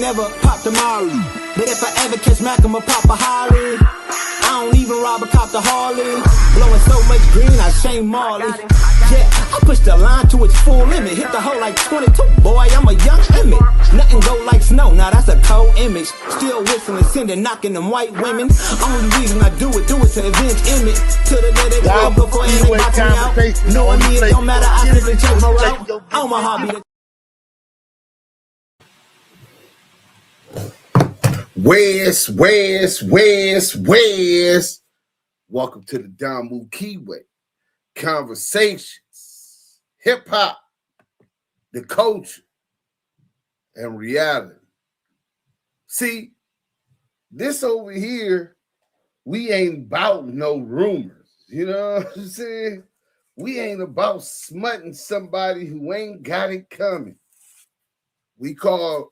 never popped a Molly, but if I ever catch Mac, I'ma pop a Holly. I don't even rob a cop the Harley. Blowing so much green, I shame Marley. Yeah, I push the line to its full limit. Hit the hole like 22, boy, I'm a young Emmett. Nothing go like snow, now that's a cold image. Still whistling, sending, knocking them white women. Only reason I do it to avenge Emmett. To the day they go before they got me out. Knowing me, it don't matter, I simply change my route. On my hobby. West. Welcome to the Damu Kiwe Conversations. Hip hop, the culture, and reality. See, this over here, we ain't about no rumors. You know what I'm saying? We ain't about smutting somebody who ain't got it coming. We call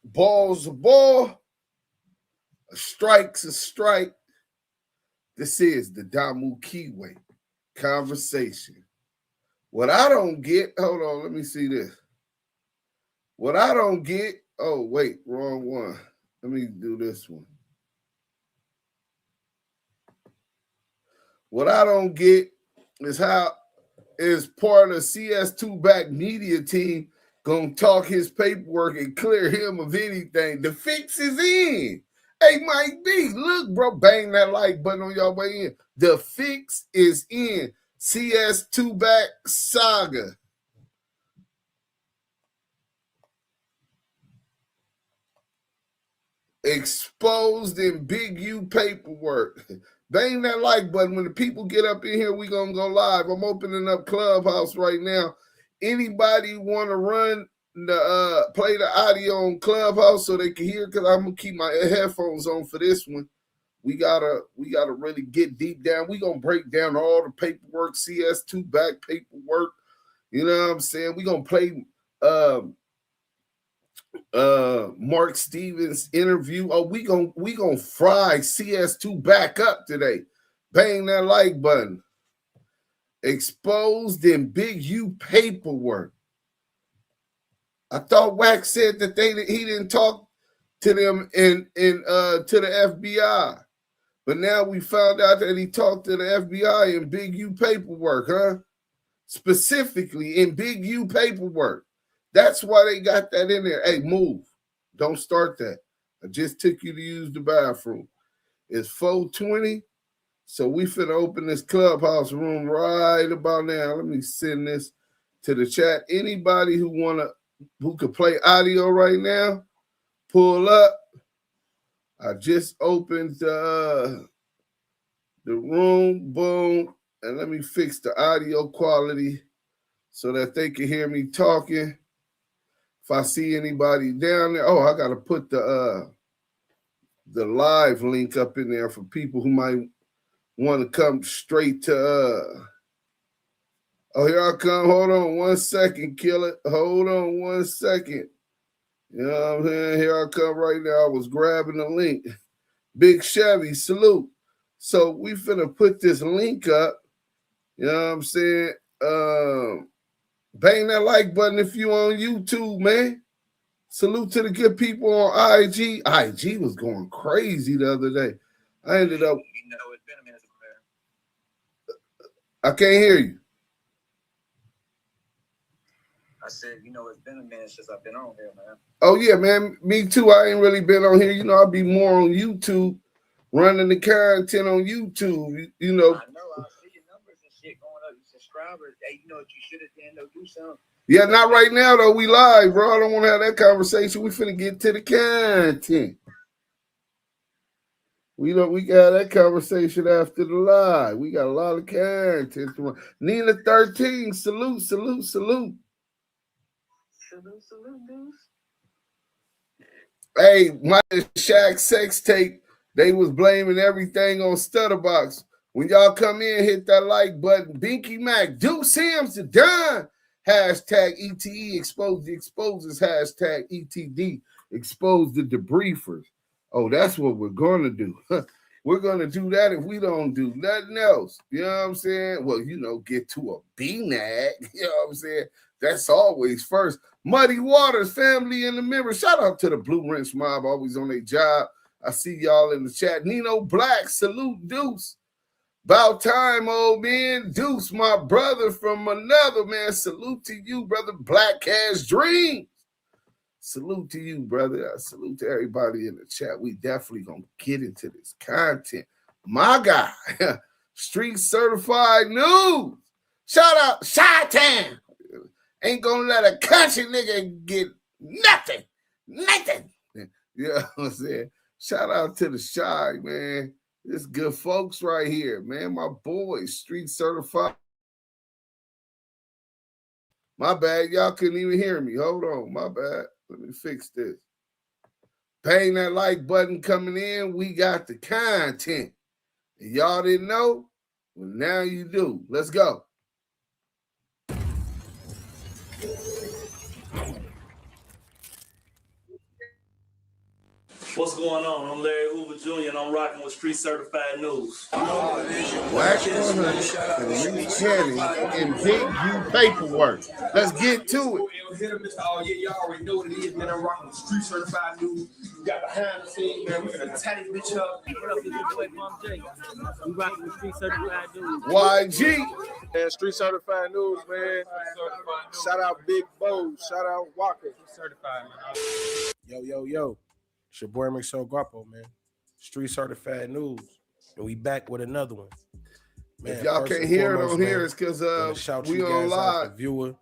ball's a ball, a strike's a strike. This is the Damu Kiwe Conversation. What I don't get, hold on, let me see this. What I don't get, oh, wait, wrong one. Let me do this one. What I don't get is how is part of CS2 back media team gonna talk his paperwork and clear him of anything. The fix is in. Hey, Mike B, look, bro, bang that like button on your way in. The fix is in. CS2 back saga. Exposed in Big U paperwork. Bang that like button. When the people get up in here, we gonna go live. I'm opening up Clubhouse right now. Anybody want to run the play the audio on Clubhouse so they can hear? Because I'm gonna keep my headphones on for this one. We gotta really get deep down. We gonna break down all the paperwork, CS2 back paperwork. You know what I'm saying? We gonna play Mark Stevens interview. Oh, we gonna fry CS2 back up today. Bang that like button. Exposed in Big U paperwork. I thought Wack said that he didn't talk to them to the FBI, but now we found out that he talked to the FBI in Big U paperwork, huh? Specifically in Big U paperwork. That's why they got that in there. Hey, move! Don't start that. I just took you to use the bathroom. It's 4:20. So we finna open this Clubhouse room right about now. Let me send this to the chat. Anybody who could play audio right now, pull up. I just opened the room, boom, and let me fix the audio quality so that they can hear me talking. If I see anybody down there, oh, I gotta put the live link up in there for people who might want to come straight to oh, here I come. Hold on 1 second, kill it. Hold on 1 second. You know what I'm saying? Here I come right now. I was grabbing the link. Big Chevy, salute. So we finna put this link up. You know what I'm saying? Bang that like button if you on YouTube, man. Salute to the good people on IG. IG was going crazy the other day. I ended up. You know, it's been a minute, man. I can't hear you. I said, you know, it's been a minute since I've been on here, man. Oh, yeah, man. Me too. I ain't really been on here. You know, I'll be more on YouTube, running the content on YouTube. You know. I know. I see your numbers and shit going up. Your subscribers. Hey, you know what you should have done, though? Do something. Yeah, not right now, though. We live, bro. I don't want to have that conversation. We finna get to the content. We can have that conversation after the live. We got a lot of content to run. Nina 13, salute. Salute, Duse. Hey, my Shaq sextape, they was blaming everything on Stutterbox. When y'all come in, hit that like button. Binky Mac, Duse M's done. Hashtag ETE exposes hashtag ETD expose the debriefers. Oh, that's what we're going to do. We're going to do that if we don't do nothing else. You know what I'm saying? Well, you know, get to a BNAG. You know what I'm saying? That's always first. Muddy Waters, family in the mirror. Shout out to the Blue Rinse Mob, always on their job. I see y'all in the chat. Nino Black, salute Deuce. About time, old man. Deuce, my brother from another, man. Salute to you, brother. Black Cash Dreams. Salute to you, brother. I salute to everybody in the chat. We definitely gonna get into this content. My guy, Street Certified News. Shout out, Chi-Town. Ain't gonna let a country nigga get nothing. Nothing. You know what I'm saying? Shout out to the Shy, man. This good folks right here, man. My boy, Street Certified. My bad. Y'all couldn't even hear me. Hold on. My bad. Let me fix this. Bang that like button coming in. We got the content. And y'all didn't know? Well, now you do. Let's go. What's going on? I'm Larry Hoover Jr. and I'm rocking with Street Certified News. WACK100 and Reese Cannon and Big U Paperwork. Let's get to it. Oh, yeah, y'all already know what it is, man. I'm rocking with Street Certified News. You got behind the scenes, man. We're gonna tie this bitch up. What up, this your boy Mom J. We rocking with Street Certified News. YG. And Street Certified News, man. Shout out Big Bo. Shout out Walker. Certified, man. Yo. It's your boy Mixo Guapo, man. Street Certified News. And we back with another one. Man, if y'all can't hear it on here, it's because we on live. Viewer. You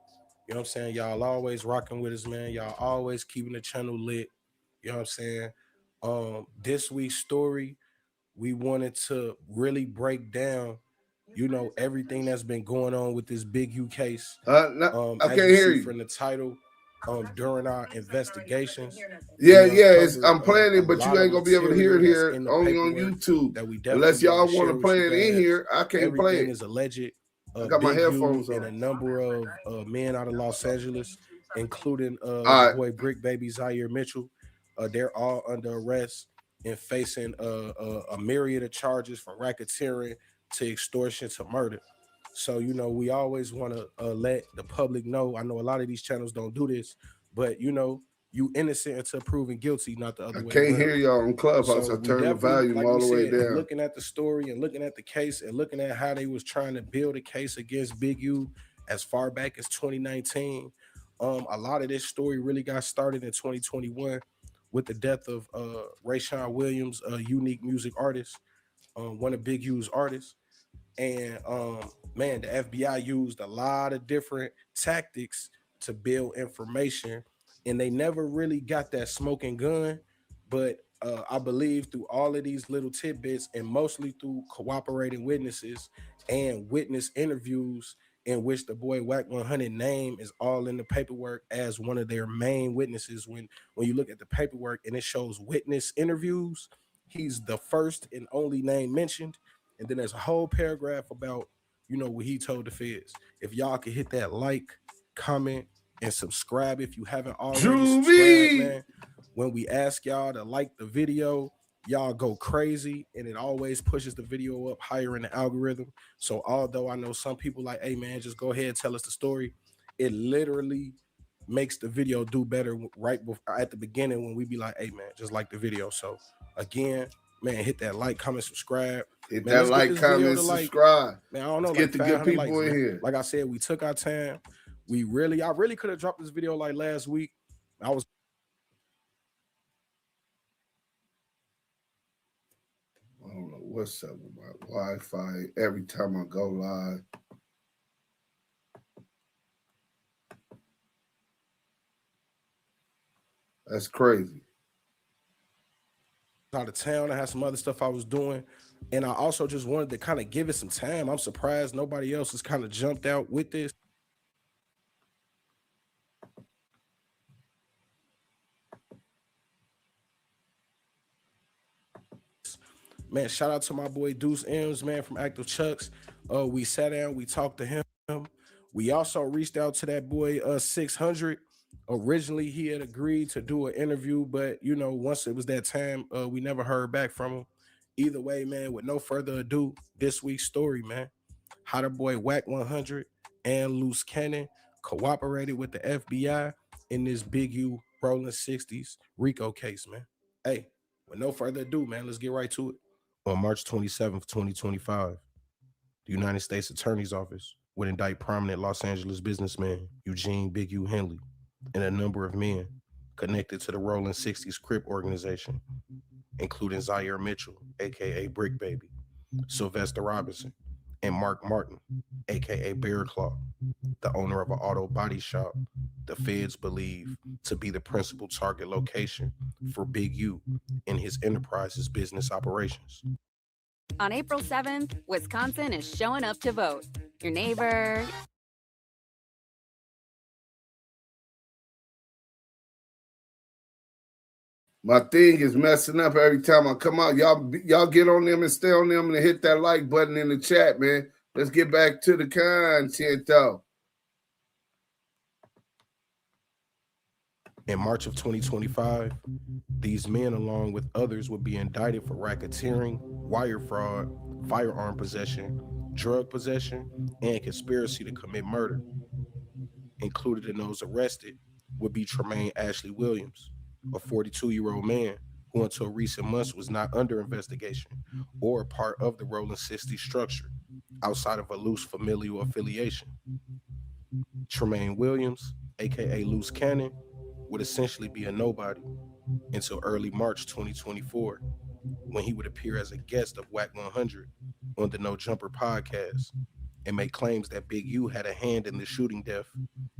know what I'm saying? Y'all always rocking with us, man. Y'all always keeping the channel lit. You know what I'm saying? This week's story, we wanted to really break down, you know, everything that's been going on with this Big U case. I can't hear you. From the title, during our investigations. Yeah, I'm playing it, but you ain't gonna be able to hear it here only on YouTube. Unless y'all want to play it in here, I can't play it. Is alleged. I got my headphones on. And a number of men out of Los Angeles, including boy Brick Baby Zaire Mitchell. They're all under arrest and facing a myriad of charges from racketeering to extortion to murder. So, you know, we always want to let the public know. I know a lot of these channels don't do this, but, you know, you innocent until proven guilty, not the other way. I can't hear y'all on Clubhouse. So I turned the volume all the way down. Looking at the story and looking at the case and looking at how they was trying to build a case against Big U as far back as 2019. A lot of this story really got started in 2021 with the death of Rayshawn Williams, a unique music artist, one of Big U's artists. And man, the FBI used a lot of different tactics to build information, and they never really got that smoking gun. But I believe through all of these little tidbits, and mostly through cooperating witnesses and witness interviews, in which the boy WACK100 name is all in the paperwork as one of their main witnesses. When you look at the paperwork and it shows witness interviews, he's the first and only name mentioned. And then there's a whole paragraph about, you know, what he told the feds. If y'all could hit that like, comment, and subscribe if you haven't already subscribed, man. When we ask y'all to like the video, y'all go crazy, and it always pushes the video up higher in the algorithm. So although I know some people like, hey, man, just go ahead and tell us the story, it literally makes the video do better right before, at the beginning, when we be like, hey, man, just like the video. So again, man, hit that like, comment, subscribe. Hit that like, comment, subscribe. Man, I don't know. Let's get the good people in here. Like I said, we took our time. I really could have dropped this video like last week. I don't know what's up with my Wi-Fi every time I go live. That's crazy. Out of town, I had some other stuff I was doing, and I also just wanted to kind of give it some time. I'm surprised nobody else has kind of jumped out with this. Man, shout out to my boy Duse M, man, from Active Chucks. We sat down, we talked to him. We also reached out to that boy 600. Originally, he had agreed to do an interview, but, you know, once it was that time, we never heard back from him. Either way, man, with no further ado, this week's story, man. How the boy WACK100 and Loose Cannon cooperated with the FBI in this Big U Rolling 60s RICO case, man. Hey, with no further ado, man, let's get right to it. On March 27th, 2025, the United States Attorney's Office would indict prominent Los Angeles businessman Eugene Big U Henley and a number of men connected to the Rolling 60s Crip organization, including Zaire Mitchell, aka Brick Baby, Sylvester Robinson, and Mark Martin, aka Bear Claw, the owner of an auto body shop the feds believe to be the principal target location for Big U in his enterprise's business operations. On April 7th, Wisconsin is showing up to vote. Your neighbor. My thing is messing up every time I come out. Y'all get on them and stay on them and hit that like button in the chat, man. Let's get back to the content, though. In March of 2025, these men, along with others, would be indicted for racketeering, wire fraud, firearm possession, drug possession, and conspiracy to commit murder. Included in those arrested would be Tremaine Ashley Williams, a 42-year-old man who until recent months was not under investigation or a part of the Rolling 60 structure outside of a loose familial affiliation. Tremaine Williams, aka Loose Cannon, would essentially be a nobody until early March 2024, when he would appear as a guest of WACK100 on the No Jumper podcast and make claims that Big U had a hand in the shooting death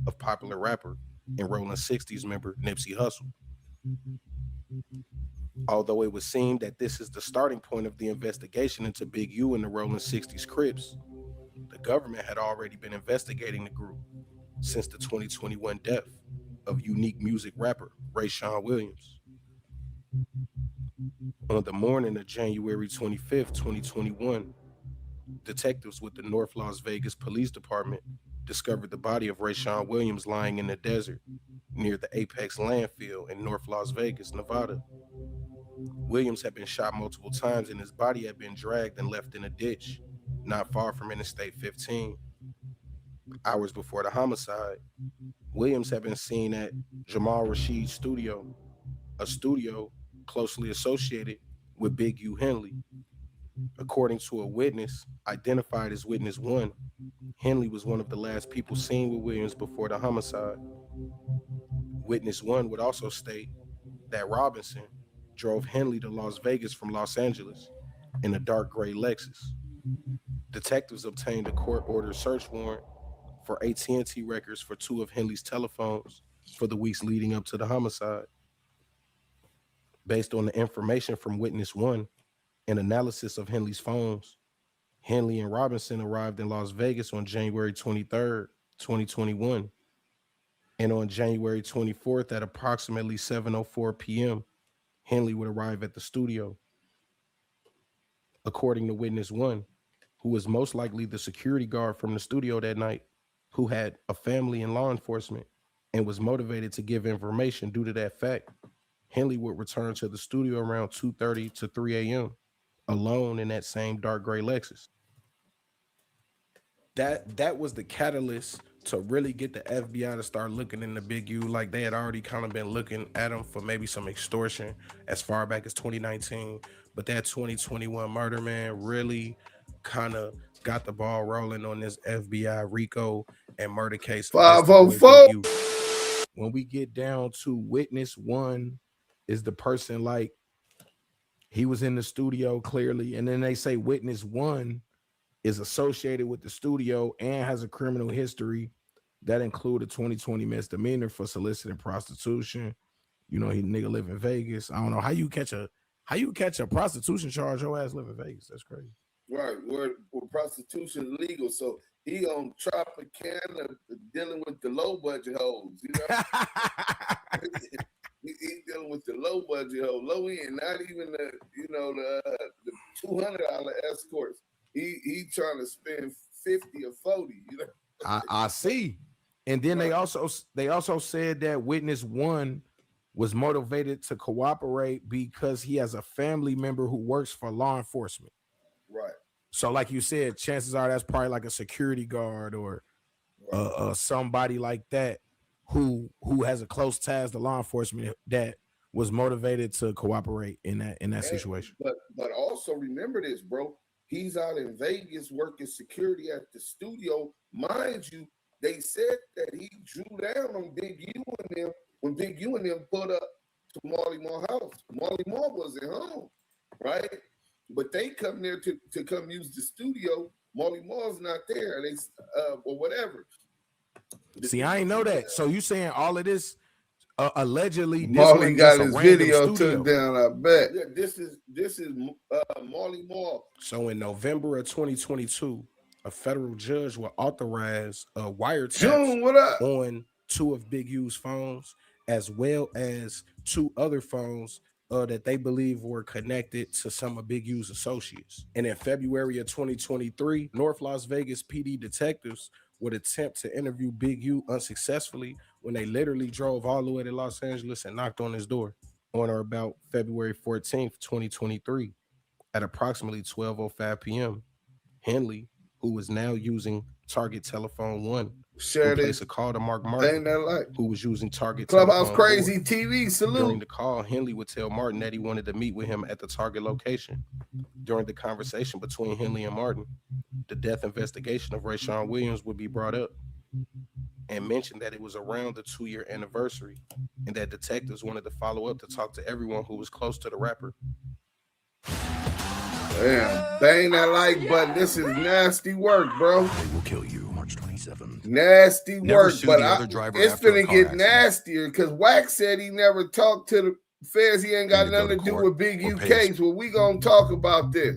of popular rapper and Rolling 60s member Nipsey Hussle. Although it would seem that this is the starting point of the investigation into Big U and the Rolling 60s Crips, the government had already been investigating the group since the 2021 death of unique music rapper Rayshawn Williams. On the morning of January 25th, 2021, detectives with the North Las Vegas Police Department discovered the body of Rayshawn Williams lying in the desert near the Apex landfill in North Las Vegas, Nevada. Williams had been shot multiple times and his body had been dragged and left in a ditch not far from Interstate 15. Hours before the homicide, Williams had been seen at Jamal Rashid's studio, a studio closely associated with Big U Henley. According to a witness identified as Witness 1, Henley was one of the last people seen with Williams before the homicide. Witness 1 would also state that Robinson drove Henley to Las Vegas from Los Angeles in a dark gray Lexus. Detectives obtained a court-ordered search warrant for AT&T records for 2 of Henley's telephones for the weeks leading up to the homicide. Based on the information from Witness 1 and analysis of Henley's phones, Henley and Robinson arrived in Las Vegas on January 23rd, 2021. And on January 24th at approximately 7:04 p.m., Henley would arrive at the studio. According to Witness 1, who was most likely the security guard from the studio that night, who had a family in law enforcement and was motivated to give information due to that fact, Henley would return to the studio around 2:30 to 3 a.m. alone in that same dark gray Lexus. That was the catalyst to really get the FBI to start looking into Big U. Like they had already kind of been looking at him for maybe some extortion as far back as 2019, but that 2021 murder, man, really kind of got the ball rolling on this FBI RICO and murder case. 504. When we get down to Witness 1 is the person, like, he was in the studio clearly, and then they say Witness 1 is associated with the studio and has a criminal history that include a 2020 misdemeanor for soliciting prostitution. You know, he nigga live in Vegas. I don't know how you catch a prostitution charge. Your ass live in Vegas. That's crazy. Right, where prostitution is legal, so he on Tropicana dealing with the low budget hoes. You know, he dealing with the low budget hoes, low end, not even the the $200 escorts. He trying to spend 50 or 40. You know, I see. And then they also said that Witness 1 was motivated to cooperate because he has a family member who works for law enforcement. Right. So like you said, chances are that's probably like a security guard or somebody like that who has a close ties to law enforcement that was motivated to cooperate in that situation. But also remember this, bro. He's out in Vegas working security at the studio. Mind you, they said that he drew down on Big U and them when Big U and them put up to Marley Marl house. Marley Marl wasn't home, right? But they come there to come use the studio. Marley Marl's not there. They or whatever. See, I ain't know that. So you saying all of this allegedly Marley got his video took down, I bet. Yeah, this is Marley Marl. So in November of 2022, a federal judge will authorize a wiretap on 2 of Big U's phones, as well as 2 other phones that they believe were connected to some of Big U's associates. And in February of 2023, North Las Vegas PD detectives would attempt to interview Big U unsuccessfully when they literally drove all the way to Los Angeles and knocked on his door on or about February 14th, 2023 at approximately 12:05 p.m. Henley, who was now using Target Telephone 1, placed a call to Mark Martin, who was using Target Clubhouse Telephone Crazy 4. TV. Salute. During the call, Henley would tell Martin that he wanted to meet with him at the Target location. During the conversation between Henley and Martin, the death investigation of Rayshawn Williams would be brought up and mentioned that it was around the 2-year anniversary and that detectives wanted to follow up to talk to everyone who was close to the rapper. Damn, bang that like button. This is nasty work, bro. They will kill you March 27th. Nasty Never work, but it's gonna get nastier because Wack said he never talked to the feds. He ain't got nothing to do with Big UK's. Well, we gonna talk about this.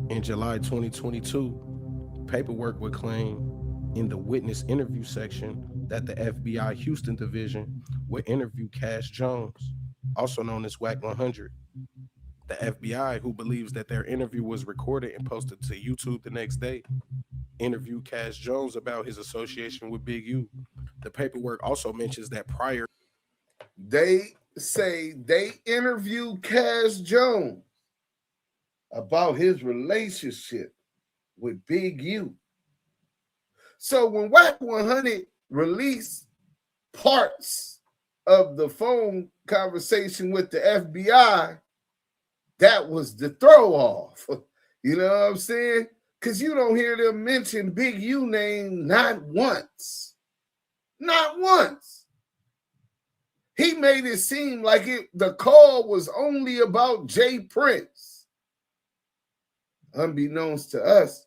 In July 2022, paperwork would claim in the witness interview section that the FBI Houston division would interview Cash Jones, also known as WACK100. The FBI, who believes that their interview was recorded and posted to YouTube the next day, interviewed Cash Jones about his association with Big U. The paperwork also mentions that prior, they say they interviewed Cash Jones about his relationship with Big U. So when WACK100 released parts of the phone conversation with the FBI, that was the throw off. You know what I'm saying? Because you don't hear them mention Big U name not once. Not once. He made it seem like the call was only about Jay Prince. Unbeknownst to us,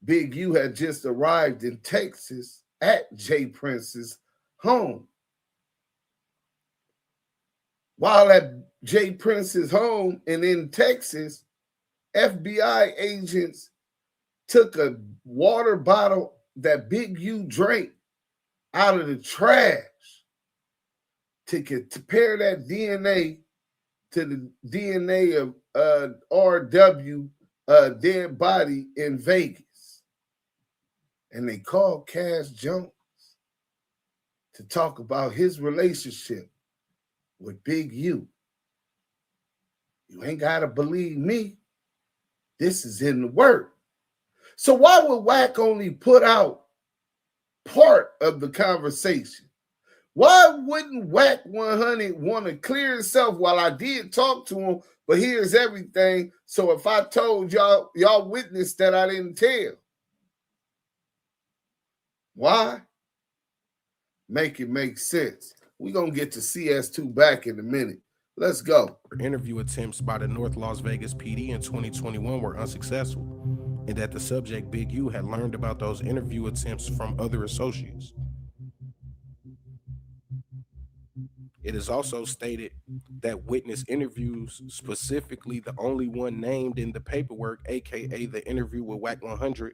Big U had just arrived in Texas at Jay Prince's home. While at Jay Prince's home and in Texas, FBI agents took a water bottle that Big U drank out of the trash to compare that DNA to the DNA of RW dead body in Vegas. And they called Cash Jones to talk about his relationship with Big U. You ain't got to believe me. This is in the word. So why would Wack only put out part of the conversation? Why wouldn't WACK100 want to clear himself? While I did talk to him, but here's everything. So if I told y'all witnessed that I didn't tell. Why? Make it make sense. We're going to get to CS2 back in a minute. Let's go. Interview attempts by the North Las Vegas PD in 2021 were unsuccessful, and that the subject Big U had learned about those interview attempts from other associates. It is also stated that witness interviews, specifically the only one named in the paperwork, aka the interview with WACK100,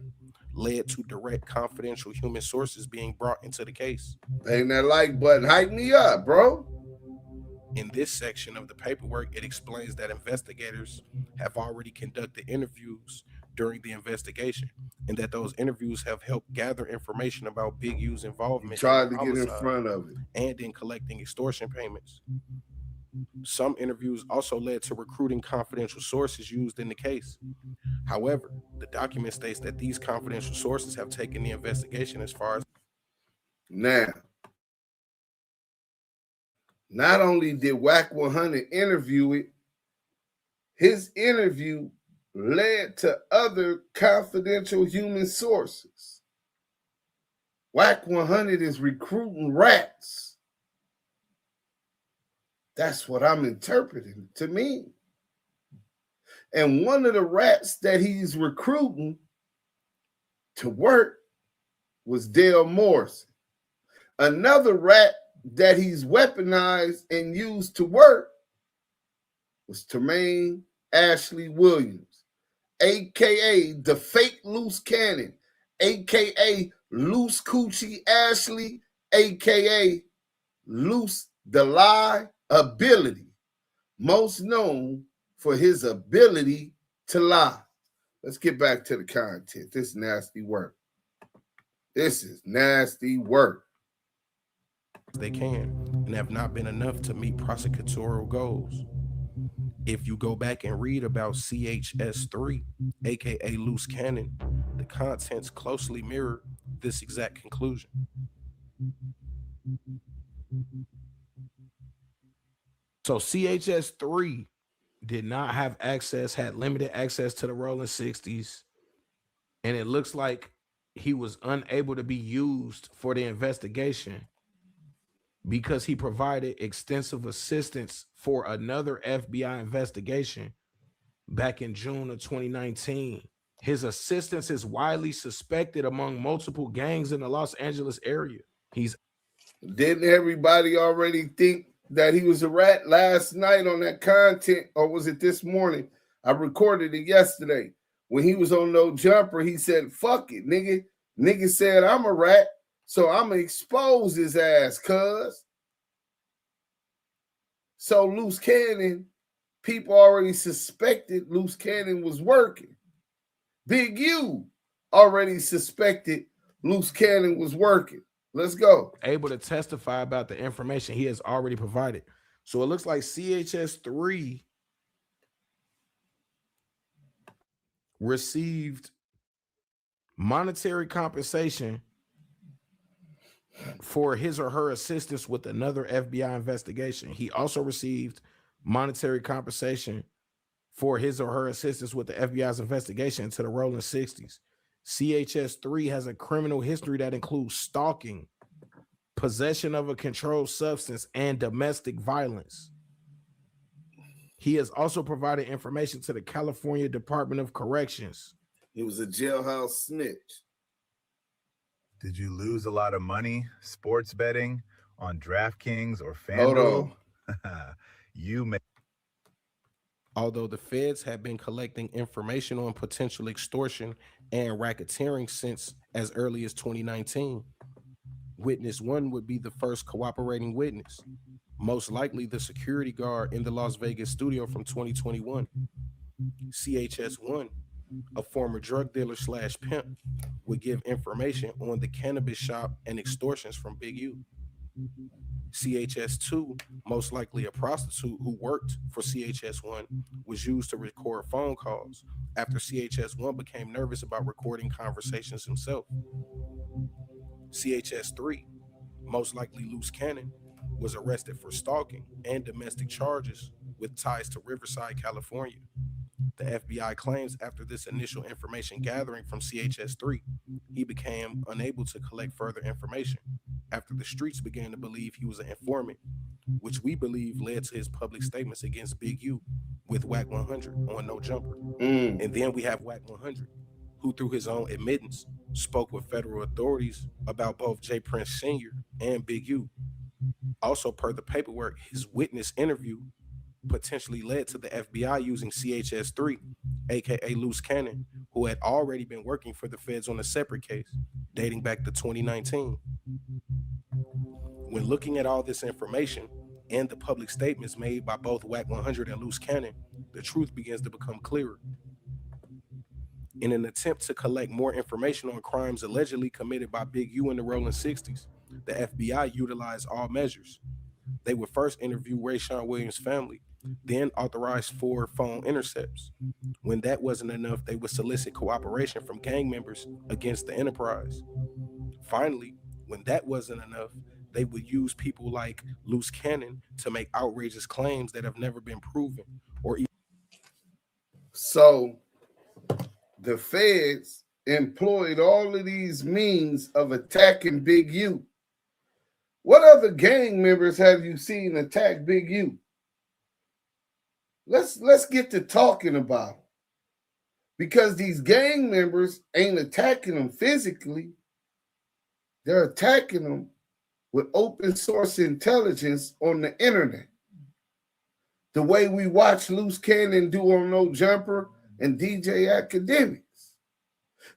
led to direct confidential human sources being brought into the case. Ain't that like button? Hype me up, bro. In this section of the paperwork, it explains that investigators have already conducted interviews during the investigation, and that those interviews have helped gather information about Big U's involvement Tried to get in front of it and in collecting extortion payments. Some interviews also led to recruiting confidential sources used in the case. However, the document states that these confidential sources have taken the investigation as far as now. Not only did WACK100 interview it, his interview led to other confidential human sources. WACK100 is recruiting rats. That's what I'm interpreting to mean. And one of the rats that he's recruiting to work was Dale Morrison. Another rat that he's weaponized and used to work was Tremaine Ashley Williams, a.k.a. the fake loose cannon, a.k.a. loose coochie Ashley, a.k.a. loose the lie ability, most known for his ability to lie. Let's get back to the content. This is nasty work. This is nasty work. They can and have not been enough to meet prosecutorial goals. If you go back and read about CHS3, aka Loose Cannon, the contents closely mirror this exact conclusion. So CHS3 did not have access, had limited access to the rolling 60s, and it looks like he was unable to be used for the investigation because he provided extensive assistance for another FBI investigation back in June of 2019. His assistance is widely suspected among multiple gangs in the Los Angeles area. Didn't everybody already think that he was a rat last night on that content, or was it this morning? I recorded it yesterday. When he was on No Jumper, he said, fuck it, nigga. Nigga said, I'm a rat, so I'm going to expose his ass, cuz. So Loose Cannon, people already suspected Loose Cannon was working. Big U already suspected Loose Cannon was working. Let's go. Able to testify about the information he has already provided. So it looks like CHS3 received monetary compensation for his or her assistance with another FBI investigation. He also received monetary compensation for his or her assistance with the FBI's investigation into the rolling 60s. CHS3 has a criminal history that includes stalking, possession of a controlled substance, and domestic violence. He has also provided information to the California Department of Corrections. He was a jailhouse snitch. Did you lose a lot of money sports betting on DraftKings or FanDuel? Hold on. You may. Although the feds have been collecting information on potential extortion and racketeering since as early as 2019, witness one would be the first cooperating witness, most likely the security guard in the Las Vegas studio from 2021. CHS1, a former drug dealer / pimp, would give information on the cannabis shop and extortions from Big U. CHS2, most likely a prostitute who worked for CHS1, was used to record phone calls after CHS1 became nervous about recording conversations himself. CHS3, most likely Loose Cannon, was arrested for stalking and domestic charges with ties to Riverside, California. The FBI claims after this initial information gathering from CHS3, he became unable to collect further information after the streets began to believe he was an informant, which we believe led to his public statements against Big U with WACK100 on No Jumper. And then we have WACK100, who through his own admittance spoke with federal authorities about both J. Prince Sr. and Big U. Also, per the paperwork, his witness interview potentially led to the FBI using CHS3, aka Loose Cannon, who had already been working for the feds on a separate case dating back to 2019. When looking at all this information and the public statements made by both WACK100 and Loose Cannon, the truth begins to become clearer. In an attempt to collect more information on crimes allegedly committed by Big U in the rolling 60s, the FBI utilized all measures. They would first interview Rayshawn Williams' family, then authorize 4 phone intercepts. When that wasn't enough, they would solicit cooperation from gang members against the enterprise. Finally, when that wasn't enough, they would use people like Loose Cannon to make outrageous claims that have never been proven or even. So the feds employed all of these means of attacking Big U. What other gang members have you seen attack Big U? Let's get to talking about them. Because these gang members ain't attacking them physically. They're attacking them with open source intelligence on the internet. The way we watch Loose Cannon do on No Jumper and DJ Academics.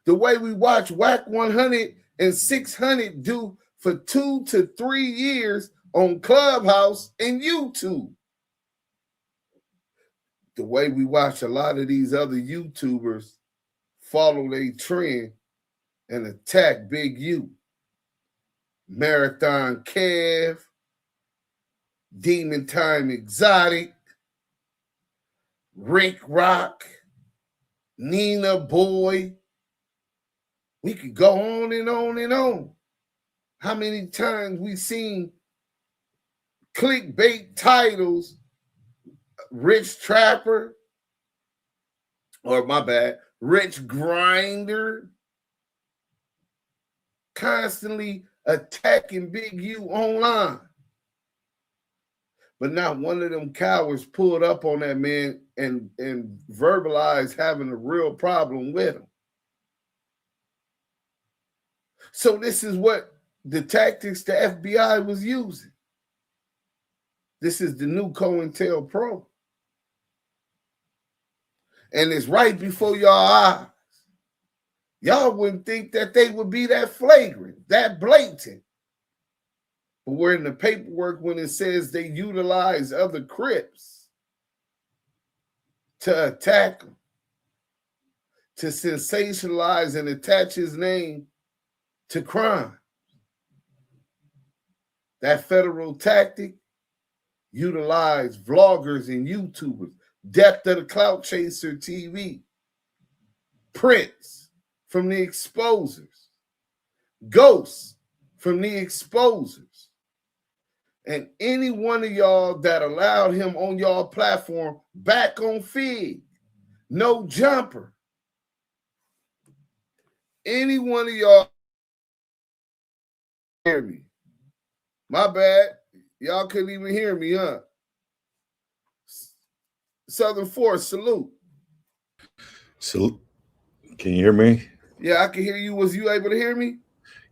The way we watch WACK100 and 600 do for 2 to 3 years on Clubhouse and YouTube. The way we watch a lot of these other YouTubers follow their trend and attack Big U. Marathon Kev, Demon Time Exotic, Rick Rock, Nina Boy. We could go on and on and on. How many times we seen clickbait titles, Rich Trapper, or my bad, Rich Grinder, constantly attacking Big U online. But not one of them cowards pulled up on that man and verbalized having a real problem with him. So this is what the tactics the FBI was using. This is the new COINTELPRO. And it's right before y'all eyes. Y'all wouldn't think that they would be that flagrant, that blatant. But we're in the paperwork when it says they utilize other Crips to attack them, to sensationalize and attach his name to crime. That federal tactic utilized vloggers and YouTubers, Depth of the Clout Chaser TV, Prince from the Exposers, Ghosts from the Exposers, and any one of y'all that allowed him on y'all platform back on Fig, No Jumper. Any one of y'all hear me? My bad. Y'all couldn't even hear me, huh? Southern Force, salute. Salute. Can you hear me? Yeah, I can hear you. Was you able to hear me?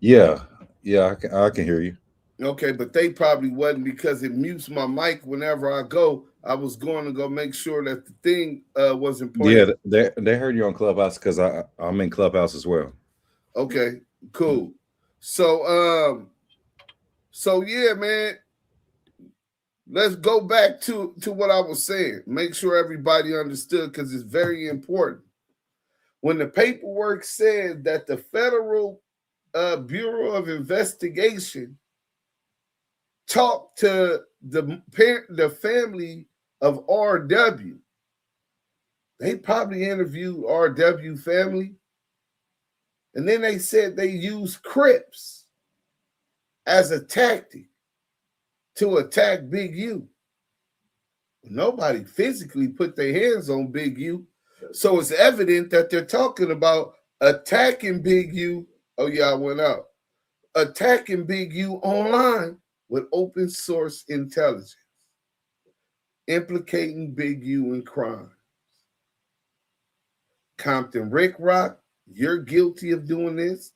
Yeah, I can hear you. Okay, but they probably wasn't because it mutes my mic whenever I go. I was going to go make sure that the thing wasn't playing. Yeah, they heard you on Clubhouse because I'm in Clubhouse as well. Okay, cool. So yeah, man. Let's go back to what I was saying. Make sure everybody understood because it's very important. When the paperwork said that the Federal Bureau of Investigation talked to the family of RW, they probably interviewed RW family. And then they said they used Crips as a tactic to attack Big U. Nobody physically put their hands on Big U. So it's evident that they're talking about attacking Big U. Oh, yeah, I went out. Attacking Big U online with open source intelligence, implicating Big U in crime. Compton Rick Rock, you're guilty of doing this.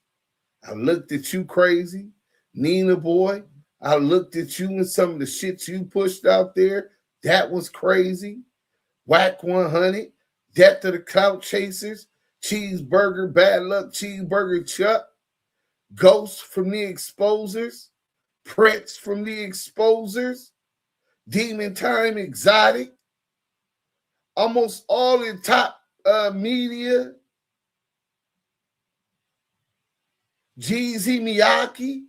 I looked at you crazy. Nina Boy, I looked at you and some of the shit you pushed out there. That was crazy. WACK100, Depth of the Clout Chasers, Cheeseburger, Bad Luck Cheeseburger Chuck, Ghost from the Exposers, Prince from the Exposers, Demon Time Exotic, almost all the top media Jeezy Miyake,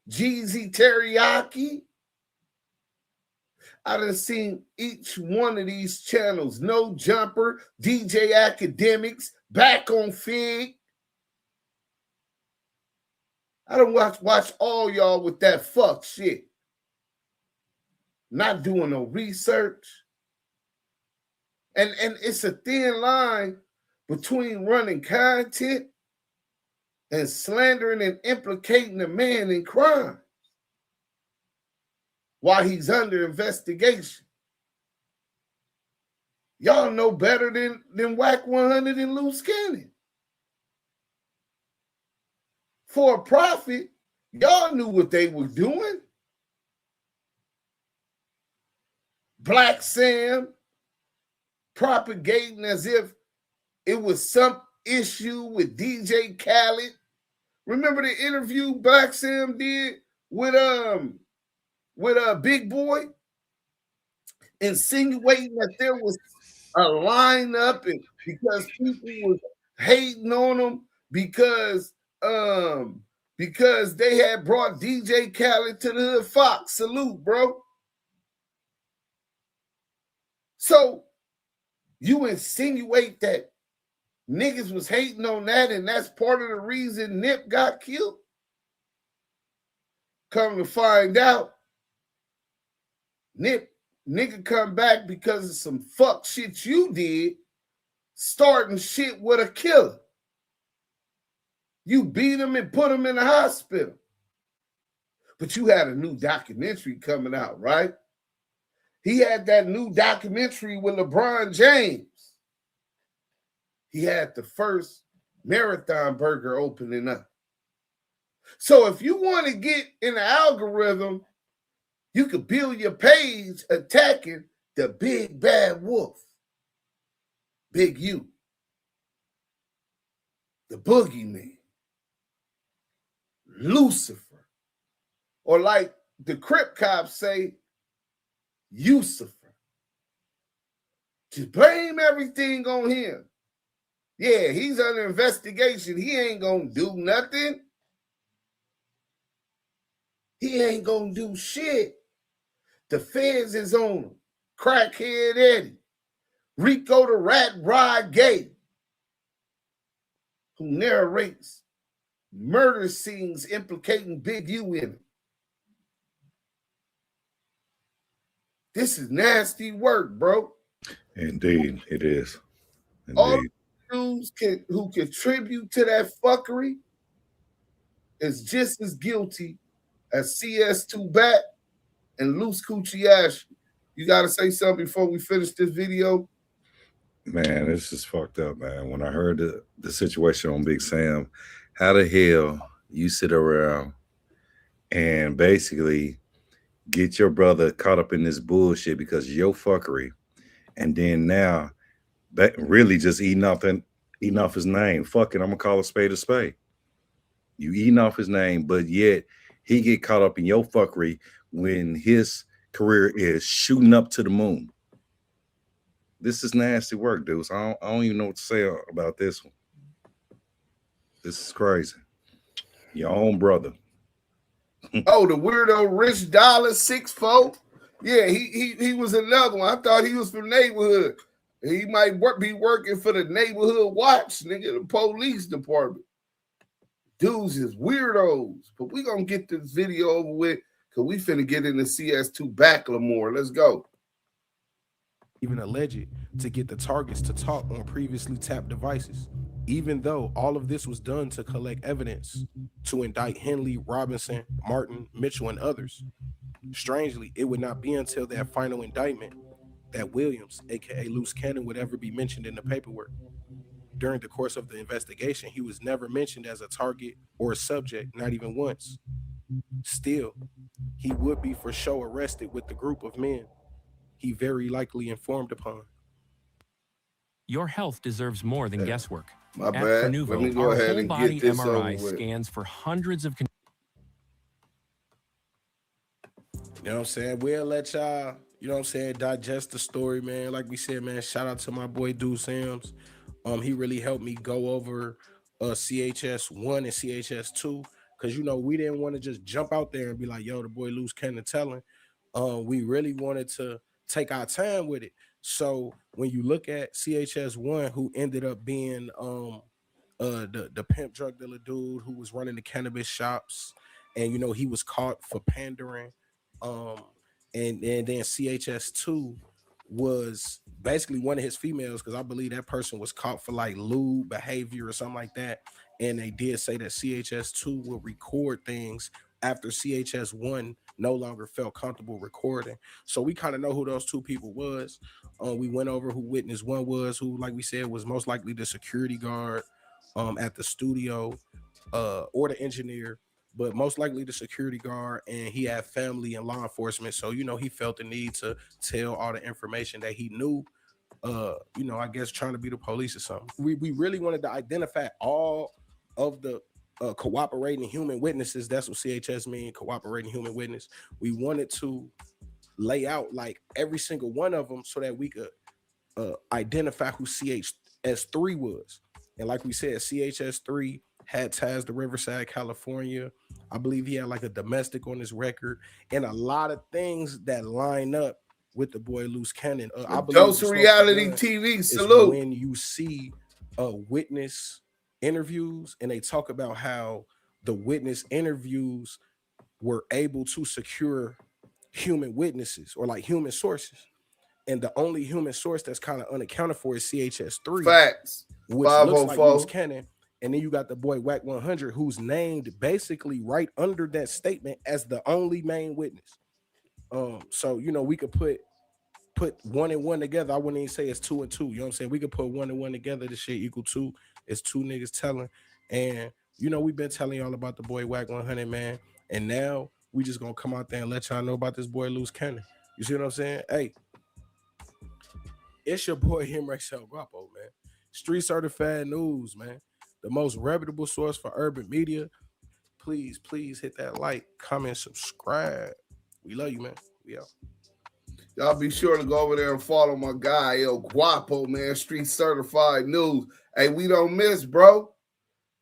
Jeezy Teriyaki. I done seen each one of these channels. No Jumper, DJ Academics, Back on Fig. I done watch all y'all with that fuck shit. Not doing no research. And it's a thin line between running content and slandering and implicating a man in crime while he's under investigation. Y'all know better than WACK100 and Loose Cannon. For a profit, y'all knew what they were doing. Black Sam propagating as if it was some issue with DJ Khaled. Remember the interview Black Sam did with Big Boy, insinuating that there was a lineup and because people was hating on them because they had brought DJ Khaled to the Hood Fox. Salute, bro. So you insinuate that niggas was hating on that and that's part of the reason Nip got killed? Come to find out, nigga come back because of some fuck shit you did, starting shit with a killer. You beat him and put him in the hospital. But you had a new documentary coming out, right? He had that new documentary with LeBron James. He had the first Marathon Burger opening up. So if you want to get in the algorithm, you could build your page attacking the big bad wolf. Big U. The boogeyman. Lucifer. Or like the Crip cops say, Lucifer. Just blame everything on him. Yeah, he's under investigation. He ain't gonna do nothing. He ain't gonna do shit. The feds is on him. Crackhead Eddie. Rico the Rat Rod Gay, who narrates murder scenes implicating Big U in it. This is nasty work, bro. Indeed, it is. Indeed. All dudes who contribute to that fuckery is just as guilty as CS2 Bat and Loose Coochie Ash. You got to say something before we finish this video? Man, this is fucked up, man. When I heard the situation on Big Sam, how the hell you sit around and basically get your brother caught up in this bullshit because of your fuckery, and then now really just eating off his name. Fuck it, I'm gonna call a spade a spade. You eating off his name, but yet he get caught up in your fuckery when his career is shooting up to the moon. This is nasty work, dudes. I don't even know what to say about this one. This is crazy. Your own brother. Oh, the weirdo Rich Dollar 6'4"? Yeah, he was another one. I thought he was from neighborhood. He might be working for the neighborhood watch, nigga, the police department. Dudes is weirdos. But we gonna get this video over with because we finna get into CS2 Backlamore. Let's go. Even alleged to get the targets to talk on previously tapped devices, even though all of this was done to collect evidence to indict Henley, Robinson, Martin, Mitchell, and others. Strangely, it would not be until that final indictment that Williams, aka Loose Cannon, would ever be mentioned in the paperwork. During the course of the investigation, he was never mentioned as a target or a subject, not even once. Still, he would be for sure arrested with the group of men he very likely informed upon. Your health deserves more than guesswork. My At bad. Fornuvo, Let me go our ahead whole and body get this MRI over with. scans for hundreds of. You know what I'm saying? We'll let y'all, you know what I'm saying, digest the story, man. Like we said, man, shout out to my boy Duse M. He really helped me go over CHS1 and CHS2, because you know we didn't want to just jump out there and be like, yo, the boy Loose Cannon telling. We really wanted to take our time with it. So when you look at CHS1, who ended up being the pimp drug dealer dude who was running the cannabis shops, and you know he was caught for pandering, and then CHS2 was basically one of his females, because I believe that person was caught for like lewd behavior or something like that. And they did say that CHS2 would record things after CHS1 no longer felt comfortable recording. So we kind of know who those two people was. We went over who witness one was, who, like we said, was most likely the security guard at the studio, or the engineer, but most likely the security guard, and he had family and law enforcement. So, you know, he felt the need to tell all the information that he knew, you know, I guess trying to be the police or something. We really wanted to identify all of the cooperating human witnesses. That's what CHS mean, cooperating human witness. We wanted to lay out like every single one of them so that we could identify who CHS3 was. And like we said, CHS3 had ties to Riverside, California. I believe he had like a domestic on his record, and a lot of things that line up with the boy Loose Cannon. I believe Dose reality TV, salute. When you see witness interviews and they talk about how the witness interviews were able to secure human witnesses or like human sources. And the only human source that's kind of unaccounted for is CHS3. Facts. Which looks like Loose Cannon. And then you got the boy WACK100, who's named basically right under that statement as the only main witness. So, you know, we could put 1 and 1 together. I wouldn't even say it's 2 and 2. You know what I'm saying? We could put 1 and 1 together. This shit equal 2. It's 2 niggas telling. And, you know, we've been telling y'all about the boy WACK100, man. And now we just gonna come out there and let y'all know about this boy Loose Cannon. You see what I'm saying? Hey, it's your boy Himrex El Guapo, man. Street certified news, man. The most reputable source for urban media. Please hit that like, comment, subscribe. We love you, man. We out. Y'all be sure to go over there and follow my guy, El Guapo, man. Street certified news. Hey, we don't miss, bro.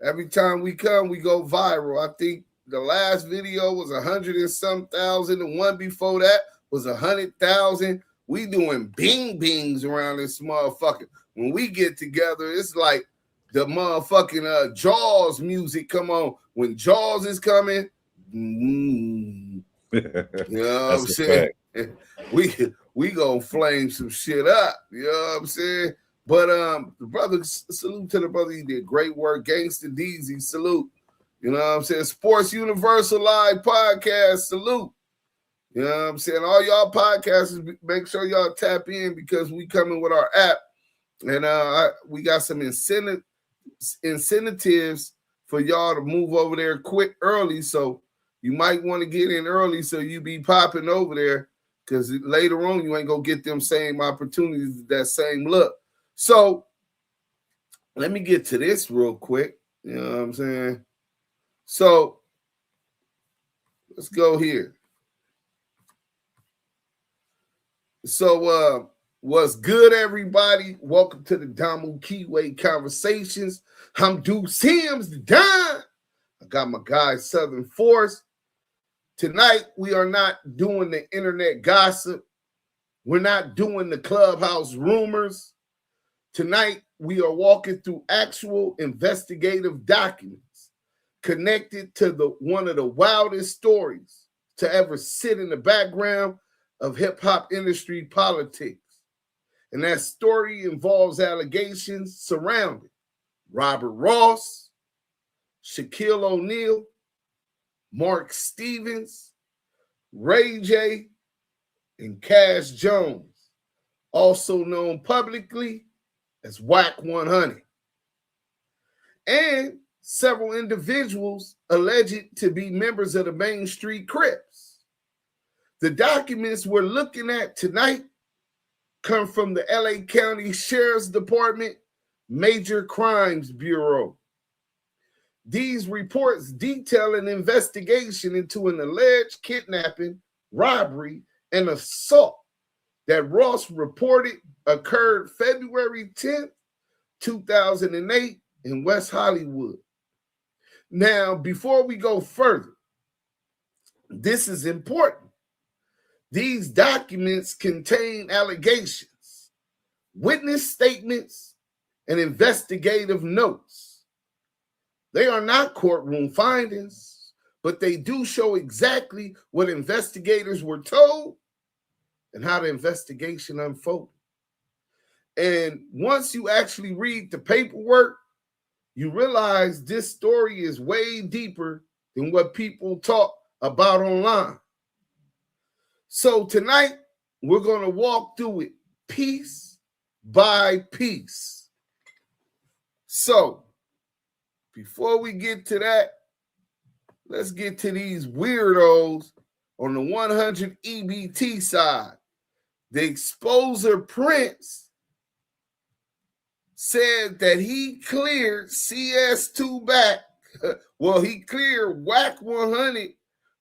Every time we come, we go viral. I think the last video was 100 and some thousand. The one before that was 100,000. We doing bing-bings around this motherfucker. When we get together, it's like the motherfucking Jaws music. Come on. When Jaws is coming, you know what I'm saying? We gonna flame some shit up. You know what I'm saying? But the brother, salute to the brother. He did great work. Gangsta Deezy, salute. You know what I'm saying? Sports Universal Live Podcast, salute. You know what I'm saying? All y'all podcasters, make sure y'all tap in because we coming with our app. And we got some incentives for y'all to move over there quick, early. So you might want to get in early so you be popping over there, because later on you ain't going to get them same opportunities, that same look. So let me get to this real quick. You know what I'm saying? So let's go here. So what's good, everybody? Welcome to the Damu Kiwe Conversations. I'm Duse M, the Don. I got my guy Southern Force. Tonight, we are not doing the internet gossip. We're not doing the Clubhouse rumors. Tonight, we are walking through actual investigative documents connected to one of the wildest stories to ever sit in the background of hip-hop industry politics. And that story involves allegations surrounding Robert Ross, Shaquille O'Neal, Mark Stevens, Ray J, and Cash Jones, also known publicly as WACK100, and several individuals alleged to be members of the Main Street Crips. The documents we're looking at tonight come from the LA County Sheriff's Department Major Crimes Bureau. These reports detail an investigation into an alleged kidnapping, robbery, and assault that Ross reported occurred February 10th, 2008 in West Hollywood. Now, before we go further, this is important. These documents contain allegations, witness statements, and investigative notes. They are not courtroom findings, but they do show exactly what investigators were told and how the investigation unfolded. And once you actually read the paperwork, you realize this story is way deeper than what people talk about online. So tonight, we're going to walk through it piece by piece. So before we get to that, let's get to these weirdos on the 100 EBT side. The exposer Prince said that he cleared CS2 back. Well, he cleared WACK100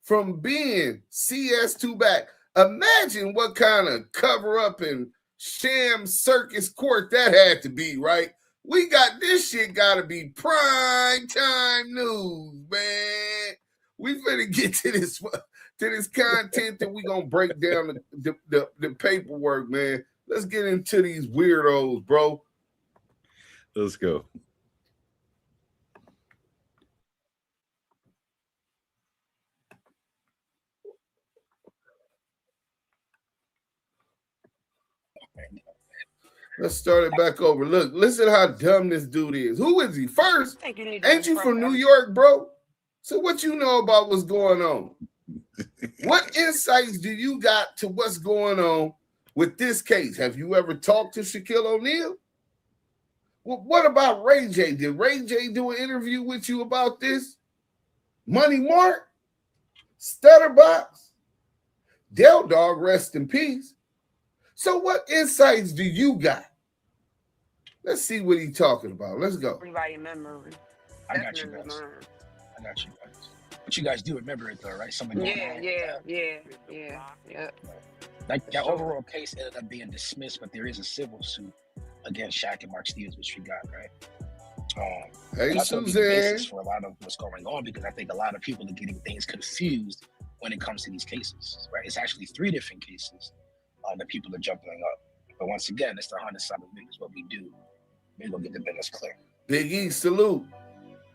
from being CS2 back. Imagine what kind of cover up and sham circus court that had to be, right? We got this shit got to be prime time news, man. We finna get to this content that we gonna break down the paperwork, man. Let's get into these weirdos, bro. Let's go. Let's start it back over. Look, listen how dumb this dude is. Who is he? First, ain't you from New York, bro? So what you know about what's going on? What insights do you got to what's going on with this case? Have you ever talked to Shaquille O'Neal? Well, what about Ray J? Did Ray J do an interview with you about this? Money Mark? Stutterbox? Del Dog, rest in peace. So what insights do you got? Let's see what he's talking about. Let's go. Everybody memory. I got you guys. But you guys do remember it though, right? Something Yeah. Like that overall case ended up being dismissed, but there is a civil suit against Shaq and Mark Stevens, which we got, right? Hey, that's the Suzanne. basis for a lot of what's going on, because I think a lot of people are getting things confused when it comes to these cases, right? It's actually 3 different cases that people are jumping up. But once again, it's the 100 side of the business, what we do. We're going to get the business clear. Big E, salute.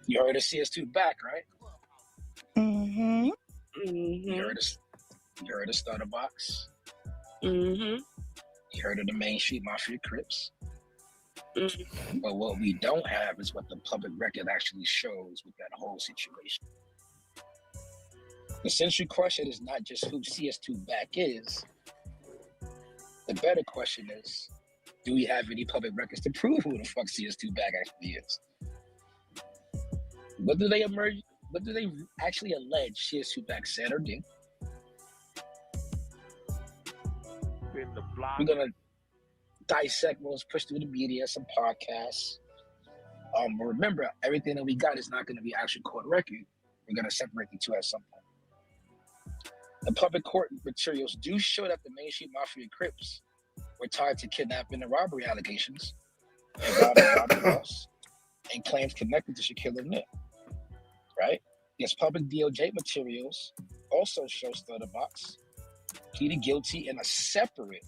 You heard of CS2 back, right? Mm-hmm. You heard of Stutterbox? Mm-hmm. You heard of the Main Street Mafia Crips? Mm-hmm. But what we don't have is what the public record actually shows with that whole situation. The central question is not just who CS2 back is. The better question is, do we have any public records to prove who the fuck CS2 back actually is? What do they actually allege CS2 back said or did? We're gonna dissect what's pushed through the media, some podcasts. But remember, everything that we got is not going to be actual court record. We're going to separate the two at some point. The public court materials do show that the Main Street Mafia Crips were tied to kidnapping and robbery allegations involving Robert Ross and claims connected to Shaquille O'Neal. Right? Yes, public DOJ materials also show Stutterbox pleaded guilty in a separate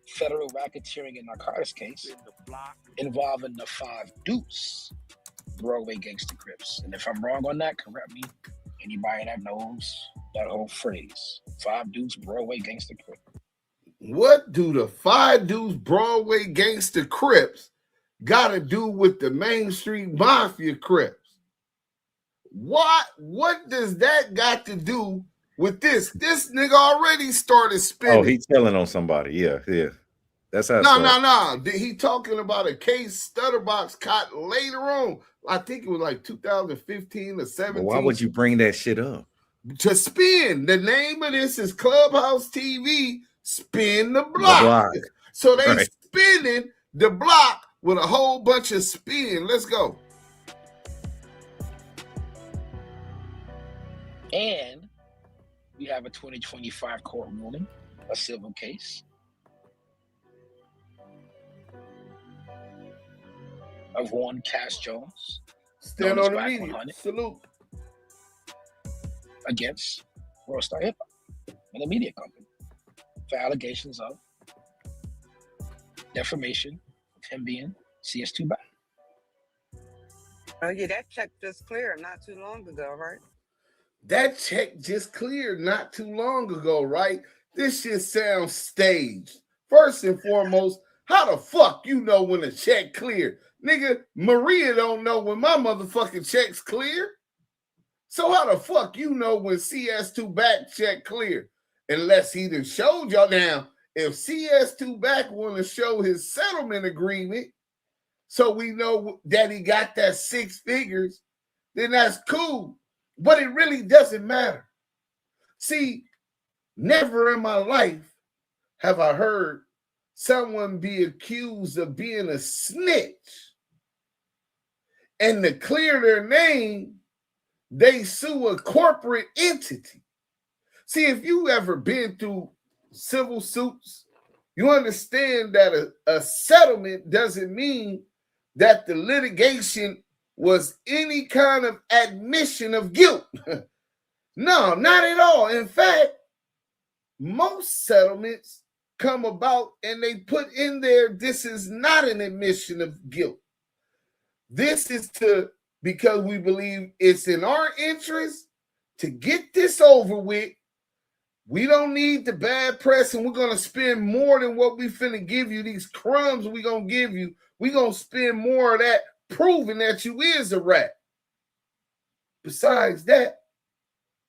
federal racketeering and narcotics case involving the 5 Duse Broadway Gangster Crips. And if I'm wrong on that, correct me. Anybody that knows that whole phrase, 5 Duse Broadway Gangster Crips. What do the 5 Duse Broadway Gangster Crips got to do with the Main Street Mafia Crips? What does that got to do with this? This nigga already started spinning. Oh, he's telling on somebody. Yeah. That's how. No. He talking about a case Stutterbox caught later on. I think it was like 2015 or 17. Well, why would you bring that shit up? To spin. The name of this is Clubhouse TV. Spin the block. So they spinning the block with a whole bunch of spin. Let's go. And we have a 2025 court ruling, a civil case. of one Cash Jones, Stand known as on the WACK media. 100, Salute. against World Star Hip Hop and the media company for allegations of defamation of him being CS2 back. Oh yeah, that check just cleared not too long ago, right? That check just cleared not too long ago, right? This shit sounds staged. First and foremost, how the fuck you know when a check cleared? Nigga, Maria don't know when my motherfucking check's clear. So how the fuck you know when CS2 back check clear? Unless he done showed y'all. Now, if CS2 back want to show his settlement agreement so we know that he got that 6 figures, then that's cool. But it really doesn't matter. See, never in my life have I heard someone be accused of being a snitch. And to clear their name, they sue a corporate entity. See, if you ever been through civil suits, you understand that a settlement doesn't mean that the litigation was any kind of admission of guilt. No, not at all. In fact, most settlements come about and they put in there, this is not an admission of guilt. This is because we believe it's in our interest to get this over with. We don't need the bad press, and we're going to spend more than what we finna give you. These crumbs we're going to give you, we're going to spend more of that proving that you is a rat. Besides that,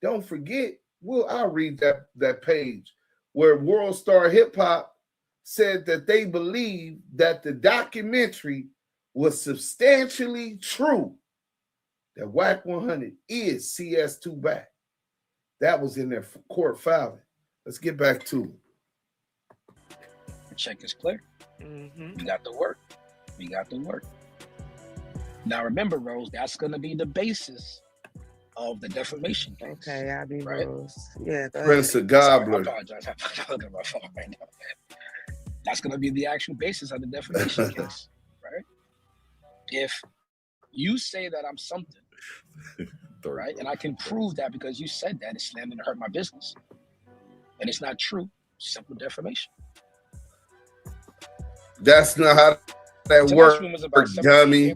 don't forget, I'll read that page where World Star Hip Hop said that they believe that the documentary was substantially true, that WACK100 is CS2 back. That was in their court filing. Let's get back to it. The check is clear. We got the work. We got the work. Now remember, Rose, that's going to be the basis of the defamation case. Okay, I'll be right? Rose. Yeah, go Prince ahead. of Gobbler. Sorry, I apologize. I'm looking at my phone right now. That's going to be the actual basis of the defamation case, right? If you say that I'm something, right, and I can prove that because you said that, it's slamming to hurt my business, and it's not true, simple defamation. That's not how that works, dummy.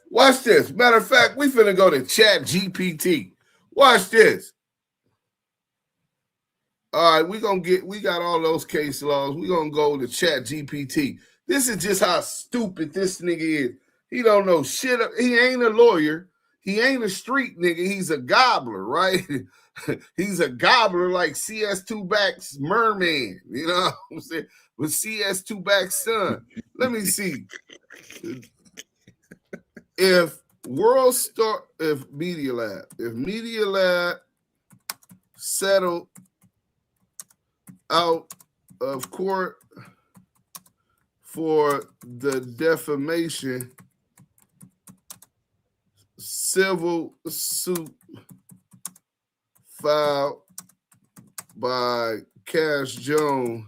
Watch this. Matter of fact, we finna go to Chat GPT. Watch this. All right, we got all those case laws. We're gonna go to Chat GPT. This is just how stupid this nigga is. He don't know shit. He ain't a lawyer. He ain't a street nigga. He's a gobbler, right? He's a gobbler like CS2 back's merman. You know what I'm saying? With CS2 back's son. Let me see. If Media Lab settled out of court for the defamation civil suit filed by Cash Jones,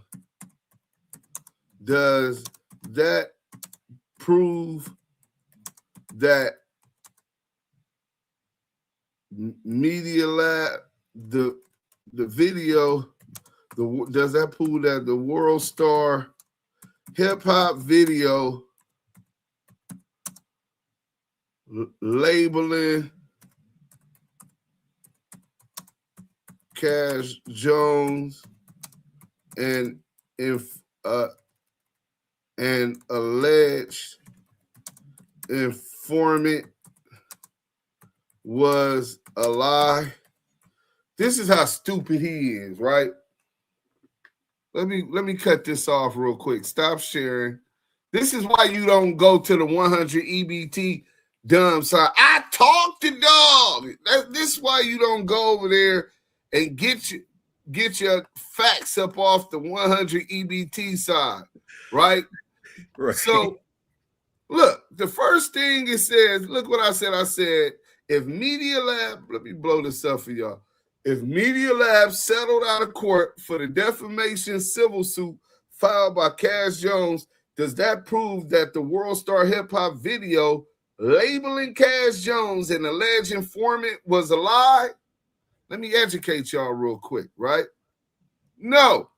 does that prove that Media Lab, the video, does that prove that the World Star Hip Hop video labeling Cash Jones and alleged informant was a lie? This is how stupid he is, right? Let me cut this off real quick. Stop sharing. This is why you don't go to the 100 EBT dumb side. I talked to Dogg. This is why you don't go over there and get your facts up off the 100 EBT side, right? Right. So, look, the first thing it says, look what I said. I said, if Media Lab, let me blow this up for y'all. If Media Lab settled out of court for the defamation civil suit filed by Cash Jones, does that prove that the World Star Hip Hop video labeling Cash Jones an alleged informant was a lie? Let me educate y'all real quick, right? No.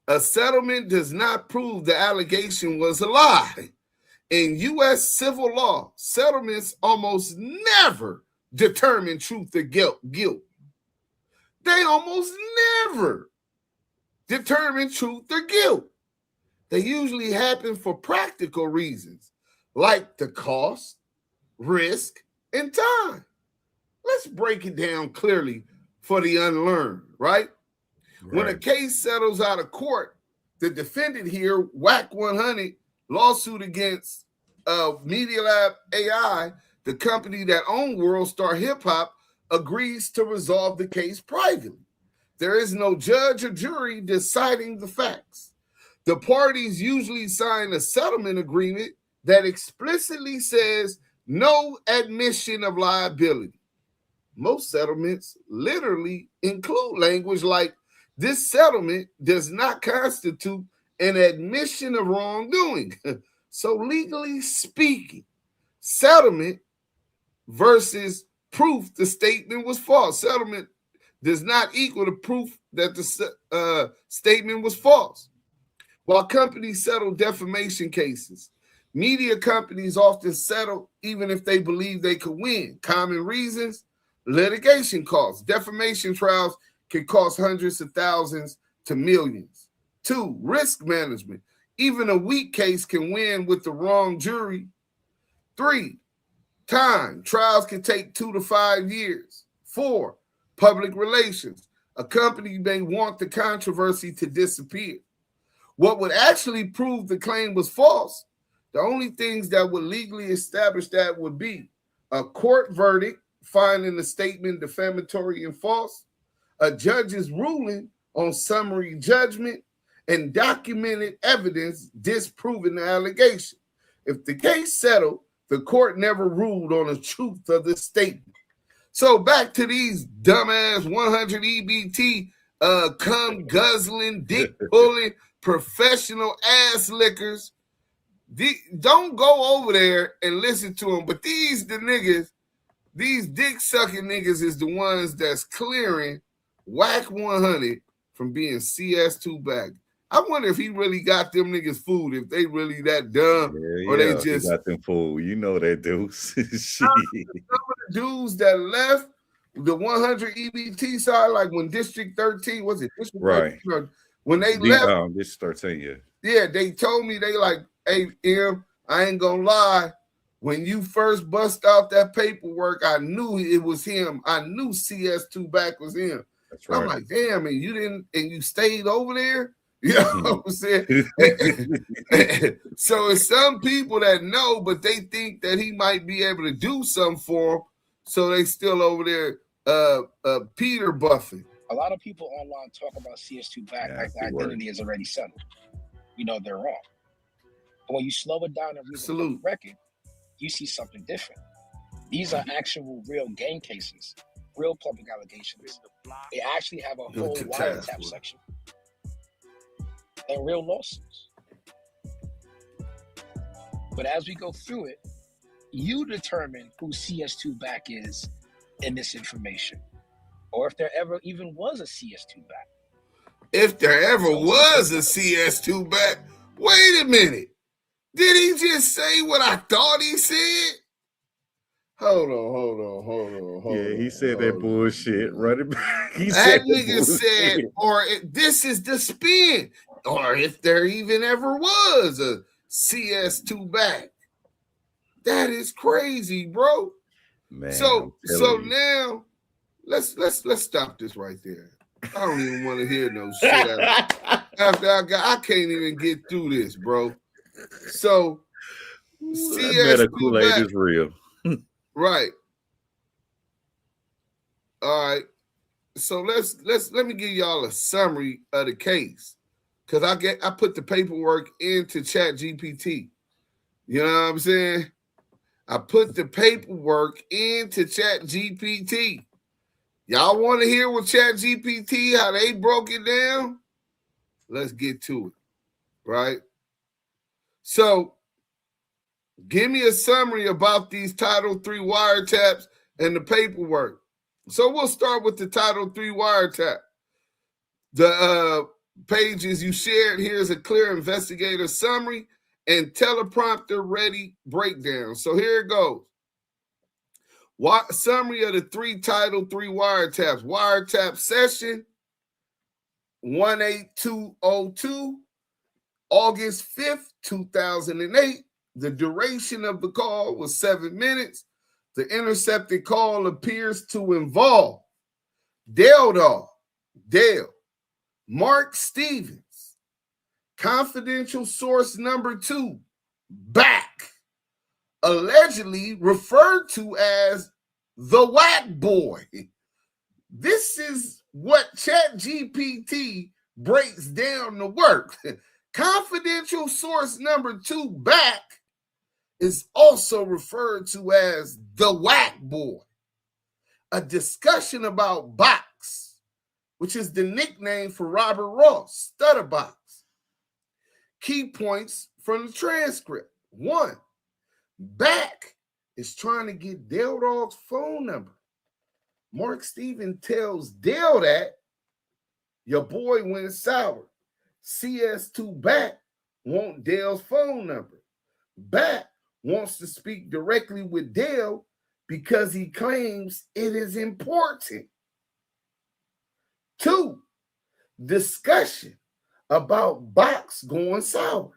A settlement does not prove the allegation was a lie. In U.S. civil law, settlements almost never determine truth or guilt. They almost never determine truth or guilt. They usually happen for practical reasons, like the cost, risk, and time. Let's break it down clearly for the unlearned, right? When a case settles out of court, the defendant here, WACK100, lawsuit against Media Lab AI, the company that owned World Star Hip Hop, agrees to resolve the case privately. There is no judge or jury deciding the facts. The parties usually sign a settlement agreement that explicitly says no admission of liability. Most settlements literally include language like, this settlement does not constitute an admission of wrongdoing. So legally speaking, settlement versus proof the statement was false. Settlement does not equal the proof that the statement was false. While companies settle defamation cases, media companies often settle even if they believe they could win. Common reasons: litigation costs. Defamation trials can cost hundreds of thousands to millions. 2, risk management. Even a weak case can win with the wrong jury. 3, time. Trials can take 2 to 5 years. 4, public relations. A company may want the controversy to disappear. What would actually prove the claim was false? The only things that would legally establish that would be a court verdict finding the statement defamatory and false, a judge's ruling on summary judgment, and documented evidence disproving the allegation. If the case settled, the court never ruled on the truth of the statement. So back to these dumbass 100 EBT, cum guzzling, dick pulling, professional ass lickers. Don't go over there and listen to them. But these niggas, these dick sucking niggas is the ones that's clearing WACK100 from being CS2 back. I wonder if he really got them niggas food, if they really that dumb, or they just got them food. You know they do. Some of the dudes that left the 100 EBT side, like when District 13, was it District 13? When they left, District 13, yeah, they told me, they like, hey, M, I ain't gonna lie. When you first bust out that paperwork, I knew it was him. I knew CS2 back was him. That's right. I'm like, damn, and you didn't, and you stayed over there? You know what I'm saying? So it's some people that know, but they think that he might be able to do something for them, so they still over there Peter buffing. A lot of people online talk about CS2 back like the identity is already settled. We know they're wrong. But when you slow it down and read the record, you see something different. These are actual real gang cases, real public allegations. They actually have a whole wiretap section and real lawsuits. But as we go through it, you determine who CS2 back is in this information, or if there ever even was a CS2 back. If there ever was a CS2 back, wait a minute. Did he just say what I thought he said? Hold on. Yeah, he said that bullshit. Run it back. That nigga said, or this is the spin, or if there even ever was a CS2 back. That is crazy, bro. Man, so now let's stop this right there. I don't even want to hear no shit after I can't even get through this, bro. So CS2 back is real. Right. All right. So let me give y'all a summary of the case. Cause I put the paperwork into ChatGPT. You know what I'm saying? I put the paperwork into ChatGPT. Y'all want to hear what ChatGPT, how they broke it down? Let's get to it. right? So give me a summary about these Title III wiretaps and the paperwork. So we'll start with the Title III wiretap. The pages you shared, here's a clear investigator summary and teleprompter ready breakdown. So here it goes. Summary of the 3 Title III wiretaps. Wiretap session 18202, August 5th, 2008. The duration of the call was 7 minutes. The intercepted call appears to involve Dogg, Mark Stevens, confidential source number 2, Wack, allegedly referred to as the Wack boy. This is what ChatGPT breaks down the work. Confidential source number 2, Wack, is also referred to as the Wack boy. A discussion about Box, which is the nickname for Robert Ross, Stutterbox. Key points from the transcript. 1, Wack is trying to get Dogg's phone number. Mark Stevens tells Dale that your boy went sour. CS2 Wack want Dale's phone number. Wack wants to speak directly with Dale because he claims it is important. 2, discussion about Box going sour.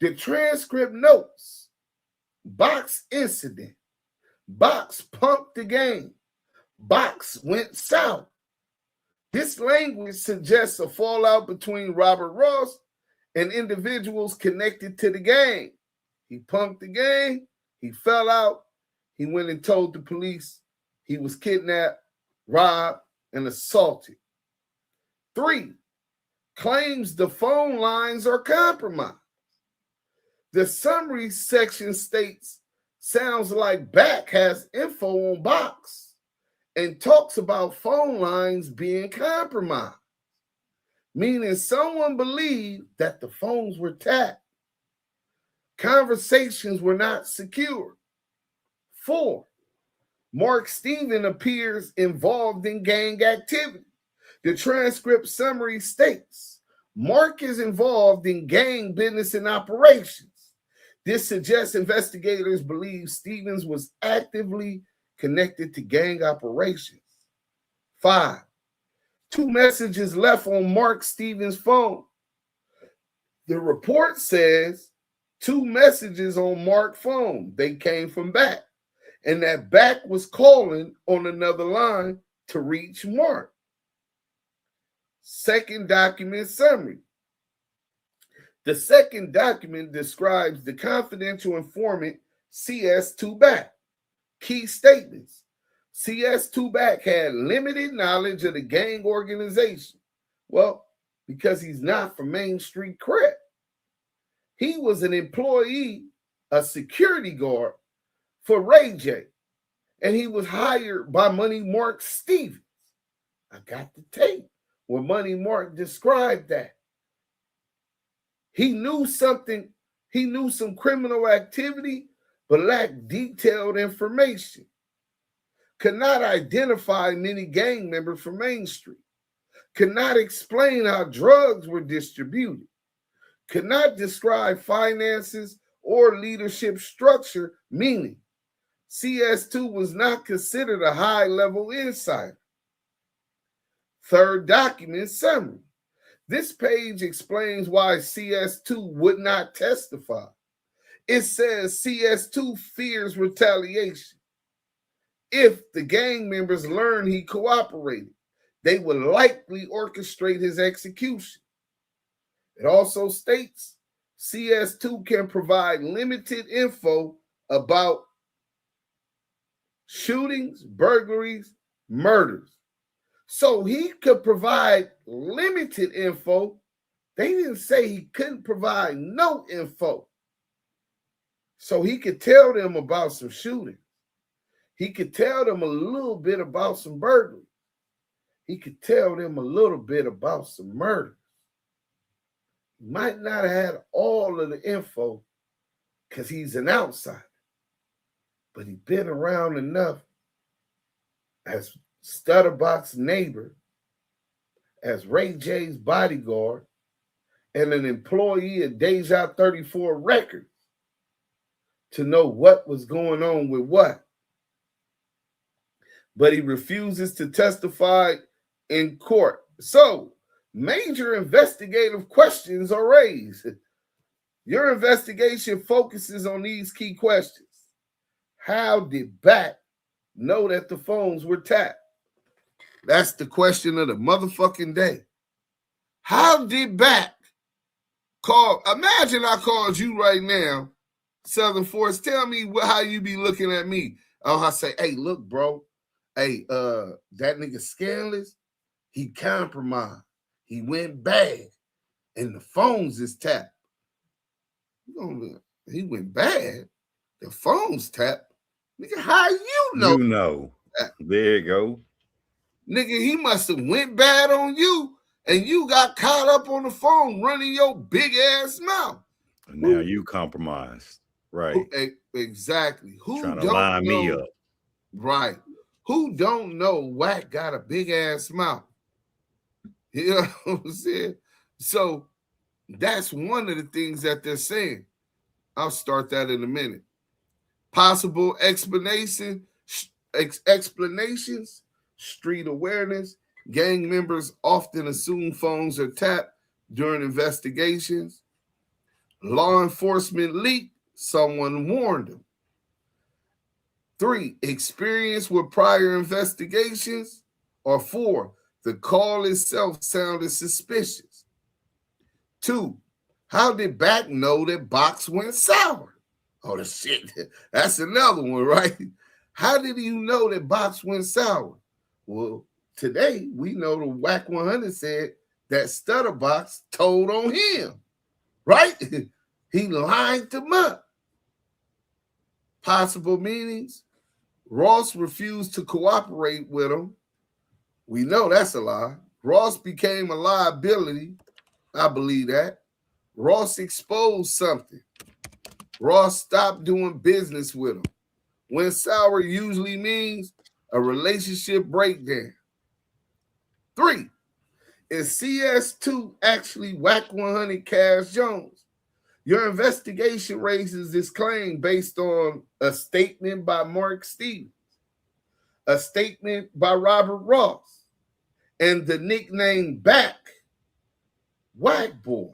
The transcript notes Box incident. Box pumped the game. Box went sour. This language suggests a fallout between Robert Ross and individuals connected to the gang. He pumped the game, he fell out, he went and told the police he was kidnapped, robbed, and assaulted. 3, claims the phone lines are compromised. The summary section states, sounds like Wack has info on Box and talks about phone lines being compromised, meaning someone believed that the phones were tapped. Conversations were not secure. 4, Mark Stevens appears involved in gang activity. The transcript summary states, Mark is involved in gang business and operations. This suggests investigators believe Stevens was actively connected to gang operations. 5, 2 messages left on Mark Stevens' phone. The report says 2 messages on Mark's phone. They came from Wack, and that Wack was calling on another line to reach Mark. 2nd document summary. The 2nd document describes the confidential informant CS2 Wack. Key statements. CS2 Wack had limited knowledge of the gang organization. Well, because he's not from Main Street Crips. He was an employee, a security guard for Ray J, and he was hired by Money Mark Stevens. I got the tape where Money Mark described that. He knew something, he knew some criminal activity, but lacked detailed information. Could not identify many gang members from Main Street. Could not explain how drugs were distributed. Could not describe finances or leadership structure, meaning CS2 was not considered a high-level insider. 3rd document summary. This page explains why CS2 would not testify. It says CS2 fears retaliation. If the gang members learn he cooperated, they would likely orchestrate his execution. It also states CS2 can provide limited info about shootings, burglaries, murders. So he could provide limited info. They didn't say he couldn't provide no info. So he could tell them about some shootings. He could tell them a little bit about some burglaries. He could tell them a little bit about some murders. Might not have had all of the info because he's an outsider, but he's been around enough as Stutterbox's neighbor, as Ray J's bodyguard, and an employee of Deja 34 Records to know what was going on with what. But he refuses to testify in court. So, major investigative questions are raised. Your investigation focuses on these key questions. How did Back know that the phones were tapped? That's the question of the motherfucking day. How did Back call? Imagine I called you right now, Southern Force. Tell me how you be looking at me. Oh, I say, hey, look, bro. Hey, that nigga Scandalous, he compromised. He went bad. And the phones is tapped. He went bad. The phone's tapped. Nigga, how you know? You know. There you go. Nigga, he must have went bad on you, and you got caught up on the phone running your big ass mouth. And now you compromised. Right. Exactly. Who trying to don't line know, me up. Right. Who don't know Wack got a big ass mouth? You know what I'm saying? So that's one of the things that they're saying. I'll start that in a minute. Possible explanations, street awareness. Gang members often assume phones are tapped during investigations. Law enforcement leak, someone warned them. 3, experience with prior investigations. Or 4, the call itself sounded suspicious. 2, how did Back know that Box went sour? Oh, the shit. That's another one, right? How did you know that Box went sour? Well, today we know the WACK100 said that Stutterbox told on him, right? He lined him up. Possible meanings. Ross refused to cooperate with him. We know that's a lie. Ross became a liability. I believe that. Ross exposed something. Ross stopped doing business with him. When sour usually means a relationship breakdown. 3, is CS2 actually WACK100 Cash Jones? Your investigation raises this claim based on a statement by Mark Stevens, a statement by Robert Ross, and the nickname Back, Wack Boy.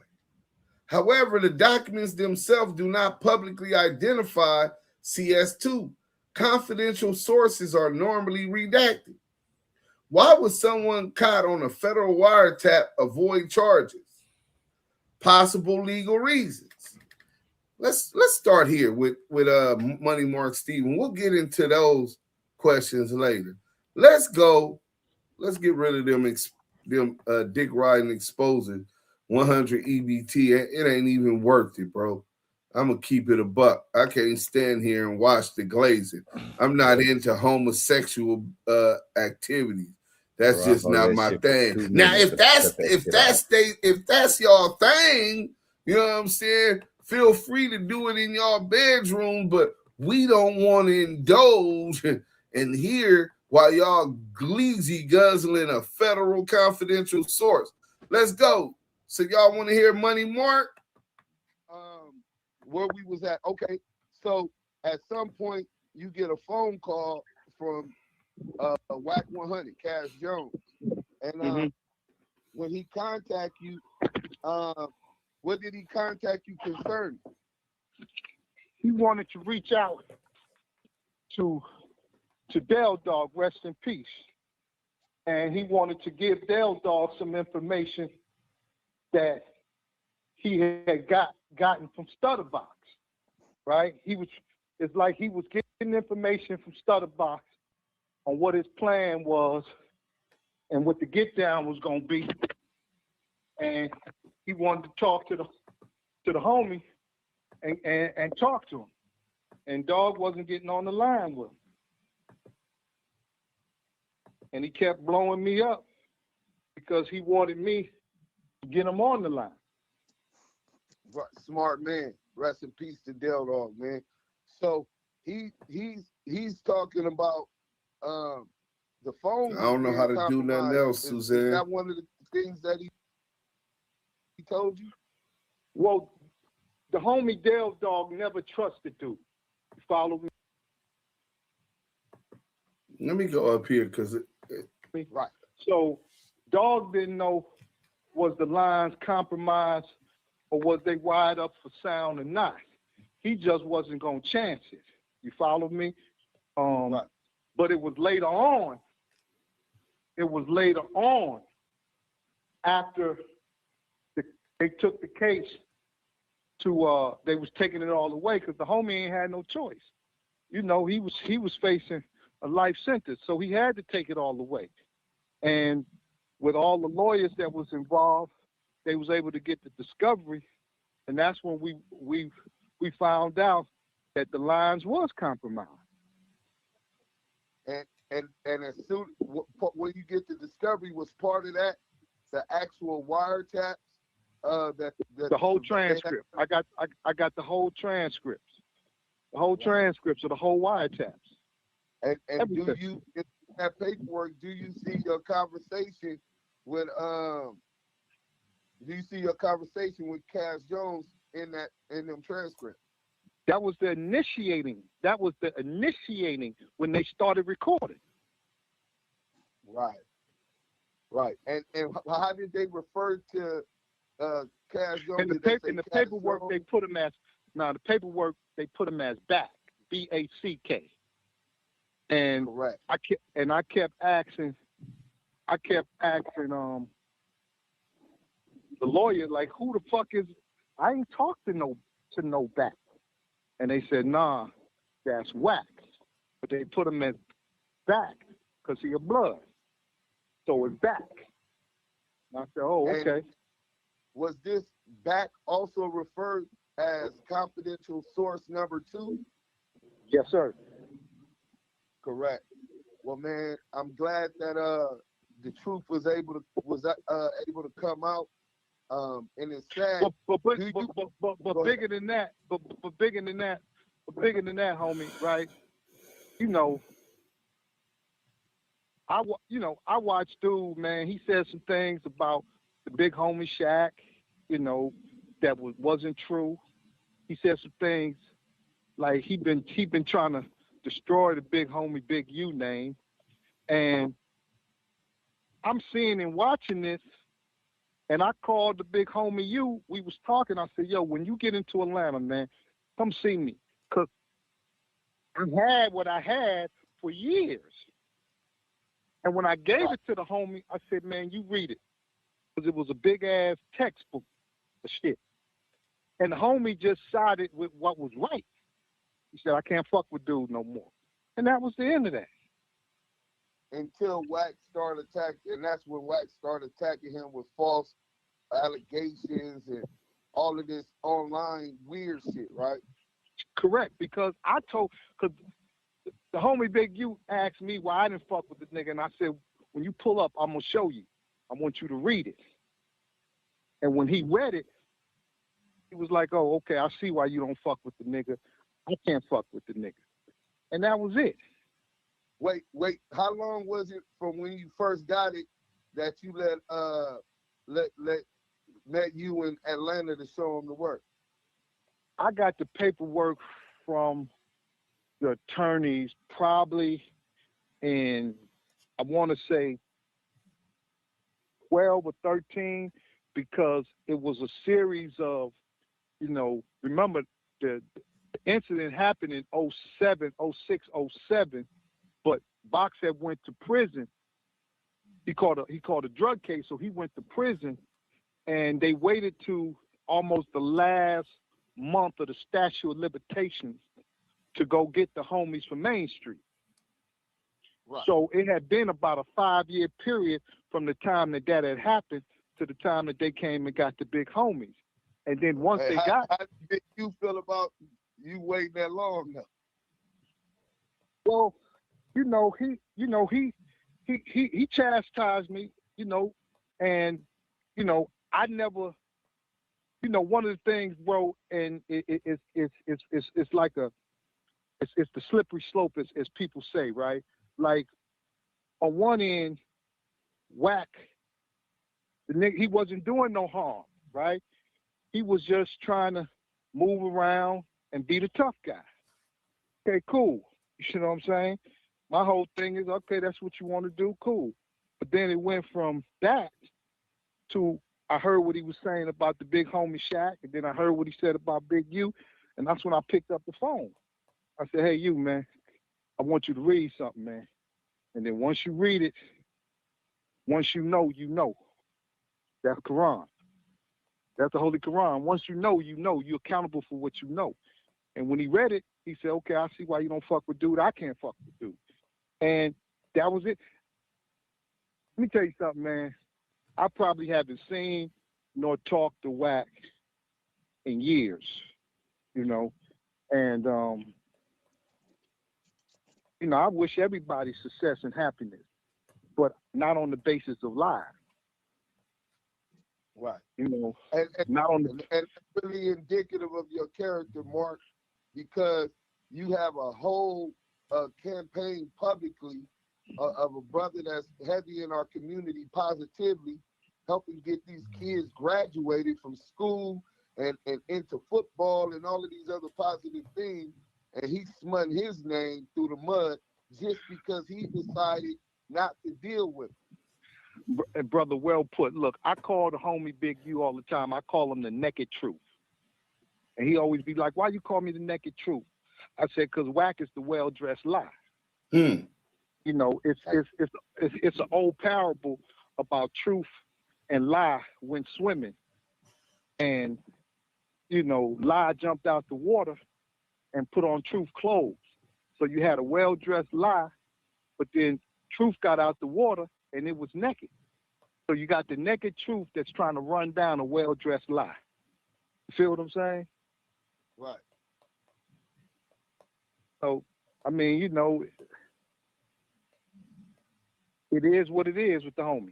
However, the documents themselves do not publicly identify CS2. Confidential sources are normally redacted. Why would someone caught on a federal wiretap avoid charges? Possible legal reasons. Let's start here with Money Mark Stevens. We'll get into those questions later. Let's get rid of them dick riding exposing 100 EBT. It ain't even worth it, bro. I'm gonna keep it a buck. I can't stand here and watch the glazing. I'm not into homosexual activities. That's just not my thing. Now, if that's y'all thing, you know what I'm saying? Feel free to do it in y'all bedroom, but we don't want to indulge and hear while y'all gleezy guzzling a federal confidential source. Let's go. So y'all want to hear Money Mark? Where we was at? Okay. So at some point you get a phone call from WACK100 Cash Jones, and when he contact you, what did he contact you concerning? He wanted to reach out to Dogg, rest in peace, and he wanted to give Dogg some information that he had gotten from Stutterbox, right? It's like he was getting information from Stutterbox on what his plan was and what the get down was gonna be, and he wanted to talk to the homie and talk to him, and Dogg wasn't getting on the line with him, and he kept blowing me up because he wanted me to get him on the line. Smart man. Rest in peace to Del Dog, man. So he's talking about the phone. I don't know how to do nothing else, Suzanne. Is that one of the things that he told you? Well, the homie Del Dog never trusted dude. You follow me? Let me go up here because right. So Dog didn't know was the lines compromised or was they wired up for sound or not. He just wasn't gonna chance it. You follow me? Right. But it was later on. It was later on after they took the case to they was taking it all away because the homie ain't had no choice. You know, he was facing a life sentence, so he had to take it all away. And with all the lawyers that was involved, they was able to get the discovery, and that's when we found out that the lines was compromised. And as soon when you get the discovery, was part of that the actual wiretaps that the whole transcript. I got the whole transcripts, the whole transcripts of the whole wiretaps. And do you in that paperwork? Do you see your conversation with Cass Jones in them transcripts? That was the initiating. That was the initiating when they started recording. Right. Right. And how did they refer to Cass Jones? In the paperwork Jones? They put him as the paperwork they put him as Back, BACK. And correct. I kept asking the lawyer, like, who the fuck is? I ain't talked to no Back. And they said, nah, that's Wack. But they put him as Back because he a blood. So it's Back. And I said, oh, okay. And was this Back also referred as confidential source number 2? Yes, sir. Correct. Well, man, I'm glad that the truth was able to come out. And it's sad. But bigger than that, homie, right? You know, I watched dude, man. He said some things about the big homie Shaq, you know, that wasn't true. He said some things like he been trying to destroy the big homie Big U name, and I'm seeing and watching this. And I called the big homie U. We was talking. I said, yo, when you get into Atlanta, man, come see me. Because I had what I had for years. And when I gave it to the homie, I said, man, you read it. Because it was a big-ass textbook of shit. And the homie just sided with what was right. He said, I can't fuck with dude no more. And that was the end of that. Until Wack started attacking, and that's when Wack started attacking him with false allegations and all of this online weird shit, right? Correct, because the homie Big U asked me why I didn't fuck with the nigga, and I said, when you pull up, I'm gonna show you. I want you to read it. And when he read it, he was like, oh, okay, I see why you don't fuck with the nigga. I can't fuck with the nigga. And that was it. Wait, how long was it from when you first got it that you met you in Atlanta to show him the work? I got the paperwork from the attorneys probably in, I want to say 12 or 13, because it was a series of, you know, remember the incident happened in 07, 06, 07, but Box had went to prison. He caught a drug case, so he went to prison, and they waited to almost the last month of the statute of limitations to go get the homies from Main Street. Right. So it had been about a 5-year period from the time that had happened to the time that they came and got the big homies. And then once how did you feel about you waiting that long now? Well, he chastised me, and I never, you know, one of the things, bro, and it's like it's the slippery slope, as people say, right? Like on one end, Wack, the nigga, he wasn't doing no harm, right? He was just trying to move around and be the tough guy. Okay, cool. You know what I'm saying? My whole thing is, okay, that's what you want to do, cool. But then it went from that to I heard what he was saying about the big homie Shaq, and then I heard what he said about Big U, and that's when I picked up the phone. I said, hey, you, man, I want you to read something, man. And then once you read it, once you know, you know. That's Quran. That's the Holy Quran. Once you know, you're accountable for what you know. And when he read it, he said, okay, I see why you don't fuck with dude. I can't fuck with dude. And that was it. Let me tell you something, man. I probably haven't seen nor talked to Wack in years, you know. And, you know, I wish everybody success and happiness, but not on the basis of lies. Right. You know, and not on the... and really indicative of your character, Mark, because you have a whole campaign publicly of a brother that's heavy in our community positively, helping get these kids graduated from school and into football and all of these other positive things. And he smut his name through the mud just because he decided not to deal with it. Brother, well put. Look, I call the homie Big U all the time. I call him the naked truth. And he always be like, why you call me the naked truth? I said, because Wack is the well-dressed lie. You know, it's an old parable about truth and lie went swimming. And, you know, lie jumped out the water and put on truth clothes. So you had a well-dressed lie, but then truth got out the water and it was naked. So you got the naked truth that's trying to run down a well-dressed lie. You feel what I'm saying? Right. So, I mean, you know, it is what it is with the homie.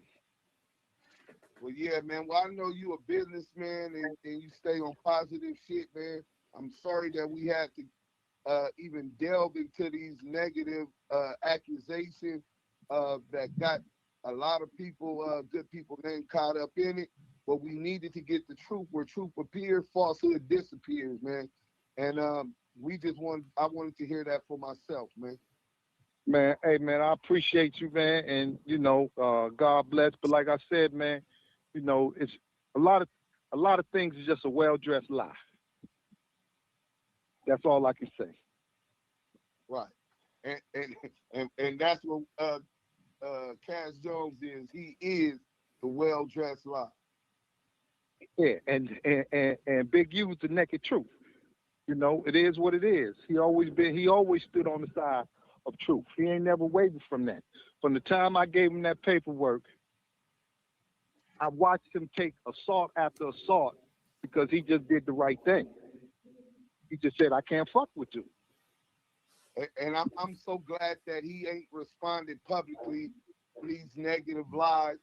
Well, yeah, man. Well, I know you a businessman and you stay on positive shit, man. I'm sorry that we had to even delve into these negative accusations that got a lot of people, good people named caught up in it. But we needed to get the truth where truth appears, falsehood disappears, man. And I wanted to hear that for myself, man. Man, hey, man, I appreciate you, man. And, you know, God bless. But like I said, man, you know, it's a lot of things is just a well-dressed lie. That's all I can say. Right. And that's what Cass Jones is. He is the well-dressed lie. Yeah, and Big U is the naked truth. You know, it is what it is. He always stood on the side of truth. He ain't never wavered from that. From the time I gave him that paperwork, I watched him take assault after assault because he just did the right thing. He just said, I can't fuck with you. And I'm so glad that he ain't responded publicly to these negative lies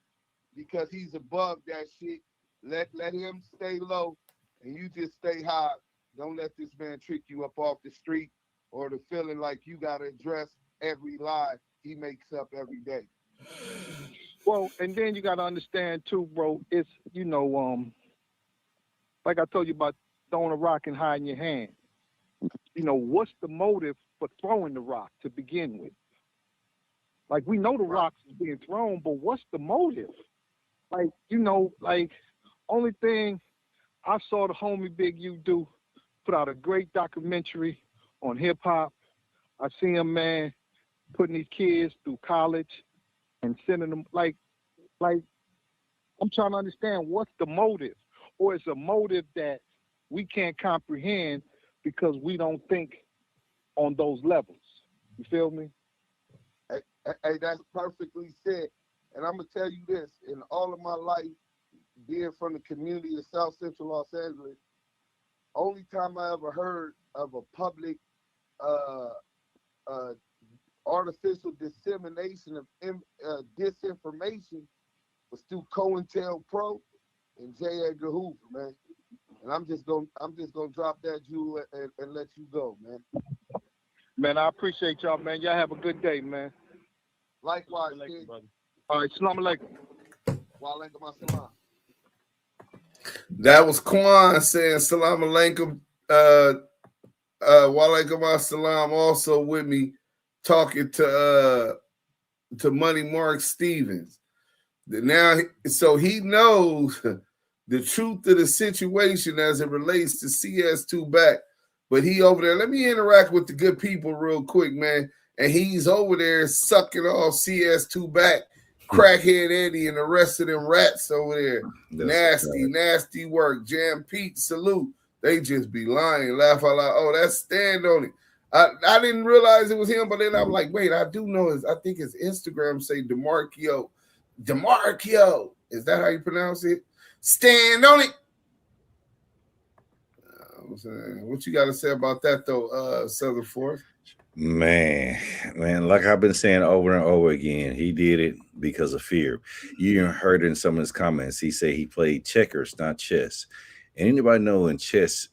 because he's above that shit. Let him stay low and you just stay high. Don't let this man trick you up off the street or the feeling like you got to address every lie he makes up every day. Well, and then you got to understand too, bro, it's, you know, like I told you about throwing a rock and hiding your hand. You know, what's the motive for throwing the rock to begin with? Like, we know the rocks is being thrown, but what's the motive? Like, you know, like, only thing I saw the homie Big U do, put out a great documentary on hip-hop. I see him, man, putting these kids through college and sending them, like, I'm trying to understand what's the motive, or it's a motive that we can't comprehend because we don't think on those levels. You feel me? Hey, that's perfectly said. And I'm going to tell you this, in all of my life, being from the community of South Central Los Angeles, only time I ever heard of a public artificial dissemination of disinformation was through COINTELPRO and J. Edgar Hoover, man. And I'm just gonna drop that jewel and let you go, man. Man, I appreciate y'all, man. Y'all have a good day, man. Likewise, kid. All right, salam alaikum. Wa alaikum assalam. That was Quan saying salam alaikum. Wa alaikum assalam. Also with me talking to Money Mark Stevens. Now, so he knows the truth of the situation as it relates to CS2 back. But he over there, let me interact with the good people real quick, man. And he's over there sucking off CS2 back, Crackhead Eddie and the rest of them rats over there. Nasty work. Jam Pete, salute. They just be lying, laugh out loud. Oh, that's Stand On It. I didn't realize it was him, but then I'm like, wait, I do know I think his Instagram say DeMarcio. DeMarcio. Is that how you pronounce it? Stand on it. What you got to say about that, though, Southern Force? Man, like I've been saying over and over again, he did it because of fear. You heard in some of his comments, he said he played checkers, not chess. And anybody know in chess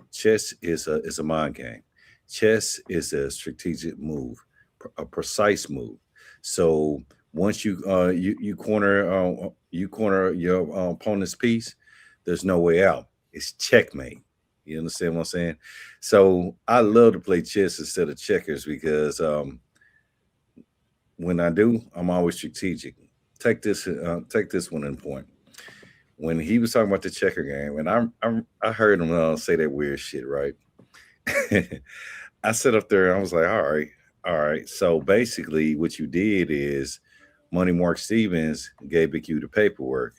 is a mind game. Chess is a strategic move, a precise move. So once you corner your opponent's piece, there's no way out. It's checkmate. You understand what I'm saying? So I love to play chess instead of checkers because when I do, I'm always strategic. Take this one in point. When he was talking about the checker game, and I heard him say that weird shit, right? I sat up there and I was like, all right. So basically, what you did is Money Mark Stevens gave Big U the paperwork.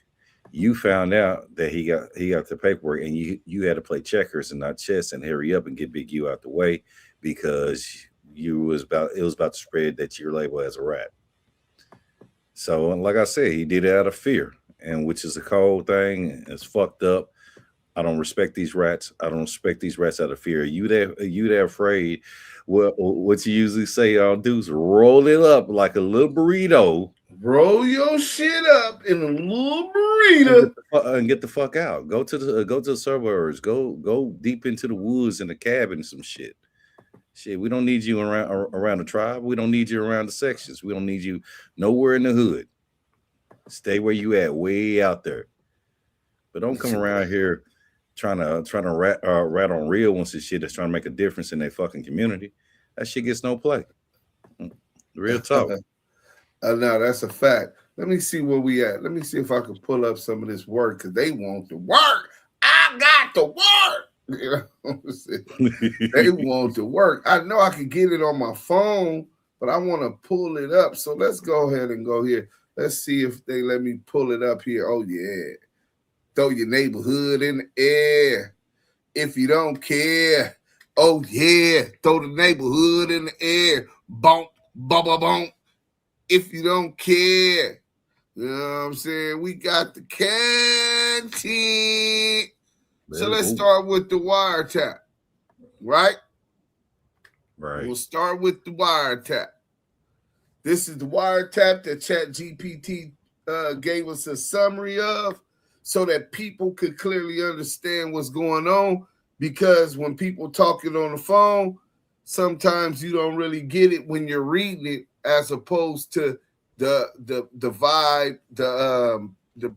You found out that he got the paperwork, and you had to play checkers and not chess and hurry up and get Big U out the way because it was about to spread that you're labeled as a rat. So, like I said, he did it out of fear, and which is a cold thing. It's fucked up. I don't respect these rats. I don't respect these rats out of fear. You that afraid? Well, what you usually say, do is roll it up like a little burrito. Roll your shit up in a little burrito and get the fuck out. Go to the suburbs. Go deep into the woods in the cabin. Some shit. We don't need you around the tribe. We don't need you around the sections. We don't need you nowhere in the hood. Stay where you at, way out there. But don't come around here trying to rat on real ones and shit that's trying to make a difference in their fucking community. That shit gets no play. Real talk. No, that's a fact. Let me see where we at. Let me see if I can pull up some of this work because they want to work. I got to work. You know what I'm saying? They want to work. I know I can get it on my phone, but I want to pull it up. So let's go ahead and go here. Let's see if they let me pull it up here. Oh, yeah. Throw your neighborhood in the air. If you don't care. Oh, yeah. Throw the neighborhood in the air. Bump, bump, bump. If you don't care. You know what I'm saying? We got the canteen. So let's start with the wiretap. Right? Right. We'll start with the wiretap. This is the wiretap that ChatGPT gave us a summary of so that people could clearly understand what's going on. Because when people talking on the phone, sometimes you don't really get it when you're reading it, as opposed to the vibe, the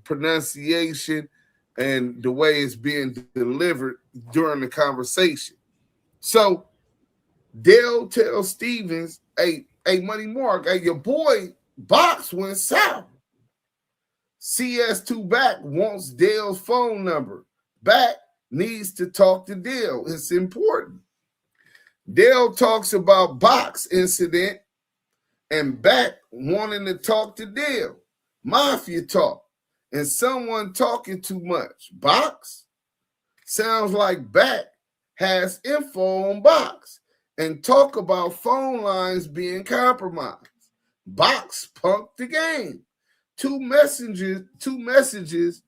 pronunciation, and the way it's being delivered during the conversation. So Dale tells Stevens, hey, Money Mark, hey, your boy Box went south. CS2 Back wants Dale's phone number. Back needs to talk to Dale. It's important. Dale talks about Box incident and Back wanting to talk to Dale. Mafia talk. And someone talking too much. Box? Sounds like Back has info on Box and talk about phone lines being compromised. Box punked the game. Two messages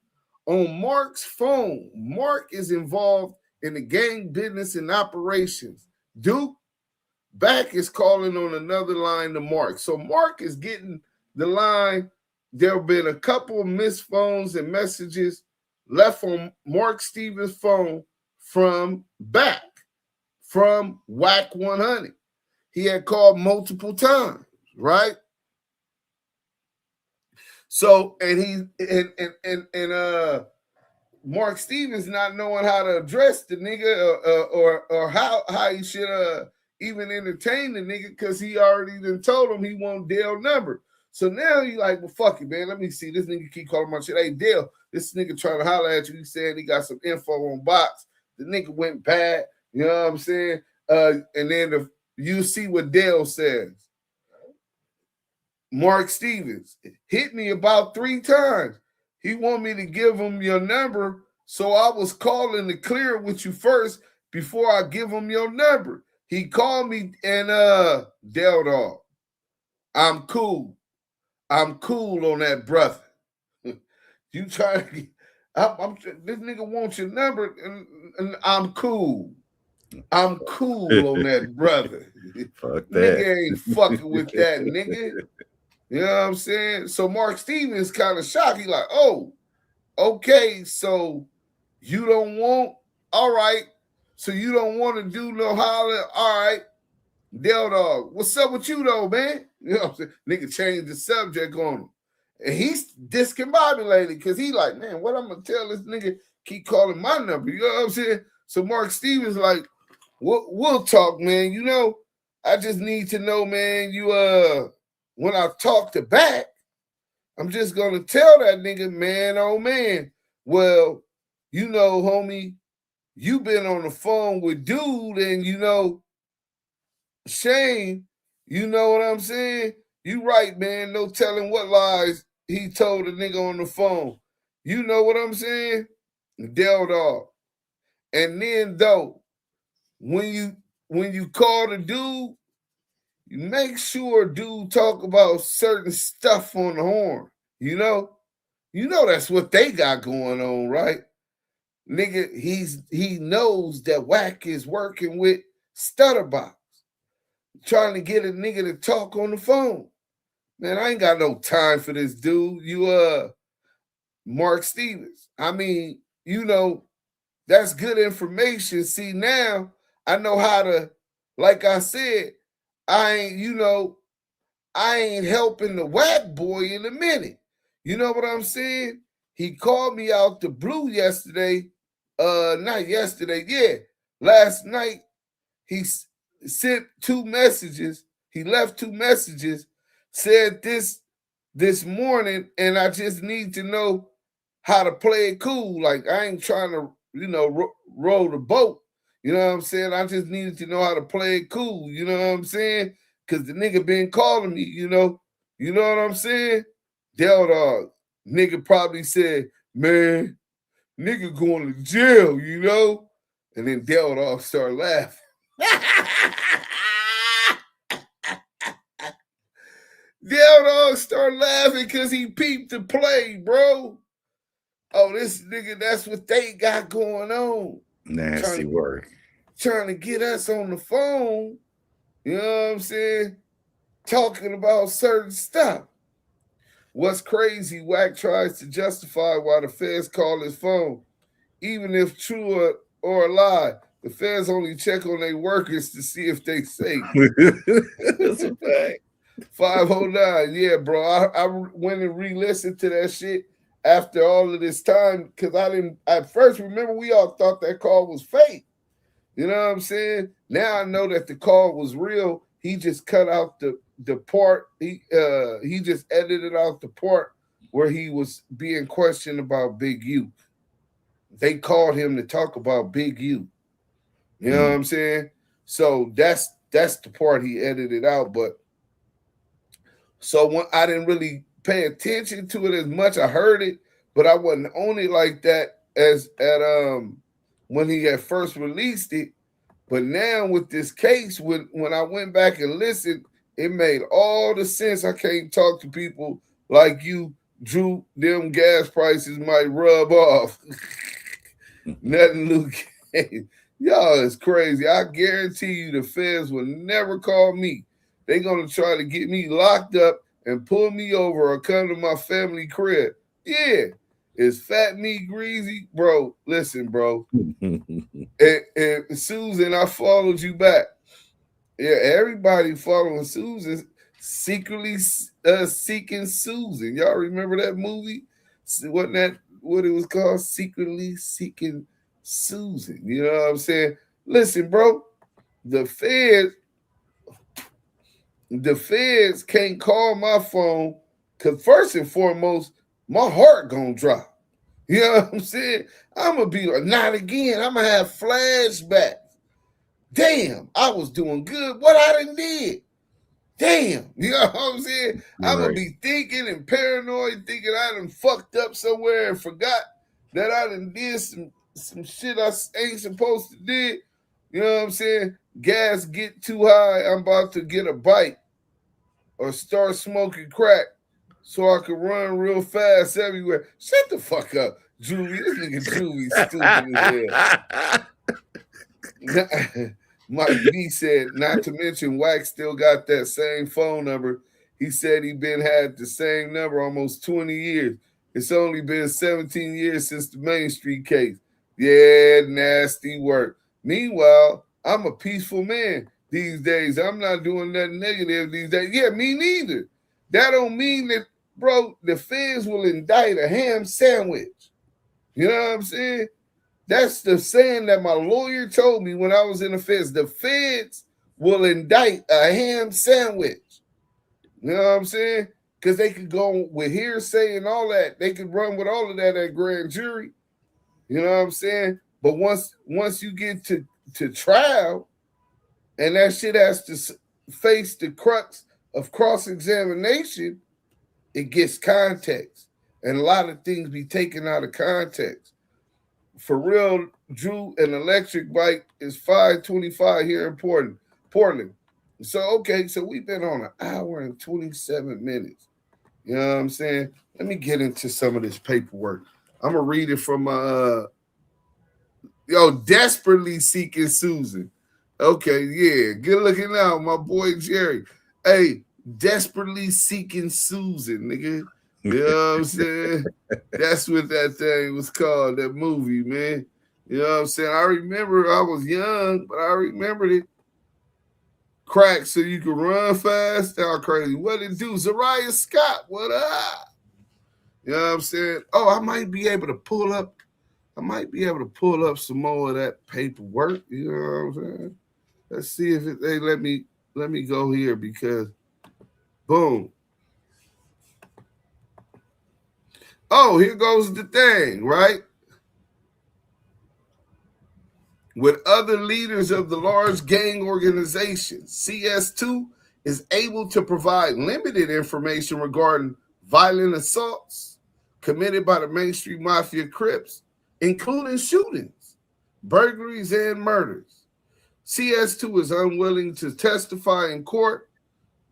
on Mark's phone. Mark is involved in the gang business and operations. Duke, Back is calling on another line to Mark. So Mark is getting the line. There have been a couple of missed phones and messages left on Mark Stevens' phone from WACK100. He had called multiple times, right? So, and Mark Stevens not knowing how to address the nigga or how he should even entertain the nigga because he already done told him he want Dale number. So now he like, well, fuck it, man. Let me see. This nigga keep calling my shit. Hey, Dale, this nigga trying to holler at you. He said he got some info on Box. The nigga went bad. You know what I'm saying? And then you see what Dale says. Mark Stevens hit me about 3 times. He want me to give him your number, so I was calling to clear it with you first before I give him your number. He called me and Dale Dog, I'm cool. I'm cool on that, brother. You trying to this nigga wants your number and I'm cool. I'm cool on that, brother. Fuck that. Nigga ain't fucking with that, nigga. You know what I'm saying? So Mark Stevens kind of shocked. He like, oh, okay, so you don't want, all right. So you don't want to do no holler, all right. Dale Dog, what's up with you though, man? You know what I'm saying? Nigga changed the subject on him. And he's discombobulated because he like, man, what I'm going to tell this nigga keep calling my number? You know what I'm saying? So Mark Stevens like, we'll talk, man. You know, I just need to know, man, you, when I talk to back, I'm just going to tell that nigga, man, oh, man, well, you know, homie, you been on the phone with dude and, you know, Shane, you know what I'm saying? You right, man. No telling what lies he told the nigga on the phone. You know what I'm saying? Dale Dog. And then though, when you call the dude, you make sure dude talk about certain stuff on the horn. You know that's what they got going on, right? Nigga, he knows that Wack is working with Stutterbox, trying to get a nigga to talk on the phone. Man, I ain't got no time for this dude. You Mark Stevens. I mean, you know, that's good information. See, now I know how to, like I said, I ain't helping the Wack boy in a minute. You know what I'm saying? He called me out the blue yesterday. Not yesterday, yeah. Last night, he sent 2 messages. He left 2 messages, said this morning, and I just need to know how to play it cool. Like, I ain't trying to, you know, roll the boat. You know what I'm saying? I just needed to know how to play it cool. You know what I'm saying? Because the nigga been calling me, you know. You know what I'm saying? Dale Dog, nigga probably said, man, nigga going to jail, you know? And then Dale Dog started laughing. Dale Dog started laughing because he peeped the play, bro. Oh, this nigga, that's what they got going on. Nasty work. Trying to get us on the phone, you know what I'm saying? Talking about certain stuff. What's crazy, Wack tries to justify why the feds call his phone. Even if true or a lie, the feds only check on their workers to see if they safe. That's a fact. 509, yeah, bro. I went and re-listened to that shit after all of this time because I didn't, at first, remember we all thought that call was fake. You know what I'm saying? Now I know that the call was real. He just cut out the part. He just edited out the part where he was being questioned about Big U. They called him to talk about Big U. You know what I'm saying? So that's the part he edited out. But so when I didn't really pay attention to it as much. I heard it, but I wasn't on it like that as at when he had first released it. But now with this case, when I went back and listened, it made all the sense. I can't talk to people like you, Drew. Them gas prices might rub off. Nothing, Luke. Y'all is crazy. I guarantee you the feds will never call me. They're going to try to get me locked up and pull me over or come to my family crib. Yeah. Is Fat Me Greasy? Bro, listen, bro. and Susan, I followed you back. Yeah, everybody following Susan, secretly seeking Susan. Y'all remember that movie? Wasn't that what it was called? Secretly Seeking Susan. You know what I'm saying? Listen, bro, the feds can't call my phone because first and foremost, my heart gonna drop. You know what I'm saying? I'm gonna be like, not again. I'm gonna have flashbacks. Damn, I was doing good. What I done did? Damn, you know what I'm saying? I'm gonna be thinking and paranoid, thinking I done fucked up somewhere and forgot that I done did some shit I ain't supposed to do. You know what I'm saying? Gas get too high, I'm about to get a bite or start smoking crack so I can run real fast everywhere. Shut the fuck up, Juvie. This nigga Juvie stupid as hell. Mike B said, not to mention Wack still got that same phone number. He said he had the same number almost 20 years. It's only been 17 years since the Main Street case. Yeah, nasty work. Meanwhile, I'm a peaceful man these days. I'm not doing nothing negative these days. Yeah, me neither. That don't mean that, bro, the feds will indict a ham sandwich. You know what I'm saying? That's the saying that my lawyer told me when I was in the feds. The feds will indict a ham sandwich. You know what I'm saying? Because they could go with hearsay and all that. They could run with all of that at grand jury. You know what I'm saying? But once you get to trial and that shit has to face the crux of cross-examination, it gets context. And a lot of things be taken out of context. For real, Drew, an electric bike is $5.25 here in Portland. So, okay, so we've been on an hour and 27 minutes. You know what I'm saying? Let me get into some of this paperwork. I'm going to read it from Desperately Seeking Susan. Okay, yeah, good looking out, my boy Jerry. Hey, Desperately Seeking Susan, nigga. You know what I'm saying? That's what that thing was called, that movie, man. You know what I'm saying? I remember I was young, but I remembered it. Crack so you can run fast. How crazy. What it do? Zariah Scott, what up? You know what I'm saying? Oh, I might be able to pull up some more of that paperwork. You know what I'm saying? Let's see if they let me go here because boom. Oh, here goes the thing, right? With other leaders of the large gang organization, CS2 is able to provide limited information regarding violent assaults committed by the Main Street Mafia Crips, including shootings, burglaries, and murders. CS2 is unwilling to testify in court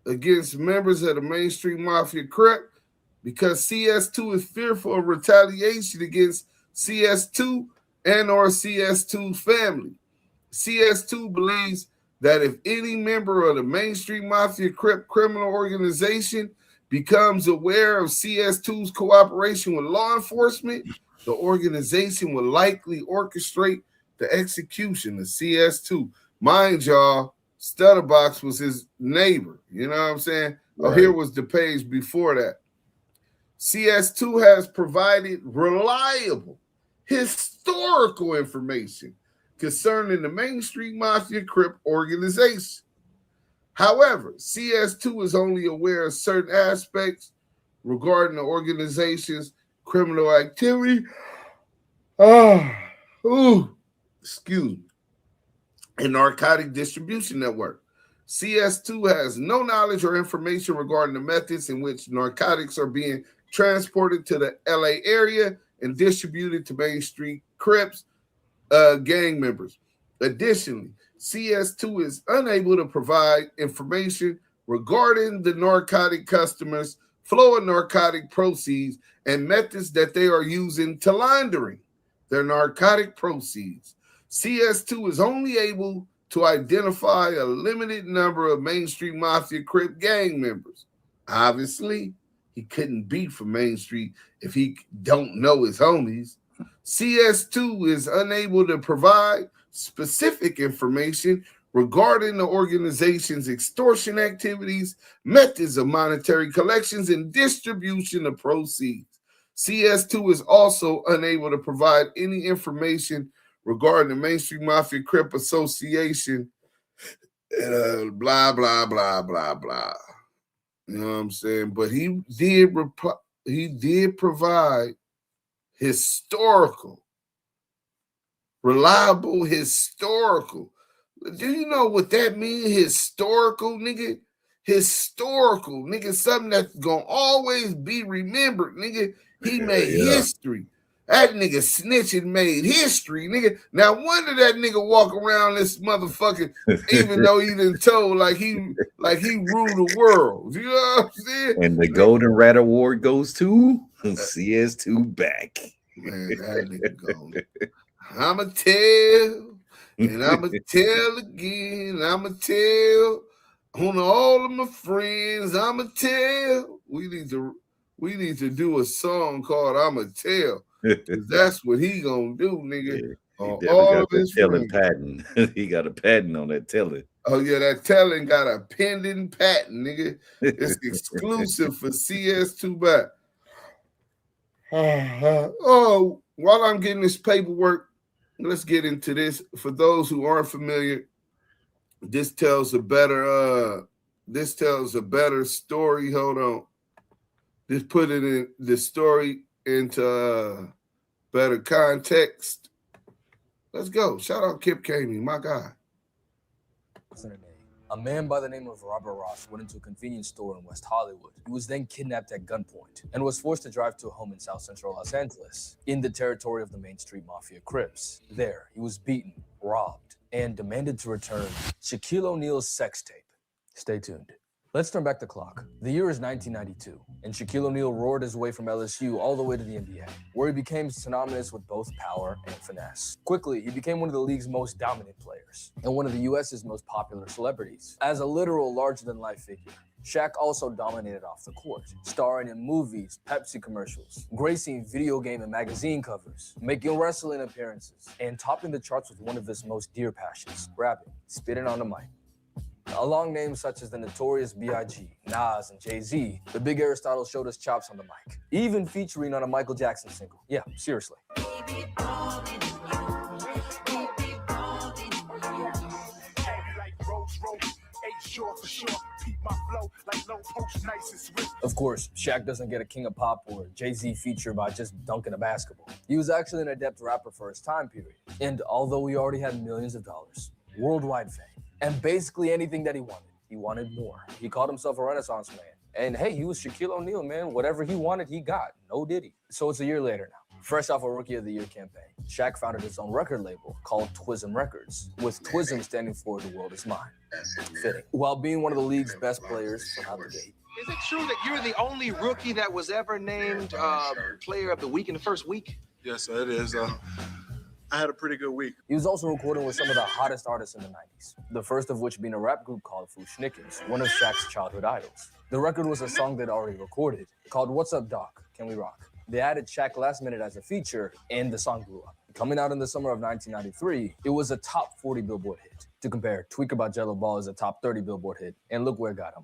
against members of the Main Street Mafia Crip because CS2 is fearful of retaliation against CS2 and or CS2's family. CS2 believes that if any member of the Main Street Mafia Crip criminal organization becomes aware of CS2's cooperation with law enforcement, the organization will likely orchestrate the execution of CS2. Mind y'all, Stutterbox was his neighbor. You know what I'm saying? Right. Oh, here was the page before that. CS2 has provided reliable, historical information concerning the Main Street Mafia Crip organization. However, CS2 is only aware of certain aspects regarding the organization's criminal activity. Excuse me. A narcotic distribution network. CS2 has no knowledge or information regarding the methods in which narcotics are being transported to the LA area and distributed to Main Street Crips gang members. Additionally, CS2 is unable to provide information regarding the narcotic customers, flow of narcotic proceeds, and methods that they are using to laundering their narcotic proceeds. CS2 is only able to identify a limited number of Main Street Mafia Crip gang members. Obviously, he couldn't beat from Main Street if he don't know his homies. CS2 is unable to provide specific information regarding the organization's extortion activities, methods of monetary collections, and distribution of proceeds. CS2 is also unable to provide any information regarding the Main Street Mafia Crip Association, blah, blah, blah, blah, blah. You know what I'm saying? But he did provide historical, reliable historical. Do you know what that means? Historical, nigga? Historical, nigga. Something that's gonna always be remembered, nigga. He made history. That nigga snitching made history, nigga. Now wonder that nigga walk around this motherfucker, even though he done told like he ruled the world. You know what I'm saying? And the Golden Rat Award goes to CS2 back. Man, that nigga gone. I'ma tell, and I'ma tell again. I'ma tell on all of my friends. I'ma tell. We need to do a song called "I'ma Tell." That's what he gonna do, nigga. He all got of his telling patent. He got a patent on that telling. Oh yeah, that telling got a pending patent, nigga. It's exclusive for CS2 back. Oh, while I'm getting this paperwork, let's get into this. For those who aren't familiar, this tells a better story. Hold on. Just put it in the story into better context. Let's go. Shout out Kip Kamey, my guy. A man by the name of Robert Ross went into a convenience store in West Hollywood. He was then kidnapped at gunpoint and was forced to drive to a home in South Central Los Angeles, in the territory of the Main Street Mafia Crips. There, he was beaten, robbed, and demanded to return Shaquille O'Neal's sex tape. Stay tuned. Let's turn back the clock. The year is 1992, and Shaquille O'Neal roared his way from LSU all the way to the NBA, where he became synonymous with both power and finesse. Quickly, he became one of the league's most dominant players, and one of the US's most popular celebrities. As a literal larger-than-life figure, Shaq also dominated off the court, starring in movies, Pepsi commercials, gracing video game and magazine covers, making wrestling appearances, and topping the charts with one of his most dear passions, rapping, spitting on the mic. Along names such as the notorious B.I.G., Nas, and Jay-Z, the big Aristotle showed us chops on the mic, even featuring on a Michael Jackson single. Yeah, seriously. Of course, Shaq doesn't get a King of Pop or Jay-Z feature by just dunking a basketball. He was actually an adept rapper for his time period, and although he already had millions of dollars, worldwide fame, and basically anything that he wanted more. He called himself a Renaissance man. And hey, he was Shaquille O'Neal, man. Whatever he wanted, he got. No diddy. So it's a year later now. Fresh off a Rookie of the Year campaign, Shaq founded his own record label called Twism Records, with Twism standing for The World Is Mine. Fitting. While being one of the league's best players from out the gate. Is it true that you're the only rookie that was ever named Player of the Week in the first week? Yes, it is. I had a pretty good week. He was also recording with some of the hottest artists in the 90s, the first of which being a rap group called Fushnikins, one of Shaq's childhood idols. The record was a song they'd already recorded, called What's Up, Dogg? Can We Rock? They added Shaq last minute as a feature, and the song blew up. Coming out in the summer of 1993, it was a top 40 Billboard hit. To compare, Tweak About Jello Ball is a top 30 Billboard hit, and look where it got him.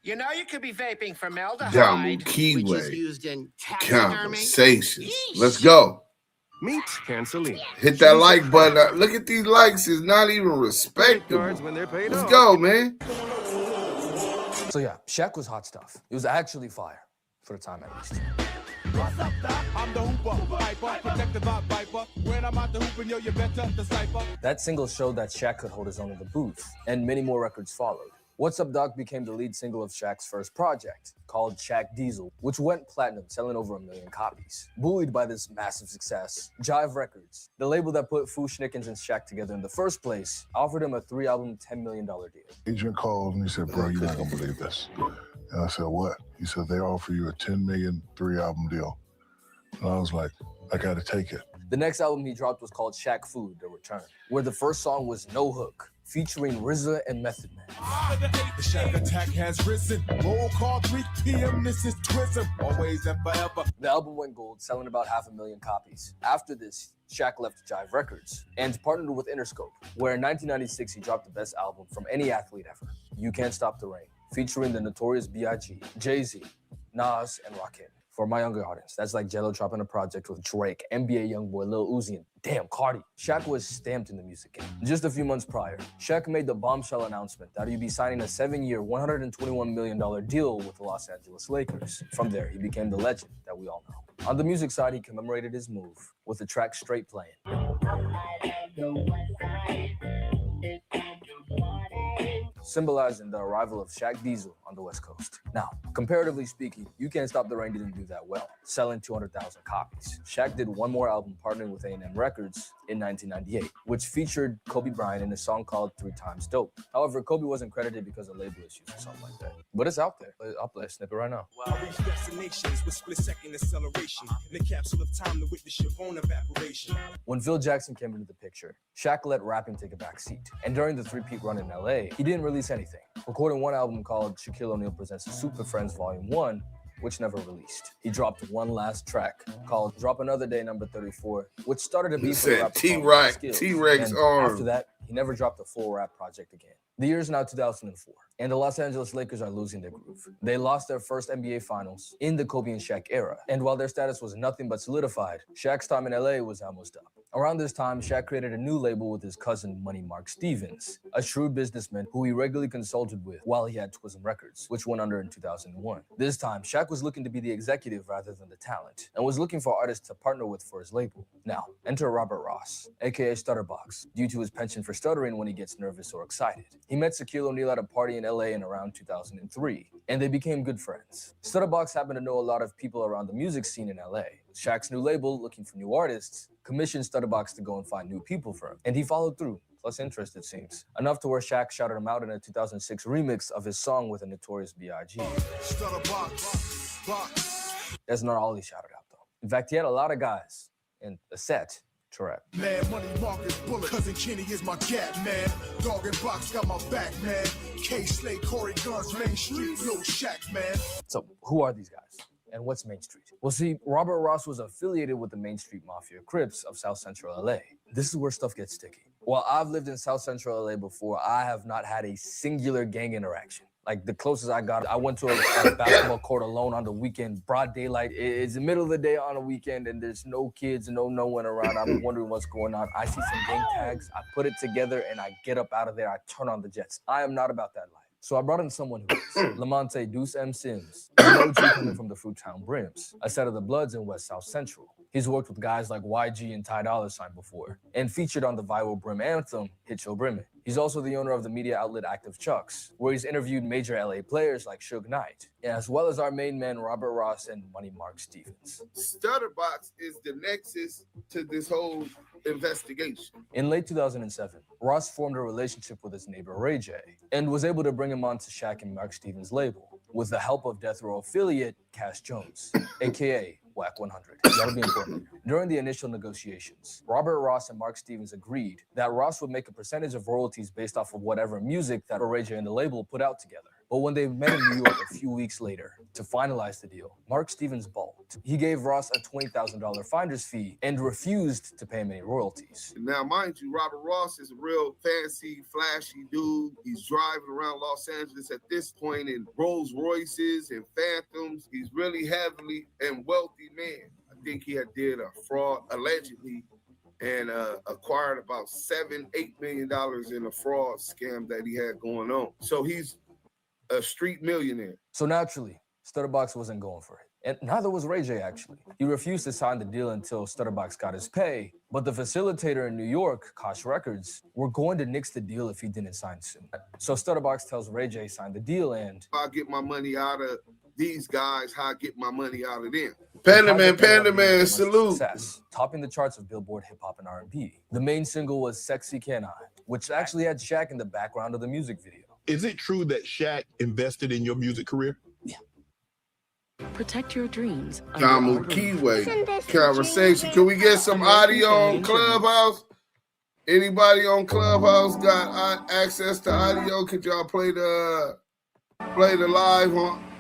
You know you could be vaping formaldehyde, Damu which is used in Conversations. Let's go. Meet Canceline. Hit that like button. Look at these likes. It's not even respectable. Let's go, man. So yeah, Shaq was hot stuff. It was actually fire, for the time at least. That single showed that Shaq could hold his own in the booth, and many more records followed. What's Up, Dog became the lead single of Shaq's first project, called Shaq Diesel, which went platinum, selling over 1 million copies. Buoyed by this massive success, Jive Records, the label that put Fushnikins and Shaq together in the first place, offered him a 3-album, $10 million deal. Agent called and he said, bro, you're not gonna believe this. And I said, what? He said, they offer you a $10 million 3-album deal. And I was like, I gotta take it. The next album he dropped was called Shaq Food, The Return, where the first song was no hook, featuring RZA and Method Man. The Shaq attack has risen. Roll call 3 p.m. This is Twism. Always and forever. The album went gold, selling about 500,000 copies. After this, Shaq left Jive Records and partnered with Interscope, where in 1996 he dropped the best album from any athlete ever, You Can't Stop the Rain, featuring the Notorious B.I.G., Jay-Z, Nas, and Rakim. For my younger audience, that's like Jello dropping a project with Drake, NBA Youngboy, Lil Uzi, and damn, Cardi. Shaq was stamped in the music game. Just a few months prior, Shaq made the bombshell announcement that he'd be signing a 7-year, $121 million deal with the Los Angeles Lakers. From there, he became the legend that we all know. On the music side, he commemorated his move with the track Straight Playing. Symbolizing the arrival of Shaq Diesel on the West Coast. Now, comparatively speaking, You Can't Stop the Rain didn't do that well, selling 200,000 copies. Shaq did one more album partnering with A&M Records in 1998, which featured Kobe Bryant in a song called 3 Times Dope. However, Kobe wasn't credited because of label issues or something like that. But it's out there. I'll play a snippet right now. I reach destinations with split-second acceleration in a capsule of time to witness your own evaporation. When Phil Jackson came into the picture, Shaq let rapping take a back seat. And during the three-peat run in LA, he didn't release anything, recording one album called Shaquille O'Neal Presents Super Friends Volume 1, which never released. He dropped one last track called Drop Another Day, number 34, which started a beef with T-Rex arm. After that, he never dropped a full rap project again. The year is now 2004, and the Los Angeles Lakers are losing their groove. They lost their first NBA Finals in the Kobe and Shaq era, and while their status was nothing but solidified, Shaq's time in LA was almost up. Around this time, Shaq created a new label with his cousin, Mark Stevens, a shrewd businessman who he regularly consulted with while he had Twism Records, which went under in 2001. This time, Shaq was looking to be the executive rather than the talent, and was looking for artists to partner with for his label. Now, enter Robert Ross, aka Stutterbox, due to his penchant for stuttering when he gets nervous or excited. He met Shaquille O'Neal at a party in LA in around 2003, and they became good friends. Stutterbox happened to know a lot of people around the music scene in LA. Shaq's new label, looking for new artists, commissioned Stutterbox to go and find new people for him, and he followed through, plus interest, it seems. Enough to where Shaq shouted him out in a 2006 remix of his song with the Notorious B.I.G. That's not all he shouted out, though. In fact, he had a lot of guys in a set to rap. Man, Money Marcus Bullet, Cousin Kenny is my gap, man. Dogg and Box got my back, man. K Slay, Corey Guns, Main Street, Lil Shaq, man. So, who are these guys? And what's Main Street? Well, see, Robert Ross was affiliated with the Main Street Mafia Crips of South Central LA. This is where stuff gets sticky. While I've lived in South Central LA before, I have not had a singular gang interaction. Like, the closest I got, I went to a basketball court alone on the weekend, broad daylight. It's the middle of the day on a weekend, and there's no kids and no one around. I'm wondering what's going on. I see some gang tags, I put it together, and I get up out of there. I turn on the jets. I am not about that life. So I brought in someone who is. Lamonte Duse M Sims, an OG coming from the Fruittown Brims, a set of the Bloods in West South Central. He's worked with guys like YG and Ty Dolla $ign before, and featured on the viral Brim anthem, Hit Your Brimmin'. He's also the owner of the media outlet Active Chucks, where he's interviewed major LA players like Suge Knight, as well as our main man Robert Ross and Mark Stevens. Stutterbox is the nexus to this whole investigation. In late 2007, Ross formed a relationship with his neighbor Ray J, and was able to bring him on to Shaq and Mark Stevens' label, with the help of Death Row affiliate Cash Jones, aka WACK100. That'll be important. During the initial negotiations, Robert Ross and Mark Stevens agreed that Ross would make a percentage of royalties based off of whatever music that Ray J and the label put out together. But when they met in New York a few weeks later to finalize the deal, Mark Stevens balked. He gave Ross a $20,000 finder's fee and refused to pay him any royalties. Now, mind you, Robert Ross is a real fancy, flashy dude. He's driving around Los Angeles at this point in Rolls Royces and Phantoms. He's really heavily and wealthy man. I think he had did a fraud, allegedly, and acquired about $7-8 million in a fraud scam that he had going on. So he's a street millionaire. So naturally, Stutterbox wasn't going for it. And neither was Ray J, actually. He refused to sign the deal until Stutterbox got his pay. But the facilitator in New York, Kosh Records, were going to nix the deal if he didn't sign soon. So Stutterbox tells Ray J sign the deal, and I get my money out of these guys, how I get my money out of them. Panda Man, salute. Success, topping the charts of Billboard Hip Hop and R&B. The main single was Sexy Can I, which actually had Shaq in the background of the music video. Is it true that Shaq invested in your music career? Yeah. Protect your dreams. Damu Kiwe Conversation. Can we get some audio on Clubhouse? Anybody on Clubhouse got access to audio? Could y'all play the live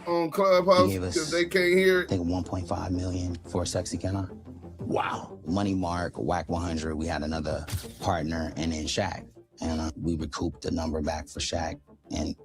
on Clubhouse? Because they can't hear it. I think 1.5 million for a sexy Kenna. Wow. Money Mark, WACK100, we had another partner, and then Shaq. And we recouped the number back for Shaq in,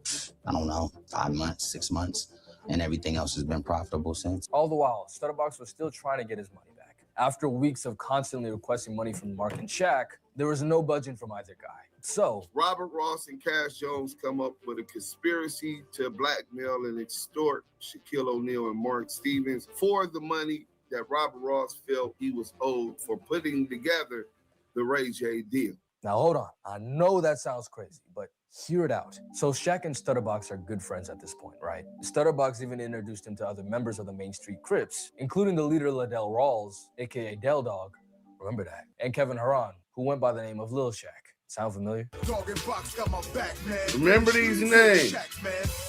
I don't know, 5 months, 6 months. And everything else has been profitable since. All the while, Stutterbox was still trying to get his money back. After weeks of constantly requesting money from Mark and Shaq, there was no budging from either guy. So Robert Ross and Cash Jones come up with a conspiracy to blackmail and extort Shaquille O'Neal and Mark Stevens for the money that Robert Ross felt he was owed for putting together the Ray J deal. now hold on. I know that sounds crazy, but hear it out. So Shaq and Stutterbox are good friends at this point, right? Stutterbox even introduced him to other members of the Main Street Crips, including the leader Liddell Rawls, aka Dogg, remember that, and Kevin Haran, who went by the name of Lil Shaq. Sound familiar? Dogg and Box got my back, man. Remember these names.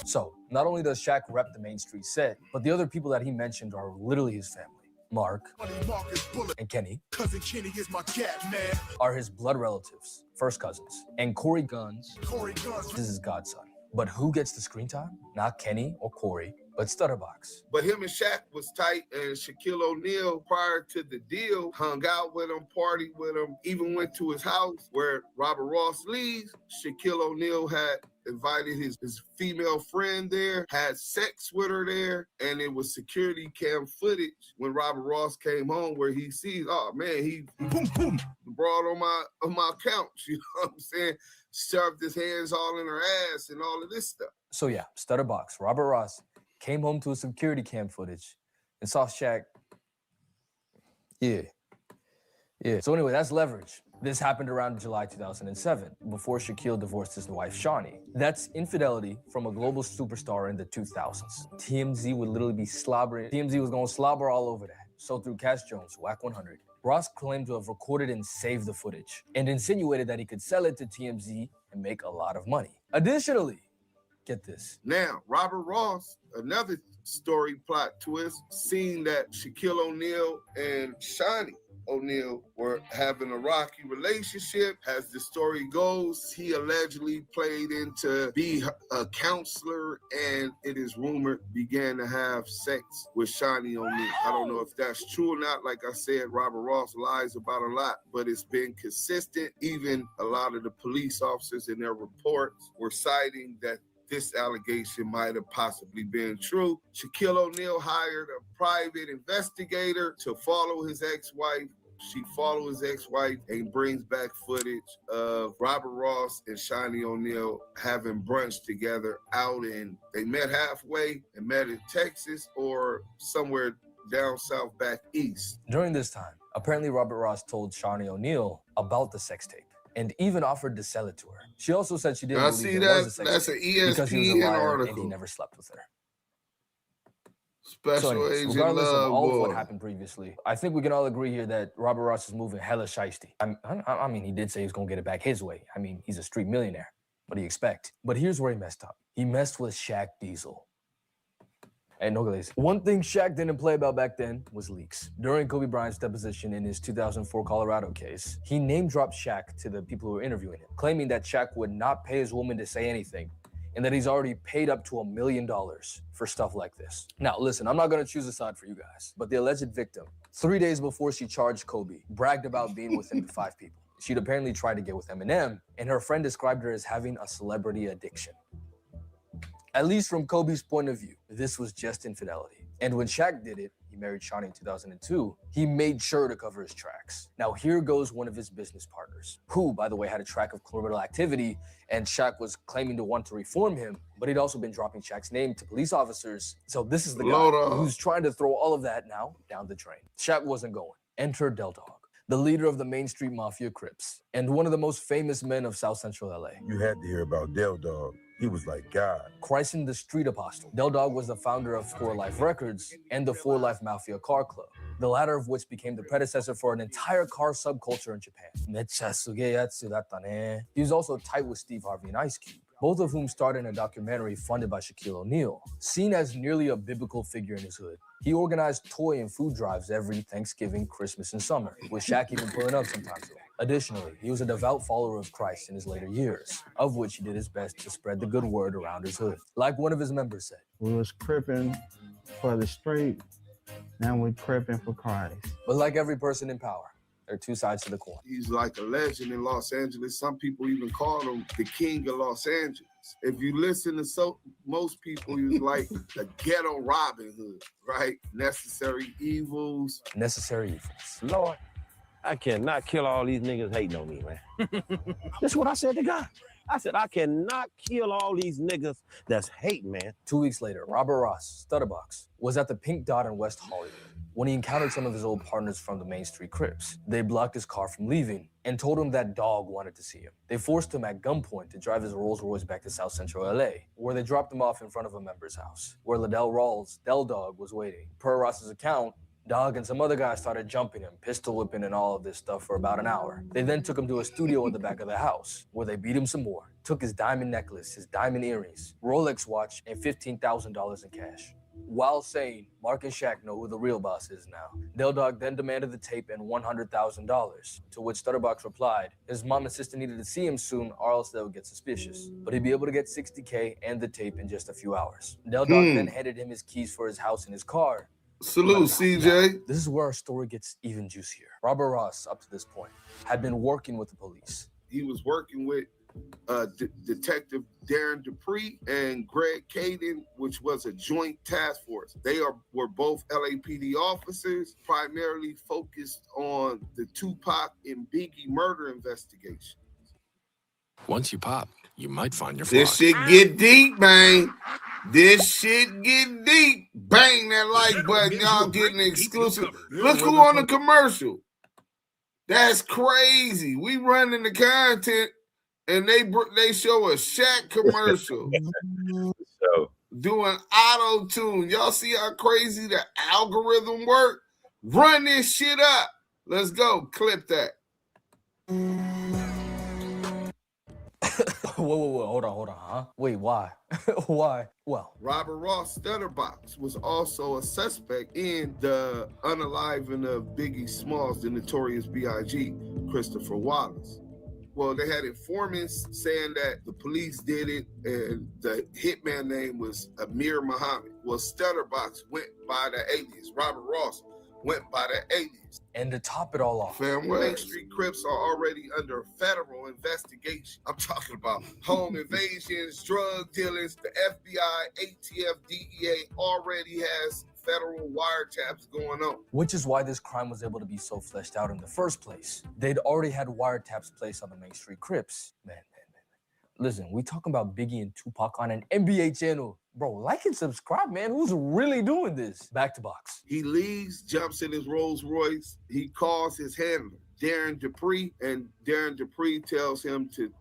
So not only does Shaq rep the Main Street set, but the other people that he mentioned are literally his family. Mark and Kenny Cousin Kenny is my cat, man. are his blood relatives, first cousins. And Corey Guns is his godson. But who gets the screen time? Not Kenny or Corey, but Stutterbox. But him and Shaq was tight, and Shaquille O'Neal, prior to the deal, hung out with him, partied with him, even went to his house where Robert Ross leaves. Shaquille O'Neal had invited his female friend there, had sex with her there, and it was security cam footage when Robert Ross came home where he sees, oh man, he boom boom brought on my couch, you know what I'm saying? Shoved his hands all in her ass and all of this stuff. So yeah, Stutterbox, Robert Ross, came home to a security cam footage and saw Shaq. Yeah. So anyway, that's leverage. This happened around July 2007, before Shaquille divorced his wife, Shawnee. That's infidelity from a global superstar in the 2000s. TMZ would literally be slobbering. TMZ was going to slobber all over that. So through Cash Jones, WACK100, Ross claimed to have recorded and saved the footage and insinuated that he could sell it to TMZ and make a lot of money. Additionally, get this. Now, Robert Ross, another story plot twist, seeing that Shaquille O'Neal and Shawnee O'Neal were having a rocky relationship. As the story goes, he allegedly played in to be a counselor, and it is rumored began to have sex with Shawnee O'Neal. I don't know if that's true or not. Like I said, Robert Ross lies about a lot, but it's been consistent. Even a lot of the police officers in their reports were citing that this allegation might have possibly been true. Shaquille O'Neal hired a private investigator to follow his ex-wife. She follows his ex-wife and brings back footage of Robert Ross and Shawnee O'Neal having brunch together out in, they met halfway and met in Texas or somewhere down south back east. During this time, apparently Robert Ross told Shawnee O'Neal about the sex tape and even offered to sell it to her. She also said she didn't believe it was a sex that's tape an because he was a ESPN liar article. and he never slept with her. Special anyways, Agent regardless of all of Love what Boy. happened previously, I think we can all agree here that Robert Ross is moving hella shiesty. I mean, he did say he was gonna get it back his way. I mean, he's a street millionaire. What do you expect? But here's where he messed up. He messed with Shaq Diesel. Hey, no glaze. One thing Shaq didn't play about back then was leaks. During Kobe Bryant's deposition in his 2004 Colorado case, he name-dropped Shaq to the people who were interviewing him, claiming that Shaq would not pay his woman to say anything and that he's already paid up to $1 million for stuff like this. Now, listen, I'm not gonna choose a side for you guys, but the alleged victim, 3 days before she charged Kobe, bragged about being with him 5 people. She'd apparently tried to get with Eminem, and her friend described her as having a celebrity addiction. At least from Kobe's point of view, this was just infidelity. And when Shaq did it, he married Shawnee in 2002, he made sure to cover his tracks. Now here goes one of his business partners, who, by the way, had a track of criminal activity, and Shaq was claiming to want to reform him, but he'd also been dropping Shaq's name to police officers. So this is the guy who's trying to throw all of that now down the drain. Shaq wasn't going. Enter Dogg, the leader of the Main Street Mafia Crips, and one of the most famous men of South Central LA. You had to hear about Dogg. He was like God. Christ the Street Apostle. Dogg was the founder of 4 Life Records and the 4 Life Mafia Car Club, the latter of which became the predecessor for an entire car subculture in Japan. He was also tight with Steve Harvey and Ice Cube, both of whom starred in a documentary funded by Shaquille O'Neal. Seen as nearly a biblical figure in his hood, he organized toy and food drives every Thanksgiving, Christmas, and summer, with Shaq even pulling up sometimes. Additionally, he was a devout follower of Christ in his later years, of which he did his best to spread the good word around his hood. Like one of his members said, "We was cripping for the street, now we cripping for Christ." But like every person in power, there are two sides to the coin. He's like a legend in Los Angeles. Some people even call him the king of Los Angeles. If you listen to most people, he was like a ghetto Robin Hood, right? Necessary evils. Necessary evils. Lord, I cannot kill all these niggas hating on me, man. That's what I said to God. I said, I cannot kill all these niggas that's hating, man. 2 weeks later, Robert Ross, Stutterbox, was at the Pink Dot in West Hollywood when he encountered some of his old partners from the Main Street Crips. They blocked his car from leaving and told him that Dogg wanted to see him. They forced him at gunpoint to drive his Rolls Royce back to South Central LA, where they dropped him off in front of a member's house, where Liddell Rawls, Del Dogg, was waiting. Per Ross's account, Dogg and some other guys started jumping him, pistol whipping and all of this stuff for about an hour. They then took him to a studio in the back of the house, where they beat him some more, took his diamond necklace, his diamond earrings, Rolex watch, and $15,000 in cash. While saying, Mark and Shaq know who the real boss is now. Del Dogg then demanded the tape and $100,000, to which Stutterbox replied, his mom and sister needed to see him soon or else they would get suspicious. But he'd be able to get $60K and the tape in just a few hours. Del Dogg then handed him his keys for his house and his car. Salute, CJ. This is where our story gets even juicier. Robert Ross, up to this point, had been working with the police. He was working with Detective Darren Dupree and Greg Caden, which was a joint task force. They were both LAPD officers, primarily focused on the Tupac and Biggie murder investigation. Once you pop, you might find your This flock. shit get deep, man. This shit get deep. Bang that like button. Y'all getting exclusive. Look who on the commercial. That's crazy. We running the content and they show a Shaq commercial. Doing auto-tune. Y'all see how crazy the algorithm work? Run this shit up. Let's go. Clip that. Whoa, hold on, huh? Wait, why? Why? Well, Robert Ross Stutterbox was also a suspect in the unaliving of Biggie Smalls, the notorious B.I.G., Christopher Wallace. Well, they had informants saying that the police did it and the hitman name was Amir Muhammad. Well, Stutterbox went by the alias. Robert Ross went by the alias. And to top it all off, Main Street Crips are already under federal investigation. I'm talking about home invasions, drug dealings. The FBI, ATF, DEA already has federal wiretaps going on. which is why this crime was able to be so fleshed out in the first place. They'd already had wiretaps placed on the Main Street Crips. Man. Listen, we talking about Biggie and Tupac on an NBA channel. Bro, like and subscribe, man. Who's really doing this? Back to box. He leaves, jumps in his Rolls Royce. He calls his handler, Darren Dupree, and Darren Dupree tells him to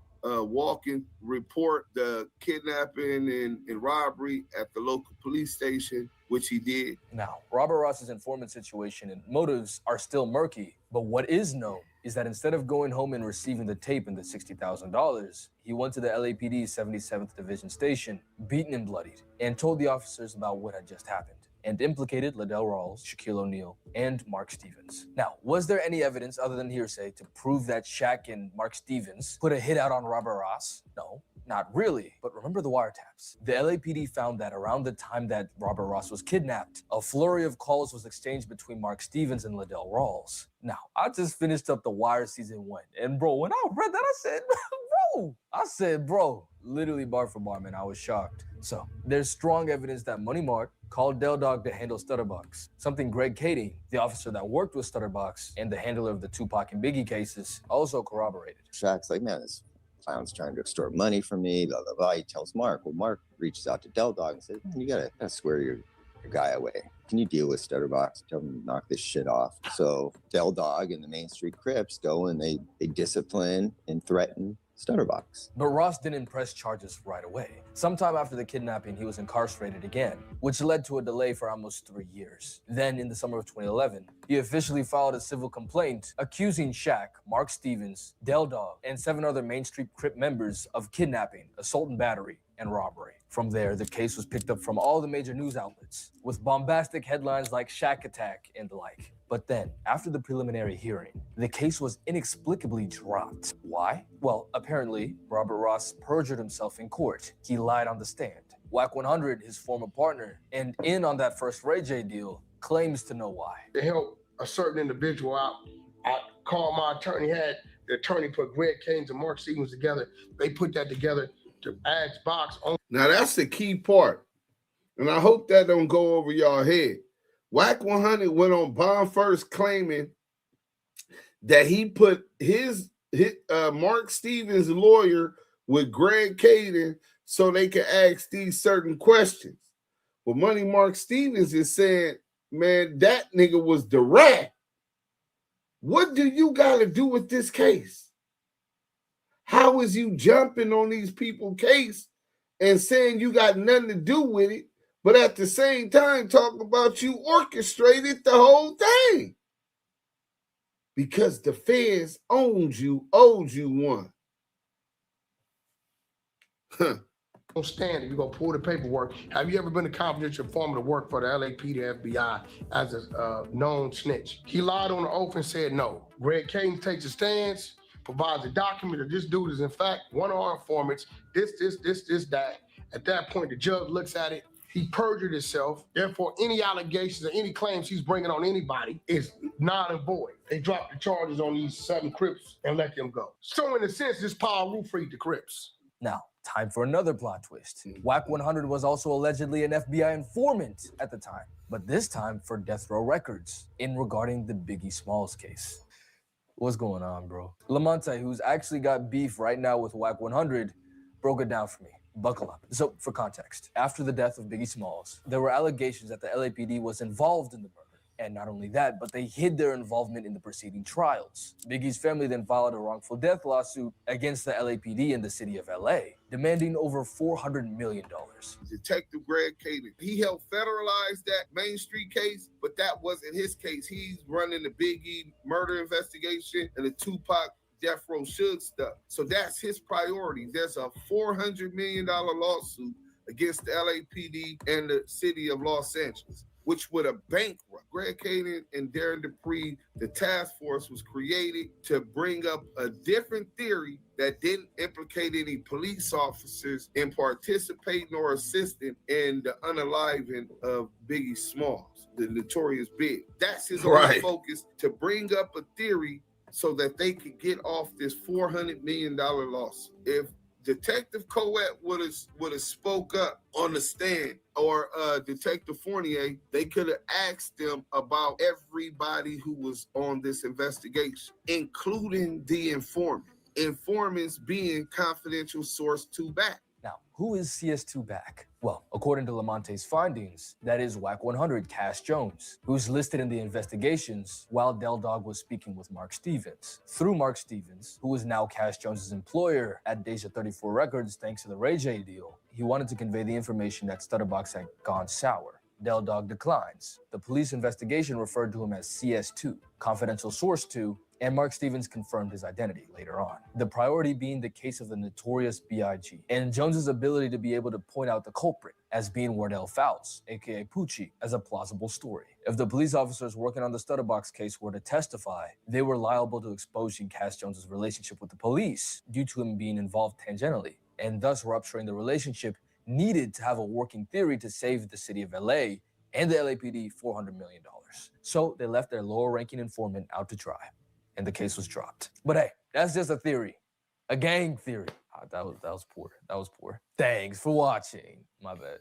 walk and report the kidnapping and robbery at the local police station, which he did. Now, Robert Ross's informant situation and motives are still murky, but what is known is that instead of going home and receiving the tape and the $60,000, he went to the LAPD's 77th Division station, beaten and bloodied, and told the officers about what had just happened, and implicated Liddell Rawls, Shaquille O'Neal, and Mark Stevens. Now, was there any evidence other than hearsay to prove that Shaq and Mark Stevens put a hit out on Robert Ross? No, not really. But remember the wiretaps. The LAPD found that around the time that Robert Ross was kidnapped, a flurry of calls was exchanged between Mark Stevens and Liddell Rawls. Now, I just finished up The Wire season 1, and bro, when I read that, I said, bro, literally bar for bar, man, I was shocked. So, there's strong evidence that Money Mark called Del Dogg to handle Stutterbox, something Greg Cady, the officer that worked with Stutterbox and the handler of the Tupac and Biggie cases, also corroborated. Shaq's like, man, this clown's trying to extort money from me, blah, blah, blah. He tells Mark. Well, Mark reaches out to Del Dogg and says, man, you gotta square your guy away. Can you deal with Stutterbox? Tell him to knock this shit off. So Del Dogg and the Main Street Crips go and they discipline and threaten Stutterbox. But Ross didn't press charges right away. Sometime after the kidnapping, he was incarcerated again, which led to a delay for almost 3 years. Then, in the summer of 2011, he officially filed a civil complaint accusing Shaq, Mark Stevens, Del Dogg, and 7 other Main Street Crip members of kidnapping, assault and battery, and robbery. From there, the case was picked up from all the major news outlets, with bombastic headlines like Shaq Attack and the like. But then, after the preliminary hearing, the case was inexplicably dropped. Why? Well, apparently, Robert Ross perjured himself in court. He lied on the stand. WACK100, his former partner, and in on that first Ray J deal, claims to know why. To help a certain individual out, I called my attorney, had the attorney put Greg Kane and Mark Stevens together. They put that together to ask Box on. Now that's the key part. And I hope that don't go over y'all head. WACK100 went on bond first claiming that he put his Mark Stevens' lawyer with Greg Caden so they could ask these certain questions. But Money Mark Stevens is saying, man, that nigga was the rat. What do you got to do with this case? How is you jumping on these people's case and saying you got nothing to do with it, but at the same time talking about you orchestrated the whole thing? Because the feds owed you one. Don't stand it. You're going to pull the paperwork. Have you ever been a confidential informant to work for the LAPD, the FBI as a known snitch? He lied on the oath and said no. Greg Kane takes a stance, provides a document that this dude is in fact one of our informants, this, that. At that point, the judge looks at it. He perjured himself. Therefore, any allegations or any claims he's bringing on anybody is non and void. They dropped the charges on these 7 Crips and let them go. So in a sense, this power roof freed the Crips. Now, time for another plot twist. WACK100 was also allegedly an FBI informant at the time, but this time for Death Row Records in regarding the Biggie Smalls case. What's going on, bro? Lamonte, who's actually got beef right now with WACK100, broke it down for me. Buckle up. So, for context, after the death of Biggie Smalls, there were allegations that the LAPD was involved in the murder. And not only that, but they hid their involvement in the preceding trials. Biggie's family then filed a wrongful death lawsuit against the LAPD in the city of LA, demanding over $400 million. Detective Greg Caden, he helped federalize that Main Street case, but that wasn't his case. He's running the Biggie murder investigation and the Tupac Death Row Suge stuff. So that's his priority. There's a $400 million lawsuit against the LAPD and the city of Los Angeles, which would have bankrupt Greg Caden and Darren Dupree. The task force was created to bring up a different theory that didn't implicate any police officers in participating or assisting in the unaliving of Biggie Smalls, the notorious Big. That's his only focus, to bring up a theory so that they could get off this $400 million lawsuit. If Detective Coet would have spoke up on the stand, or Detective Fournier, they could have asked them about everybody who was on this investigation, including the informant. Informants being confidential source 2 back. Now, who is CS2 back? Well, according to Lamonte's findings, that is WACK100 Cash Jones, who's listed in the investigations while Dogg was speaking with Mark Stevens. Through Mark Stevens, who is now Cash Jones's employer at Deja 34 Records thanks to the Ray J deal, he wanted to convey the information that Stutterbox had gone sour. Dogg declines. The police investigation referred to him as CS2, confidential source 2, and Mark Stevens confirmed his identity later on. The priority being the case of the notorious B.I.G. and Jones's ability to be able to point out the culprit as being Wardell Fouts, aka Poochie, as a plausible story. If the police officers working on the Stutterbox case were to testify, they were liable to exposing Cash Jones's relationship with the police due to him being involved tangentially, and thus rupturing the relationship needed to have a working theory to save the city of LA and the LAPD $400 million. So they left their lower-ranking informant out to dry, and the case was dropped. But hey, that's just a theory, a gang theory. That was poor. That was poor. Thanks for watching. My bad.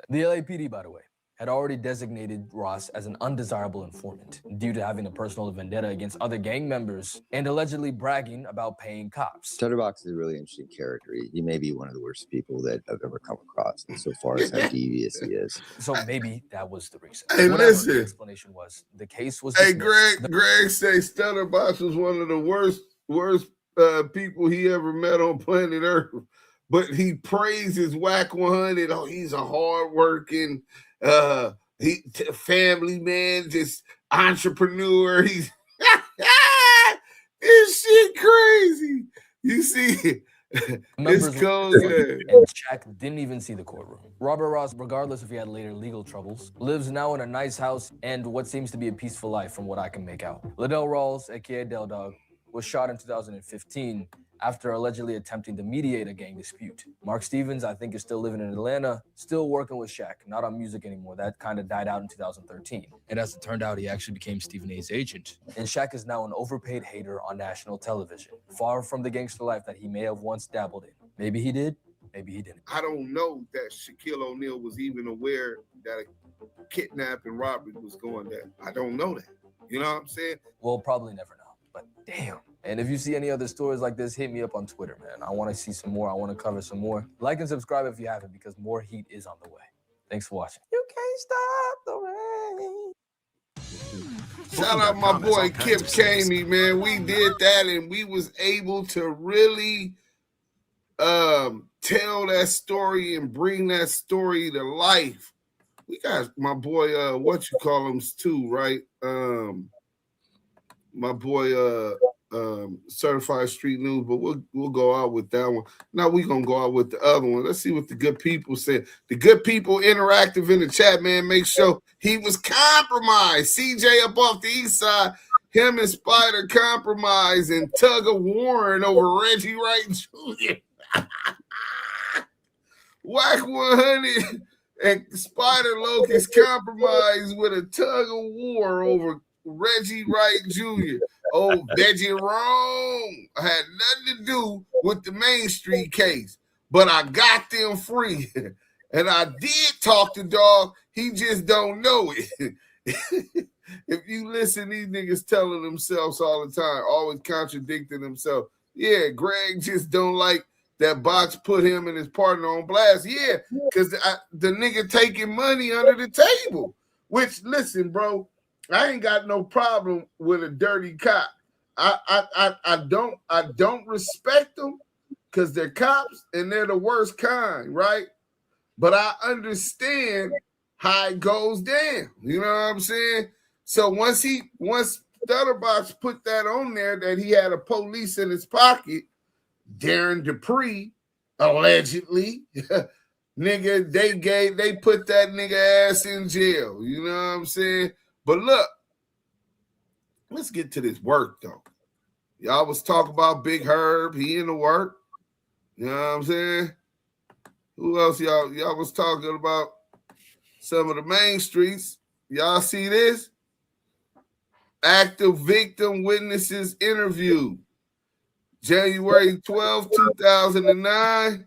The LAPD, by the way, had already designated Ross as an undesirable informant due to having a personal vendetta against other gang members and allegedly bragging about paying cops. Stutterbox is a really interesting character. He may be one of the worst people that I've ever come across so far as how devious he is. So maybe that was the reason. Hey, Whatever listen. the explanation was, the case was Hey, dismissed. Greg say Stutterbox was one of the worst people he ever met on planet Earth. But he praises WACK100. Oh, he's a hardworking, family man, just entrepreneur. He's this shit crazy. You see, Members cold, and Shaq didn't even see the courtroom. Robert Ross, regardless if he had later legal troubles, lives now in a nice house and what seems to be a peaceful life from what I can make out. Liddell Rawls, aka Dogg, was shot in 2015 after allegedly attempting to mediate a gang dispute. Mark Stevens, I think, is still living in Atlanta, still working with Shaq, not on music anymore. That kind of died out in 2013. And as it turned out, he actually became Stephen A's agent. And Shaq is now an overpaid hater on national television, far from the gangster life that he may have once dabbled in. Maybe he did, maybe he didn't. I don't know that Shaquille O'Neal was even aware that a kidnap and robbery was going there. I don't know that. You know what I'm saying? We'll probably never know, but damn. And if you see any other stories like this, hit me up on Twitter, man. I want to see some more. I want to cover some more. Like and subscribe if you haven't, because more heat is on the way. Thanks for watching. You can't stop the rain. Shout out my boy Kip Kamey, man. We did that and we was able to really tell that story and bring that story to life. We got my boy, what you call him too, right? My boy, Certified Street News, but we'll go out with that one. Now we're gonna go out with the other one. Let's see what the good people said. The good people interactive in the chat, man. Make sure he was compromised. CJ up off the east side, him and Spider compromised and tug of warring over Reggie Wright Jr. WACK100 and Spider Locust compromised with a tug of war over Reggie Wright Jr. Oh, Veggie wrong. I had nothing to do with the Main Street case, but I got them free. And I did talk to Dogg. He just don't know it. If you listen, these niggas telling themselves all the time, always contradicting themselves. Yeah, Greg just don't like that Box put him and his partner on blast. Yeah, because the nigga taking money under the table. Which, listen, bro, I ain't got no problem with a dirty cop. I don't respect them because they're cops and they're the worst kind, right? But I understand how it goes down. You know what I'm saying? So once Stutterbox put that on there that he had a police in his pocket, Darren Dupree, allegedly, nigga, they put that nigga ass in jail. You know what I'm saying? But look, let's get to this work, though. Y'all was talking about Big Herb. He in the work. You know what I'm saying? Who else y'all was talking about? Some of the main streets. Y'all see this? Active victim witnesses interview. January 12, 2009.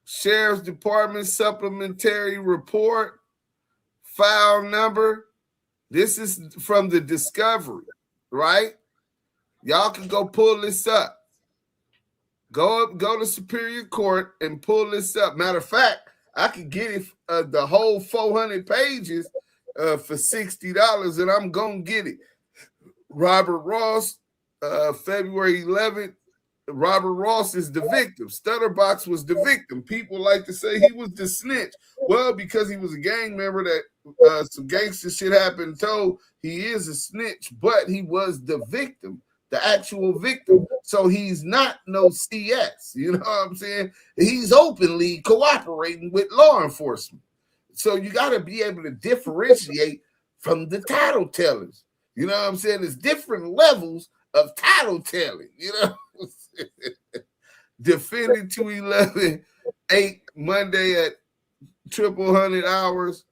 Sheriff's Department supplementary report. File number. This is from the Discovery, right? Y'all can go pull this up. Go to Superior Court and pull this up. Matter of fact, I could get it the whole 400 pages for $60, and I'm gonna get it. Robert Ross, February 11th. Robert Ross is the victim. Stutterbox was the victim. People like to say he was the snitch. Well, because he was a gang member that some gangster shit happened told, he is a snitch, but he was the victim, the actual victim. So he's not no CS. You know what I'm saying? He's openly cooperating with law enforcement. So you got to be able to differentiate from the title tellers. You know what I'm saying? There's different levels of title telling, you know. Defended 211 8 Monday at 0000 hours.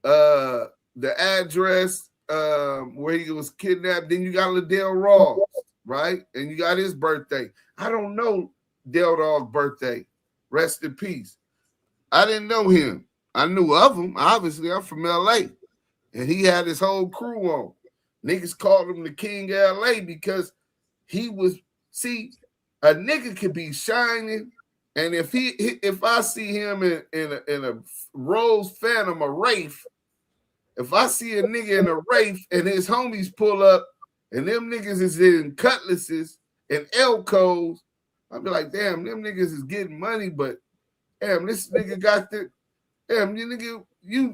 The address where he was kidnapped. Then you got Liddell Rawls, right? And you got his birthday. I don't know Del Dogg's birthday. Rest in peace. I didn't know him. I knew of him. Obviously, I'm from LA. And he had his whole crew on. Niggas called him the King of LA because he was, see, a nigga could be shining, and if I see him in a Rolls Phantom, a Wraith, if I see a nigga in a Wraith and his homies pull up and them niggas is in cutlasses and Elcos, I'll be like, damn, them niggas is getting money, but damn, this nigga got the, damn, you nigga,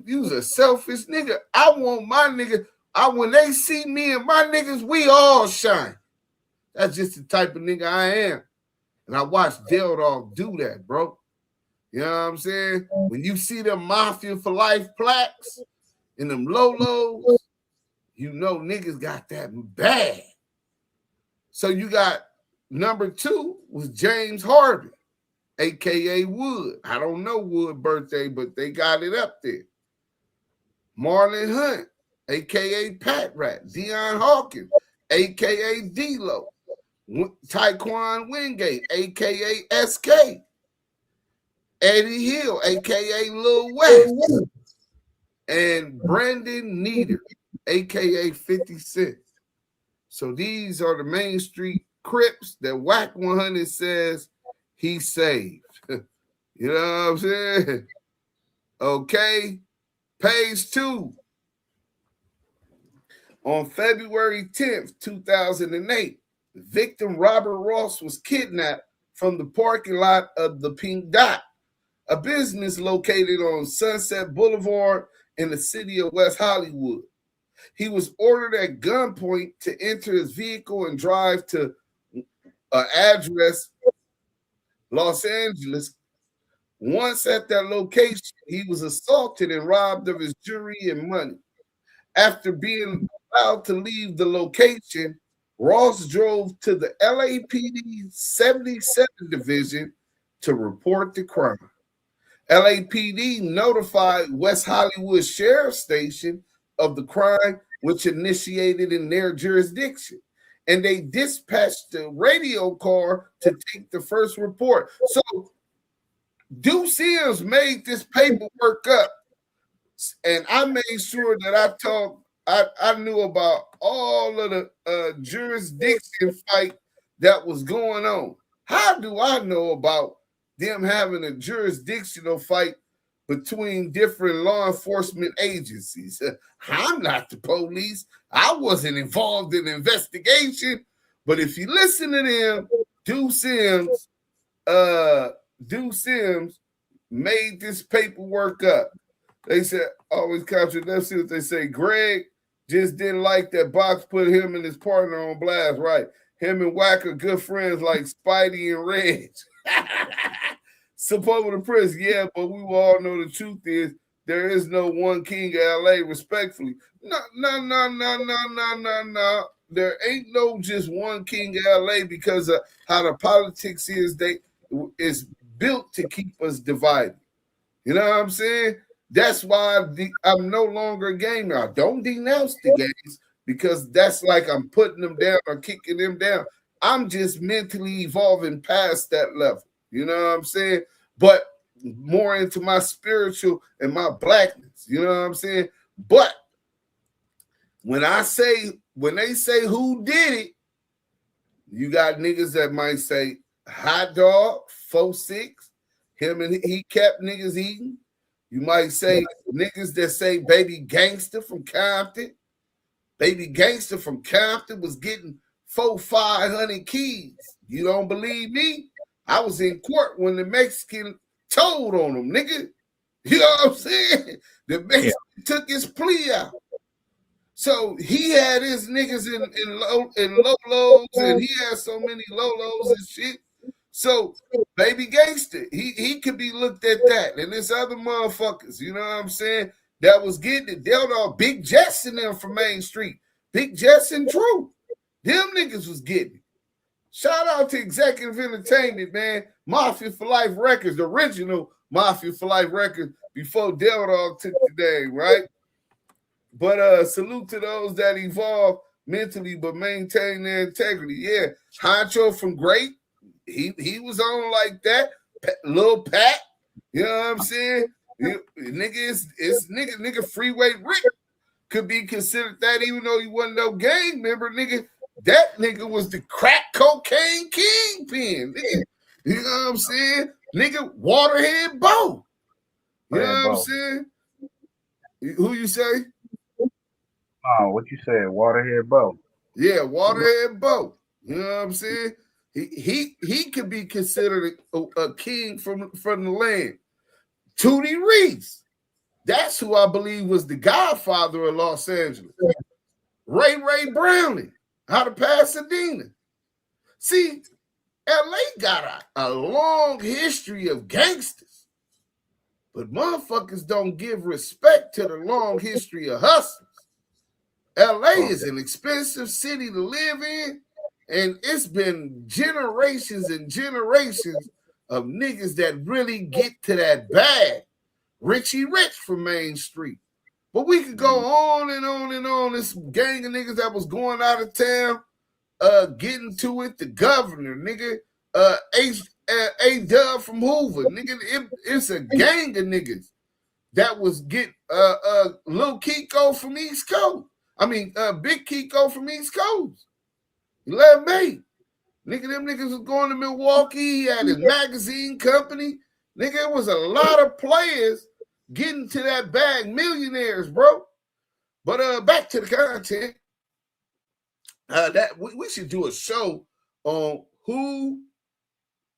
you's a selfish nigga. I want my nigga, when they see me and my niggas, we all shine. That's just the type of nigga I am. And I watched Dogg do that, bro. You know what I'm saying? When you see them Mafia for Life plaques and them Lolos, you know niggas got that bad. So you got number 2 was James Harvey, a.k.a. Wood. I don't know Wood birthday, but they got it up there. Marlon Hunt, a.k.a. Pat Rat. Deion Hawkins, a.k.a. D-Lo. Taekwon Wingate, a.k.a. SK. Eddie Hill, a.k.a. Lil West. And Brandon Nieder, a.k.a. 50 Cent. So these are the Main Street Crips that WACK100 says he saved. You know what I'm saying? Okay. Page 2. On February 10th, 2008, victim Robert Ross was kidnapped from the parking lot of the Pink Dot, a business located on Sunset Boulevard in the city of West Hollywood. He was ordered at gunpoint to enter his vehicle and drive to an address, Los Angeles. Once at that location, he was assaulted and robbed of his jewelry and money. After being allowed to leave the location, Ross drove to the LAPD 77 Division to report the crime. LAPD notified West Hollywood Sheriff Station of the crime, which initiated in their jurisdiction, and they dispatched the radio car to take the first report. So Duse M made this paperwork up, and I made sure that I knew about all of the jurisdiction fight that was going on. How do I know about them having a jurisdictional fight between different law enforcement agencies? I'm not the police. I wasn't involved in the investigation. But if you listen to them, Duse M made this paperwork up. They said, always capture. Let's see what they say. Greg just didn't like that Box put him and his partner on blast, right? Him and Wack are good friends like Spidey and Reg. Support the press, yeah, but we will all know the truth is there is no one king of LA, respectfully. No. There ain't no just one king of LA because of how the politics is built to keep us divided. You know what I'm saying? That's why I'm no longer a gamer. I don't denounce the games because that's like I'm putting them down or kicking them down. I'm just mentally evolving past that level. You know what I'm saying? But more into my spiritual and my blackness. You know what I'm saying? But when they say who did it, you got niggas that might say Hot Dog, 4-6, him and he kept niggas eating. You might say niggas that say Baby Gangster from Compton. Baby Gangster from Compton was getting 400-500 keys. You don't believe me? I was in court when the Mexican told on him, nigga. You know what I'm saying? The Mexican took his plea out. So he had his niggas in Lolos, and he had so many Lolos and shit. So Baby Gangster, he could be looked at that. And this other motherfuckers, you know what I'm saying, that was getting it. They're all Big Jess and them from Main Street. Big Jess and Drew. Them niggas was getting it. Shout out to Executive Entertainment, man. Mafia for Life Records, the original Mafia for Life Records before Dogg took the name, right? But salute to those that evolve mentally but maintain their integrity. Yeah, Honcho from Great, he was on like that. Lil Pat, you know what I'm saying? Nigga Freeway Rick could be considered that even though he wasn't no gang member, nigga. That nigga was the crack cocaine kingpin, nigga. You know what I'm saying? Nigga, Waterhead Bo. You know what I'm saying? Who you say? Oh, what you said? Waterhead Bo. Yeah, Waterhead Bo. You know what I'm saying? He could be considered a king from the land. Tootie Reese. That's who I believe was the godfather of Los Angeles. Ray Browning out of Pasadena. See, LA got a long history of gangsters, but motherfuckers don't give respect to the long history of hustlers. LA is an expensive city to live in, and it's been generations and generations of niggas that really get to that bag. Richie Rich from Main Street. But we could go on and on and on. This gang of niggas that was going out of town, getting to it. The governor, nigga, A-Dub from Hoover, nigga. It's a gang of niggas that was getting Lil Kiko from East Coast. I mean, Big Kiko from East Coast. 11 May. Nigga, them niggas was going to Milwaukee. He had his magazine company. Nigga, it was a lot of players getting to that bag, millionaires, bro. But back to the content. That we should do a show on who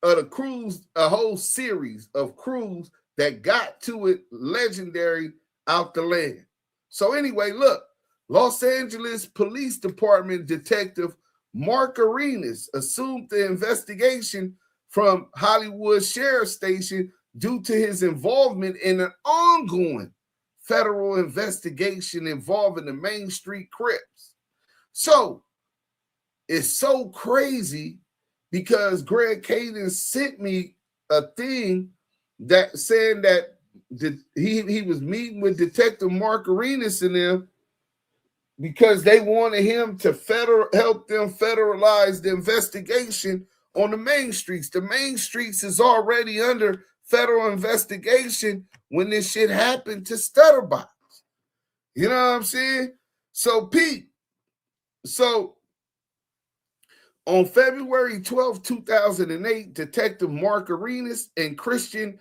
the crews, a whole series of crews that got to it legendary out the land. So anyway, look, Los Angeles Police Department Detective Mark Arenas assumed the investigation from Hollywood Sheriff's Station due to his involvement in an ongoing federal investigation involving the Main Street Crips. So it's so crazy because Greg Caden sent me a thing that saying that he was meeting with Detective Mark Arenas and them because they wanted him to help them federalize the investigation on the main streets. The main streets is already under federal investigation when this shit happened to Stutterbox. You know what I'm saying? So, Pete, on February 12, 2008, Detective Mark Arenas and Christian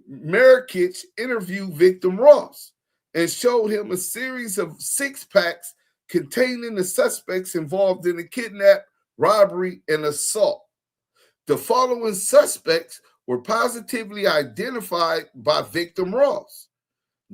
Merkich interviewed victim Ross and showed him a series of 6-packs containing the suspects involved in the kidnap, robbery, and assault. The following suspects were positively identified by victim Ross: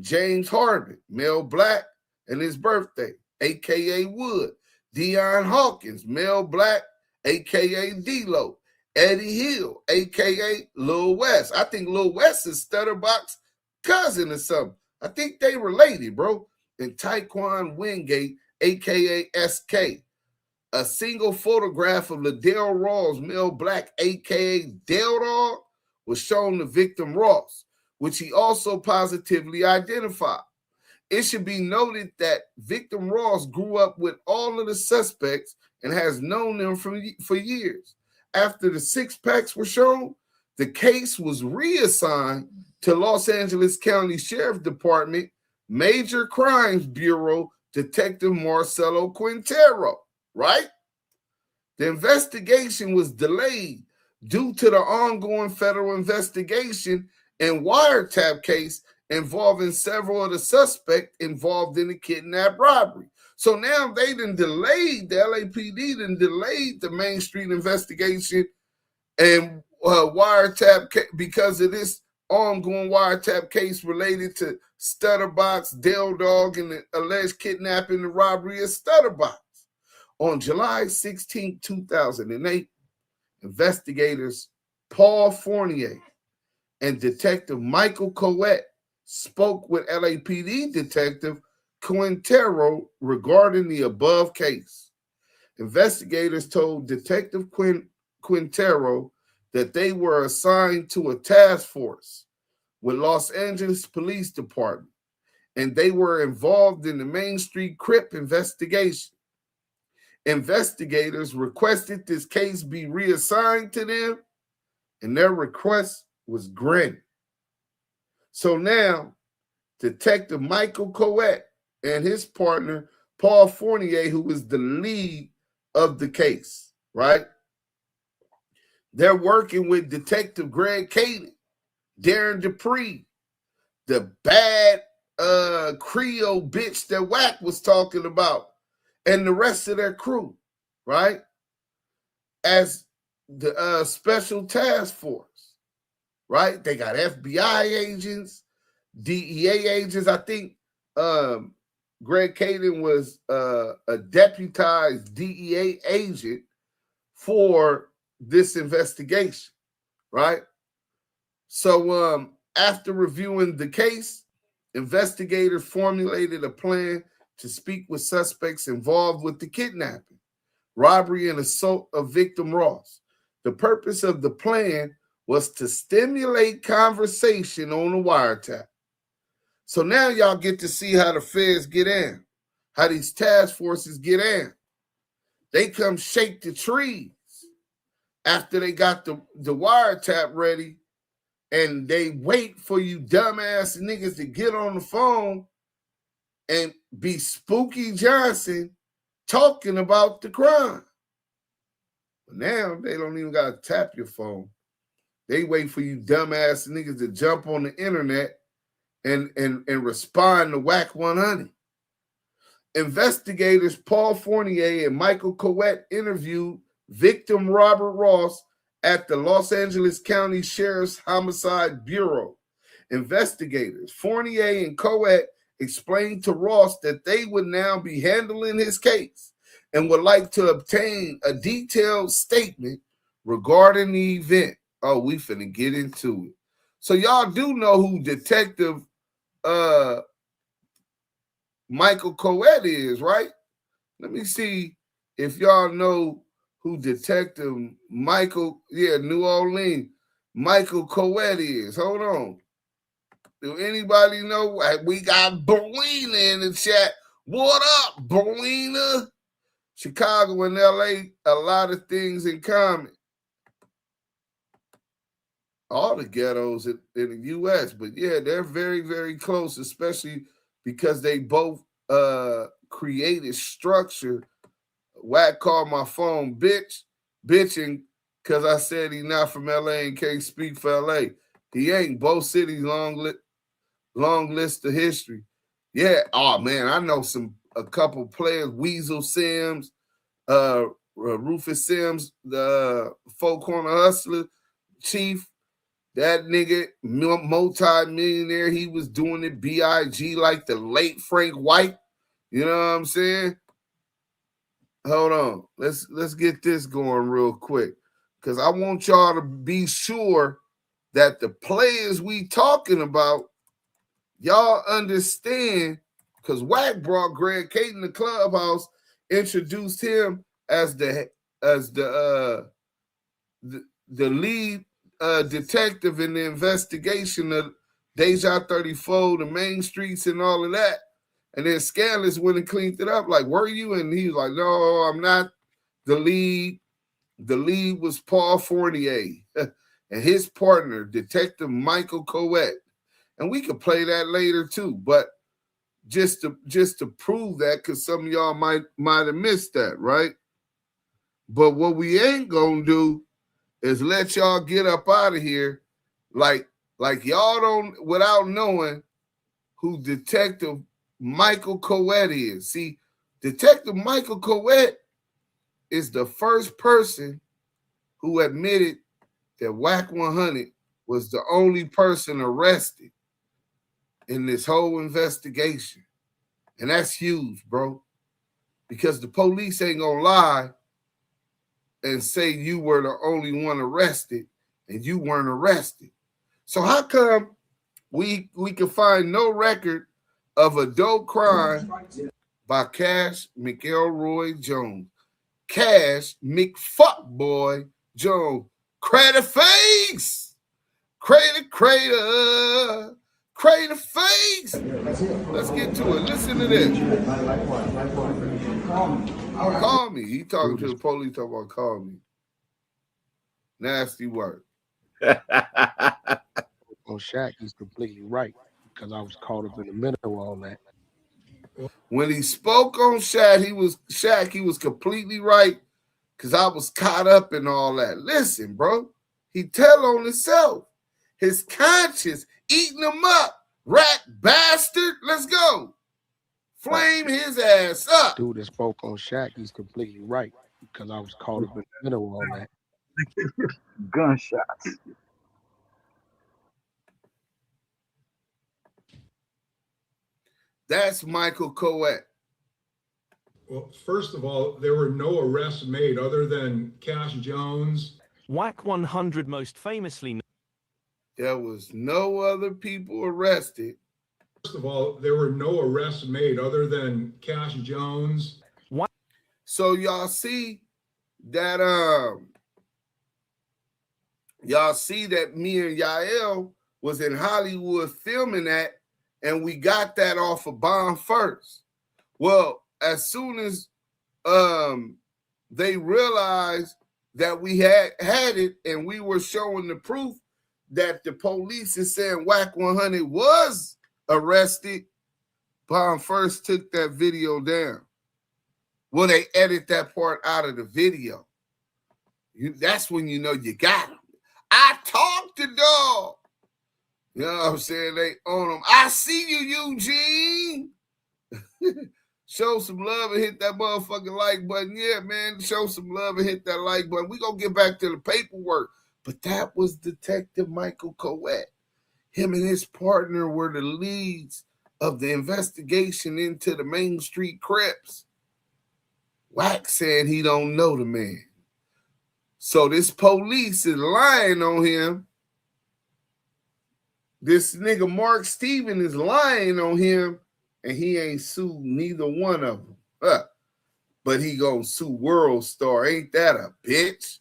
James Harbin, male black, and his birthday, a.k.a. Wood; Deion Hawkins, male black, a.k.a. D-Lo; Eddie Hill, a.k.a. Lil West. I think Lil West is Stutterbox's cousin or something. I think they related, bro. And Taekwon Wingate, a.k.a. SK. A single photograph of Liddell Rawls, male black, a.k.a. Dale Dog, was shown to victim Ross, which he also positively identified. It should be noted that victim Ross grew up with all of the suspects and has known them for years. After the 6-packs were shown, the case was reassigned to Los Angeles County Sheriff Department Major Crimes Bureau Detective Marcelo Quintero, right? The investigation was delayed due to the ongoing federal investigation and wiretap case involving several of the suspects involved in the kidnap robbery. So now they done delayed, the LAPD done delayed the Main Street investigation and wiretap because of this ongoing wiretap case related to Stutterbox, Dale Dog, and the alleged kidnapping and robbery of Stutterbox. On July 16, 2008, investigators Paul Fournier and Detective Michael Coet spoke with LAPD Detective Quintero regarding the above case. Investigators told Detective Quintero that they were assigned to a task force with Los Angeles Police Department, and they were involved in the Main Street Crip investigation. Investigators requested this case be reassigned to them, and their request was granted. So now, Detective Michael Coet and his partner, Paul Fournier, who was the lead of the case, right? They're working with Detective Greg Caden, Darren Dupree, the bad Creole bitch that Wack was talking about, and the rest of their crew, right? As the special task force, right? They got FBI agents, DEA agents. I think Greg Caden was a deputized DEA agent for this investigation, right? So after reviewing the case, investigators formulated a plan to speak with suspects involved with the kidnapping, robbery, and assault of victim Ross. The purpose of the plan was to stimulate conversation on the wiretap. So now y'all get to see how the feds get in, how these task forces get in. They come shake the trees after they got the wiretap ready, and they wait for you dumbass niggas to get on the phone and be Spooky Johnson talking about the crime. But now they don't even got to tap your phone. They wait for you dumbass niggas to jump on the internet and respond to WACK100. Investigators Paul Fournier and Michael Coet interviewed victim Robert Ross at the Los Angeles County Sheriff's Homicide Bureau. Investigators Fournier and Coet explained to Ross that they would now be handling his case and would like to obtain a detailed statement regarding the event. Oh, we finna get into it. So y'all do know who Detective Michael Coet is, right? Let me see if y'all know who Detective Michael, New Orleans, Michael Coet is. Hold on. Do anybody know? We got Belina in the chat. What up, Belina? Chicago and LA, a lot of things in common. All the ghettos in the U.S., but yeah, they're very, very close, especially because they both created structure. Wack called my phone bitching because I said he not from L.A. and can't speak for L.A. He ain't. Both cities long list of history. Yeah. Oh man, I know a couple players. Weasel Sims, Rufus Sims, the Four Corner Hustler, Chief. That nigga, multi-millionaire, he was doing it B.I.G. like the late Frank White. You know what I'm saying? Hold on. Let's get this going real quick. Because I want y'all to be sure that the players we talking about, y'all understand, because Wack brought Greg Caton to Clubhouse, introduced him as the lead detective in the investigation of Deja 34, the Main Streets, and all of that. And then Scandalous went and cleaned it up. Like, were you? And he was like, no, I'm not the lead. The lead was Paul Fournier and his partner, Detective Michael Coet. And we could play that later too. But just to prove that, because some of y'all might have missed that, right? But what we ain't gonna do is let y'all get up out of here like y'all don't, without knowing who Detective Michael Coet is. See, Detective Michael Coet is the first person who admitted that WACK100 was the only person arrested in this whole investigation. And that's huge, bro, because the police ain't gonna lie and say you were the only one arrested and you weren't arrested. So how come we can find no record of adult crime by Cash McElroy Jones? Cash McFuckboy Jones. Crater face. Crater face. Let's get to it. Listen to this. Call me. He talking to the police, talking about call me. Nasty word. On Shaq, he's completely right, because I was caught up in the middle of all that. When he spoke on Shaq, he was completely right, because I was caught up in all that. Listen, bro, he tell on himself. His conscience eating him up. Rat bastard. Let's go. Flame his ass up. Dude that spoke on Shaq, he's completely right, because I was caught up in the middle of all that. Gunshots. That's Michael Coet. Well, first of all, there were no arrests made other than Cash Jones WACK100 most famously. There was no other people arrested. First of all, there were no arrests made other than Cash Jones. So y'all see that me and Yael was in Hollywood filming that, and we got that off of bond first. Well, as soon as they realized that we had it and we were showing the proof that the police is saying WACK100 was arrested, bond first took that video down. Well, they edit that part out of the video. That's when you know you got him. I talked to Dogg. You know what I'm saying? They own him. I see you, Eugene. Show some love and hit that motherfucking like button. Yeah, man, show some love and hit that like button. We're going to get back to the paperwork. But that was Detective Michael Coet. Him and his partner were the leads of the investigation into the Main Street Crips. Wack said he don't know the man. So this police is lying on him. This nigga Mark Stevens is lying on him, and he ain't sued neither one of them. But he gonna sue World Star. Ain't that a bitch?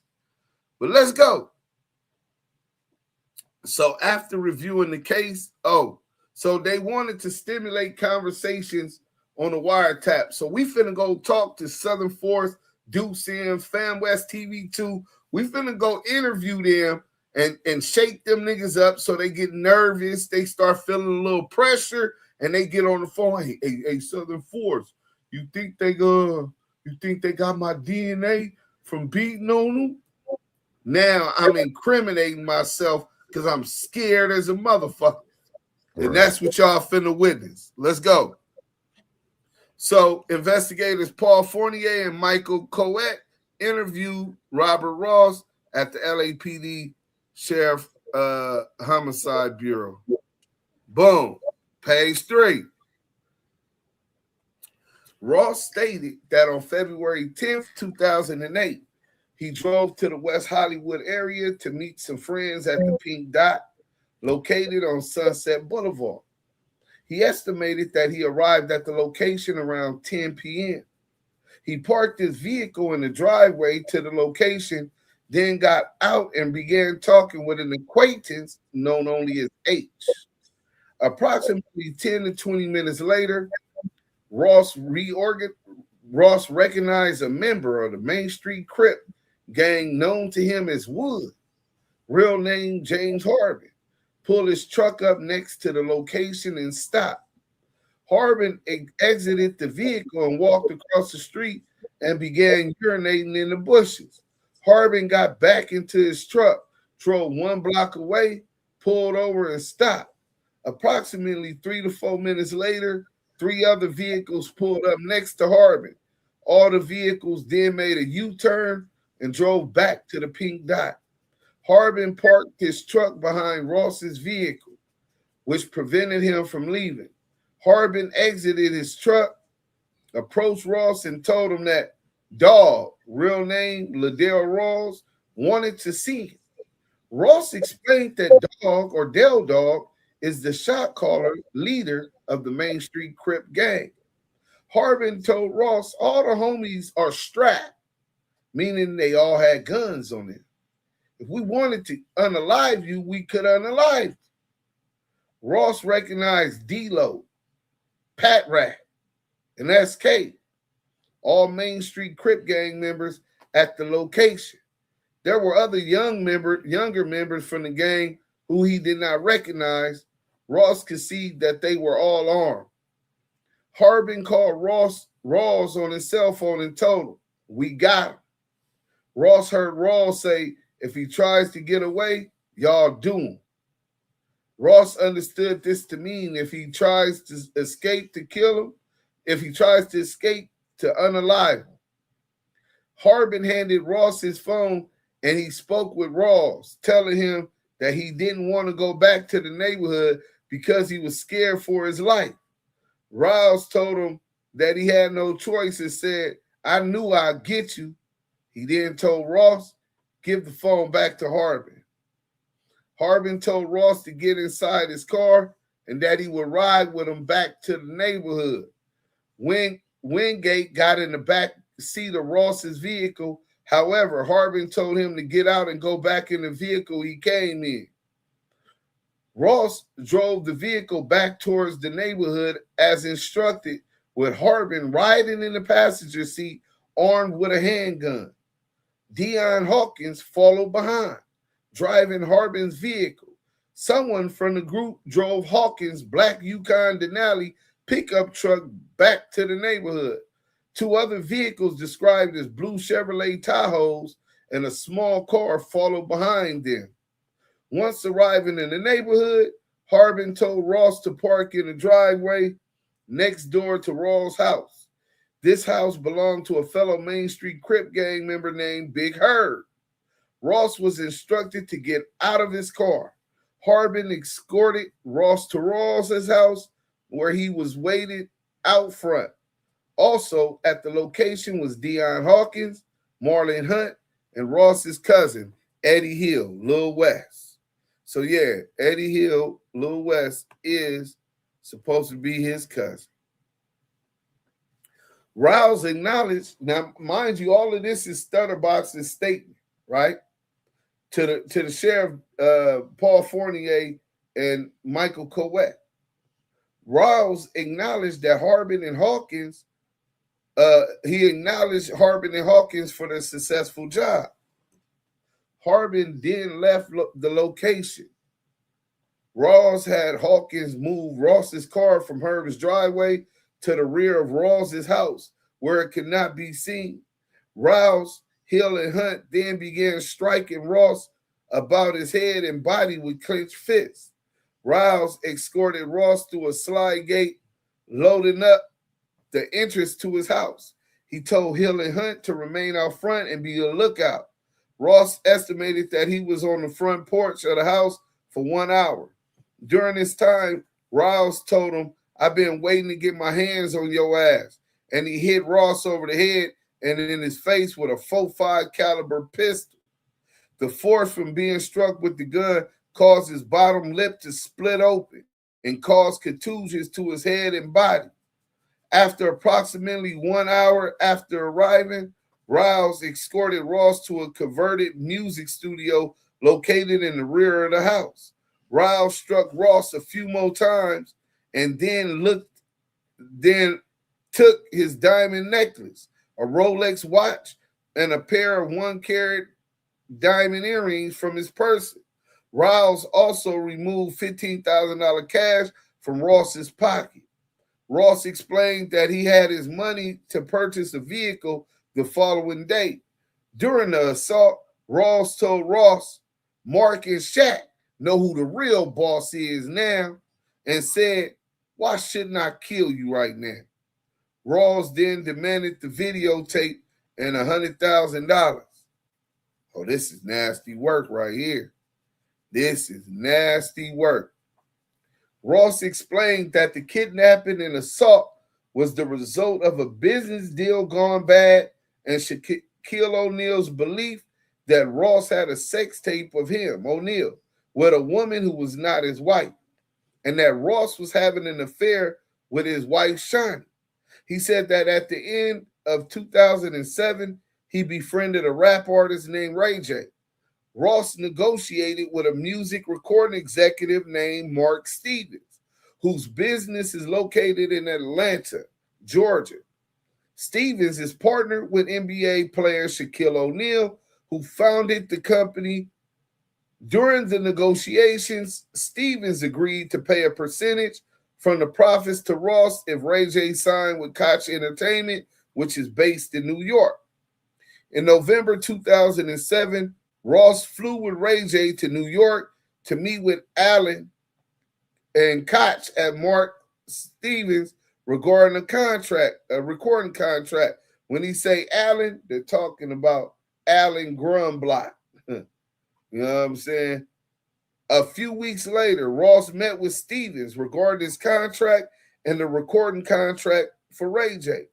But let's go. So after reviewing the case, so they wanted to stimulate conversations on the Wiretap. So we finna go talk to Southern Force, Duse M, Fam West TV2. We finna go interview them and shake them niggas up so they get nervous. They start feeling a little pressure and they get on the phone. Hey, Southern Force, you think they got my DNA from beating on them? Now I'm incriminating myself because I'm scared as a motherfucker. And that's what y'all finna witness. Let's go. So investigators Paul Fournier and Michael Coet interviewed Robert Ross at the LAPD Sheriff Homicide Bureau. Boom. Page 3. Ross stated that on February 10th, 2008, he drove to the West Hollywood area to meet some friends at the Pink Dot located on Sunset Boulevard. He estimated that he arrived at the location around 10 p.m. He parked his vehicle in the driveway to the location, then got out and began talking with an acquaintance known only as H. Approximately 10 to 20 minutes later, Ross recognized a member of the Main Street Crip gang known to him as Wood, real name James Harbin, pulled his truck up next to the location and stopped. Harbin exited the vehicle and walked across the street and began urinating in the bushes. Harbin got back into his truck, drove 1 block away, pulled over and stopped. Approximately 3 to 4 minutes later, 3 other vehicles pulled up next to Harbin. All the vehicles then made a U-turn and drove back to the Pink Dot. Harbin parked his truck behind Ross's vehicle, which prevented him from leaving. Harbin exited his truck, approached Ross, and told him that Dogg, real name Liddell Rawls, wanted to see him. Ross explained that Dogg, or Del Dogg, is the shot caller leader of the Main Street Crip gang. Harbin told Ross all the homies are strapped, meaning they all had guns on them. If we wanted to unalive you, we could unalive you. Ross recognized D-Lo, Pat Rat, and SK, all Main Street Crip gang members at the location. There were other younger members from the gang who he did not recognize. Ross conceded that they were all armed. Harbin called Rawls on his cell phone and told him, "We got him." Ross heard Rawls say, "If he tries to get away, y'all do him." Ross understood this to mean if he tries to escape, to kill him. If he tries to escape, to unalive him. Harbin handed Ross his phone and he spoke with Rawls, telling him that he didn't want to go back to the neighborhood because he was scared for his life. Rawls told him that he had no choice and said, "I knew I'd get you." He then told Ross, give the phone back to Harbin. Harbin told Ross to get inside his car and that he would ride with him back to the neighborhood. Wingate got in the back seat of Ross's vehicle. However, Harbin told him to get out and go back in the vehicle he came in. Ross drove the vehicle back towards the neighborhood as instructed, with Harbin riding in the passenger seat armed with a handgun. Dion Hawkins followed behind, driving Harbin's vehicle. Someone from the group drove Hawkins' black Yukon Denali pickup truck back to the neighborhood. 2 other vehicles described as blue Chevrolet Tahoes and a small car followed behind them. Once arriving in the neighborhood, Harbin told Ross to park in the driveway next door to Ross' house. This house belonged to a fellow Main Street Crip gang member named Big Herb. Ross was instructed to get out of his car. Harbin escorted Ross to Ross's house, where he was waited out front. Also at the location was Dion Hawkins, Marlon Hunt, and Ross's cousin, Eddie Hill, Lil West. So yeah, Eddie Hill, Lil West, is supposed to be his cousin. Rouse acknowledged, now mind you, all of this is Stutterbox's statement, right? To the sheriff, Paul Fournier and Michael Coet. Rouse acknowledged that Harbin and Hawkins, he acknowledged Harbin and Hawkins for their successful job. Harbin then left the location. Ross had Hawkins move Ross's car from Herb's driveway to the rear of Ross's house, where it could not be seen. Rouse, Hill, and Hunt then began striking Ross about his head and body with clenched fists. Rouse escorted Ross through a slide gate, loading up the entrance to his house. He told Hill and Hunt to remain out front and be a lookout. Ross estimated that he was on the front porch of the house for 1 hour. During this time, Rouse told him, "I've been waiting to get my hands on your ass." And he hit Ross over the head and in his face with a .45 caliber pistol. The force from being struck with the gun caused his bottom lip to split open and caused contusions to his head and body. After approximately 1 hour after arriving, Rouse escorted Ross to a converted music studio located in the rear of the house. Rouse struck Ross a few more times and then took his diamond necklace, a Rolex watch, and a pair of 1-carat diamond earrings from his person. Rouse also removed $15,000 cash from Ross's pocket. Ross explained that he had his money to purchase a vehicle the following day. During the assault, Ross told Ross, "Mark and Shaq know who the real boss is now," and said, "Why shouldn't I kill you right now?" Ross then demanded the videotape and $100,000. Oh, this is nasty work right here. This is nasty work. Ross explained that the kidnapping and assault was the result of a business deal gone bad and Shaquille O'Neal's belief that Ross had a sex tape of him, O'Neal, with a woman who was not his wife, and that Ross was having an affair with his wife, Shani. He said that at the end of 2007, he befriended a rap artist named Ray J. Ross negotiated with a music recording executive named Mark Stevens, whose business is located in Atlanta, Georgia. Stevens is partnered with NBA player Shaquille O'Neal, who founded the company. During the negotiations, Stevens agreed to pay a percentage from the profits to Ross if Ray J signed with Koch Entertainment, which is based in New York. In November 2007, Ross flew with Ray J to New York to meet with Allen and Koch at Mark Stevens regarding a recording contract. When he say Allen, they're talking about Allen Grumblock. You know what I'm saying? A few weeks later, Ross met with Stevens regarding his contract and the recording contract for Ray J.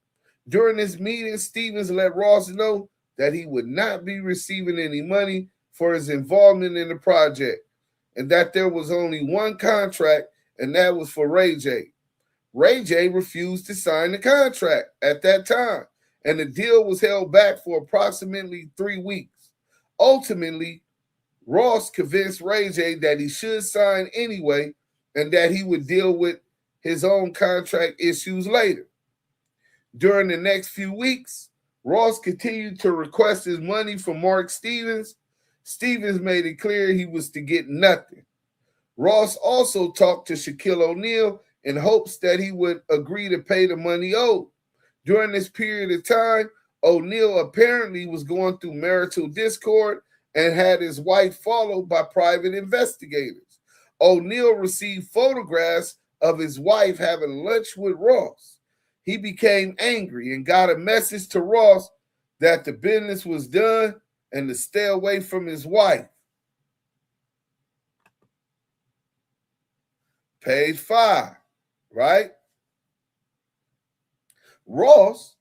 During this meeting, Stevens let Ross know that he would not be receiving any money for his involvement in the project, and that there was only one contract, and that was for Ray J. Ray J refused to sign the contract at that time, and the deal was held back for approximately 3 weeks. Ultimately, Ross convinced Ray J that he should sign anyway and that he would deal with his own contract issues later. During the next few weeks, Ross continued to request his money from Mark Stevens. Stevens made it clear he was to get nothing. Ross also talked to Shaquille O'Neal in hopes that he would agree to pay the money owed. During this period of time, O'Neal apparently was going through marital discord and had his wife followed by private investigators. O'Neal received photographs of his wife having lunch with Ross. He became angry and got a message to Ross that the business was done and to stay away from his wife. Page 5, right? Ross,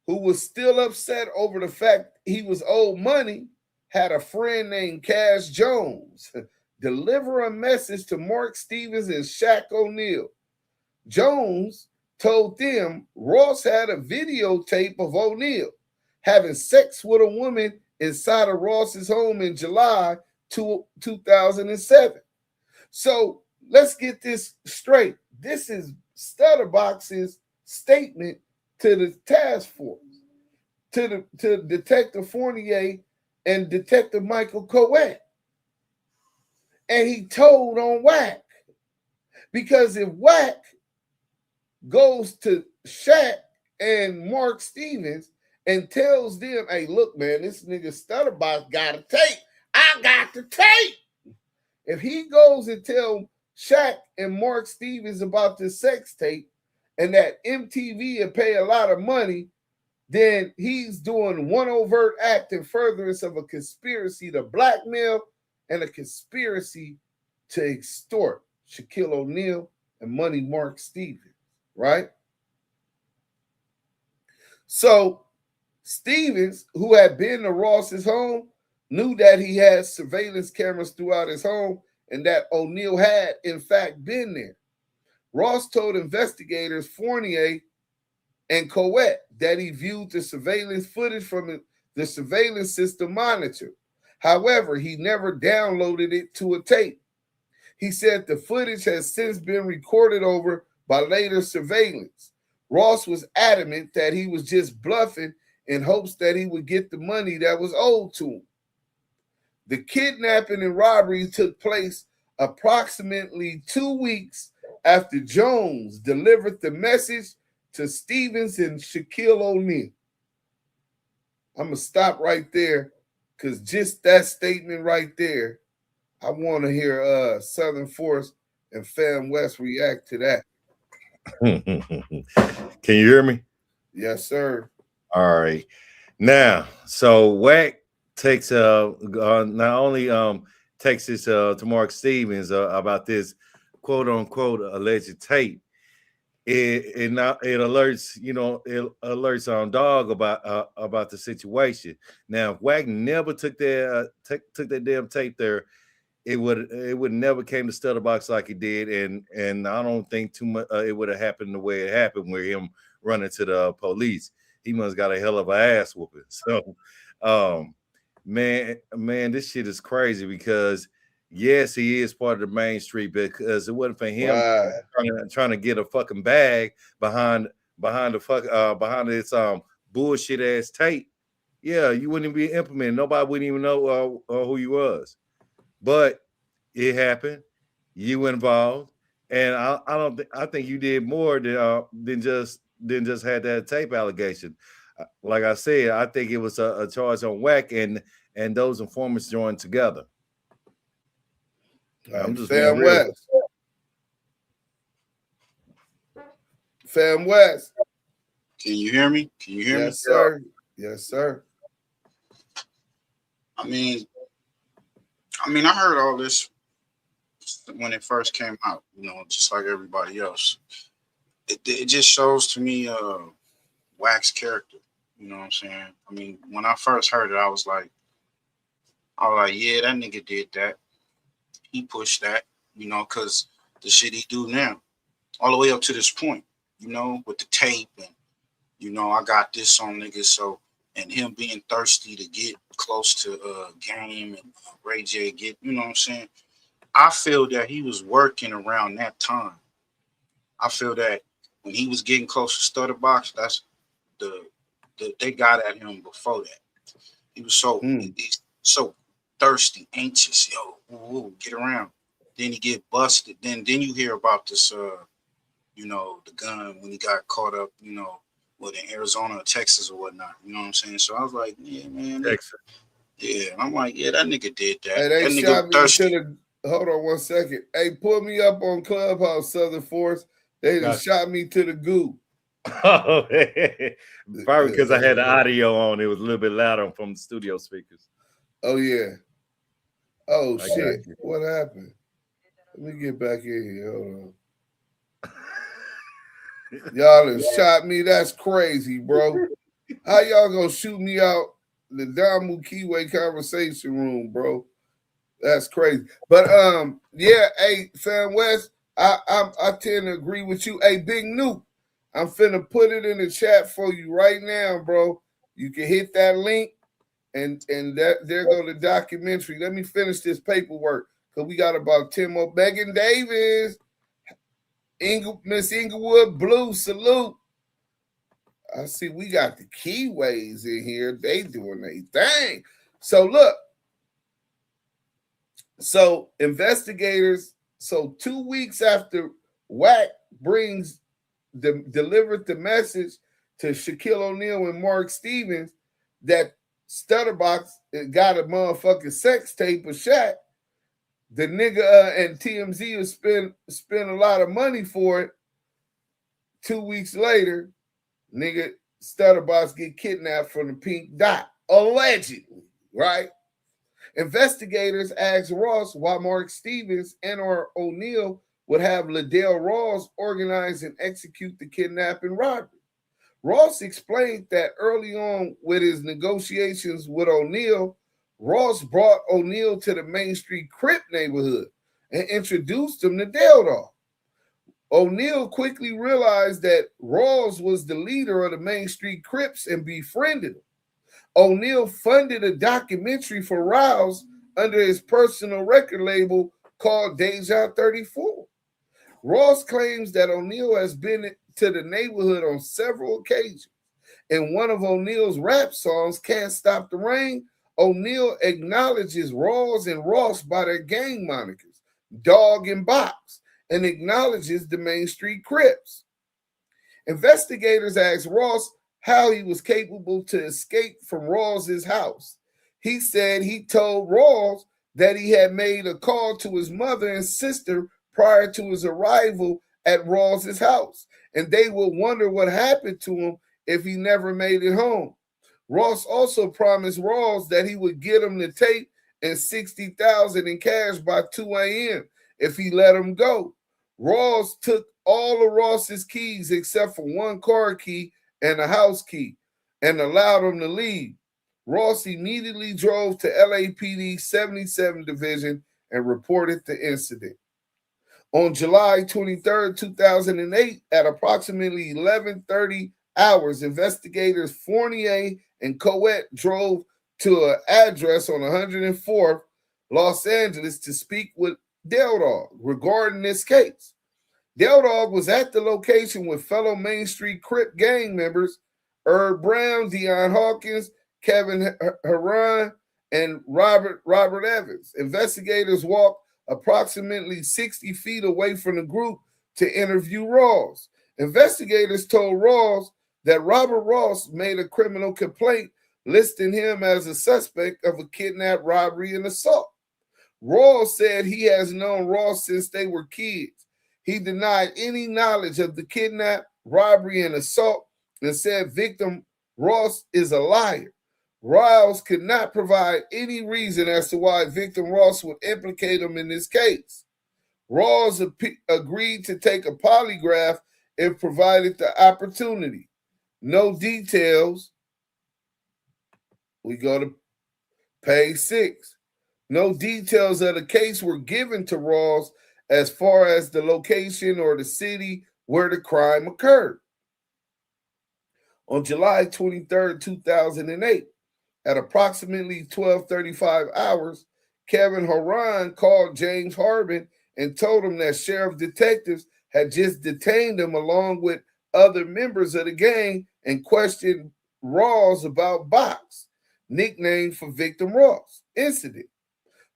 who was still upset over the fact he was owed money, had a friend named Cash Jones deliver a message to Mark Stevens and Shaq O'Neal. Jones told them Ross had a videotape of O'Neal having sex with a woman inside of Ross's home in July 2007. So let's get this straight. This is Stutterbox's statement to the task force, to Detective Fournier and Detective Michael Coet. And he told on Wack. Because if Wack goes to Shaq and Mark Stevens and tells them, hey, look, man, this nigga Stutterbox got a tape. I got the tape. If he goes and tells Shaq and Mark Stevens about this sex tape and that MTV will pay a lot of money, then he's doing one overt act in furtherance of a conspiracy to blackmail and a conspiracy to extort Shaquille O'Neal and Money Mark Stevens, right? So Stevens, who had been to Ross's home, knew that he had surveillance cameras throughout his home and that O'Neal had, in fact, been there. Ross told investigators Fournier and Coet that he viewed the surveillance footage from the surveillance system monitor. However, he never downloaded it to a tape. He said the footage has since been recorded over by later surveillance. Ross was adamant that he was just bluffing in hopes that he would get the money that was owed to him. The kidnapping and robbery took place approximately 2 weeks after Jones delivered the message to Stevens and Shaquille O'Neal. I'm going to stop right there because just that statement right there, I want to hear Southern Force and Fam West react to that. Can you hear me? Yes, sir. All right. Now, so Wack takes not only takes this to Mark Stevens about this quote unquote alleged tape. It alerts, it alerts Dogg about the situation. Now, if Wack never took that damn tape there, it would never came to Stutterbox like it did, and I don't think too much it would have happened the way it happened with him running to the police. He must got a hell of an ass whooping. So, man, this shit is crazy because yes, he is part of the Main Street because it wasn't for him trying to get a fucking bag behind this bullshit ass tape. Yeah, you wouldn't be implemented. Nobody wouldn't even know who you was. But it happened. You involved, and I think you did more than just had that tape allegation. Like I said, I think it was a charge on Wack and those informants joined together. I'm just Fam West. Fam West. Can you hear me? Can you hear me? Yes, sir. Yes, sir. I mean, I heard all this when it first came out, just like everybody else. It just shows to me Wack's character. You know what I'm saying? I mean, when I first heard it, I was like, yeah, that nigga did that. He pushed that, you know, because the shit he do now, all the way up to this point, you know, with the tape and, you know, I got this on niggas. So, and him being thirsty to get close to Game and Ray J get, you know what I'm saying? I feel that he was working around that time. I feel that when he was getting close to Stutterbox, that's they got at him before that. He was he's so thirsty, anxious, get around. Then he get busted. Then you hear about this, you know, the gun when he got caught up, you know, in Arizona or Texas or whatnot. You know what I'm saying? So I was like, yeah, man. Texas. Yeah, I'm like, yeah, that nigga did that. Hey, they that shot nigga me thirsty. to the. Hold on 1 second. Hey, pull me up on Clubhouse, Southern Force. They just shot me to the goo. Oh, probably because I had the audio on. It was a little bit louder from the studio speakers. Oh, yeah. Oh, I shit. got you. What happened? Let me get back in here. Hold on. Y'all done shot me. That's crazy, bro. How y'all gonna shoot me out the Damu Kiwe Conversation room, bro? That's crazy. But yeah, hey, Fam West, I tend to agree with you. Hey, Big Nuke, I'm finna put it in the chat for you right now, bro. You can hit that link, and there go the documentary. Let me finish this paperwork because we got about 10 more. Megan Davis, Miss Inglewood Blue, salute. I see we got the Keyways in here. They doing their thing. So look. So investigators, 2 weeks after Wack delivered the message to Shaquille O'Neal and Mark Stevens that Stutterbox got a motherfucking sex tape of Shaq, the nigga and TMZ will spend a lot of money for it. 2 weeks later, nigga Stutterbox get kidnapped from the Pink Dot, allegedly, right? Investigators asked Ross why Mark Stevens and or O'Neal would have Liddell Ross organize and execute the kidnapping robbery. Ross explained that early on with his negotiations with O'Neal, Ross brought O'Neal to the Main Street Crip neighborhood and introduced him to Dogg. O'Neal quickly realized that Ross was the leader of the Main Street Crips and befriended him. O'Neal funded a documentary for Rouse under his personal record label called Deja 34. Ross claims that O'Neal has been to the neighborhood on several occasions. In one of O'Neal's rap songs, Can't Stop the Rain, O'Neal acknowledges Ross and Ross by their gang monikers, Dogg and Box, and acknowledges the Main Street Crips. Investigators asked Ross how he was capable to escape from Rawls's house. He said he told Rawls that he had made a call to his mother and sister prior to his arrival at Rawls's house, and they would wonder what happened to him if he never made it home. Ross also promised Rawls that he would get him the tape and $60,000 in cash by 2 a.m. if he let him go. Rawls took all of Ross's keys except for one car key and a house key, and allowed him to leave. Ross immediately drove to LAPD 77 Division and reported the incident. On July 23, 2008, at approximately 11:30 hours, investigators Fournier and Coet drove to an address on 104th, Los Angeles, to speak with Dogg regarding this case. Dogg was at the location with fellow Main Street Crip gang members Herb Brown, Deion Hawkins, Kevin Haran, and Robert Evans. Investigators walked approximately 60 feet away from the group to interview Ross. Investigators told Ross that Robert Ross made a criminal complaint listing him as a suspect of a kidnap, robbery, and assault. Ross said he has known Ross since they were kids. He denied any knowledge of the kidnap, robbery, and assault and said victim Ross is a liar. Ross could not provide any reason as to why victim Ross would implicate him in this case. Ross agreed to take a polygraph if provided the opportunity. No details We go to page 6. No details of the case were given to Ross as far as the location or the city where the crime occurred. On July 23rd, 2008, at approximately 12:35 hours, Kevin Horan called James Harbin and told him that sheriff detectives had just detained him along with other members of the gang and questioned Ross about Box, nicknamed for victim Ross, incident.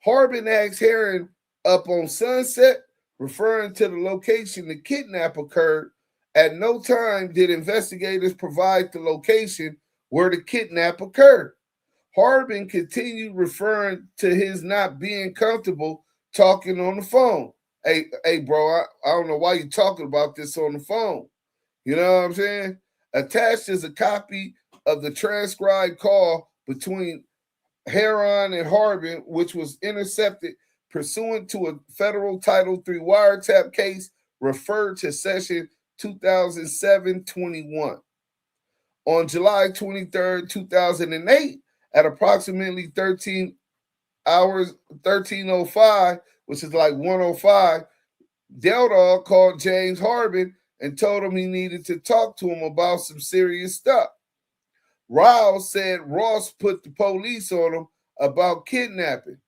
Harbin asked Heron up on Sunset, referring to the location the kidnap occurred. At no time did investigators provide the location where the kidnap occurred. Harbin continued referring to his not being comfortable talking on the phone. Hey, bro, I don't know why you're talking about this on the phone. You know what I'm saying? Attached is a copy of the transcribed call between Heron and Harbin, which was intercepted pursuant to a federal Title III wiretap case referred to Session 2007-21. On July 23rd, 2008, at approximately 13:05, which is like 1:05, Dogg called James Harbin and told him he needed to talk to him about some serious stuff. Rouse said Ross put the police on him about kidnapping.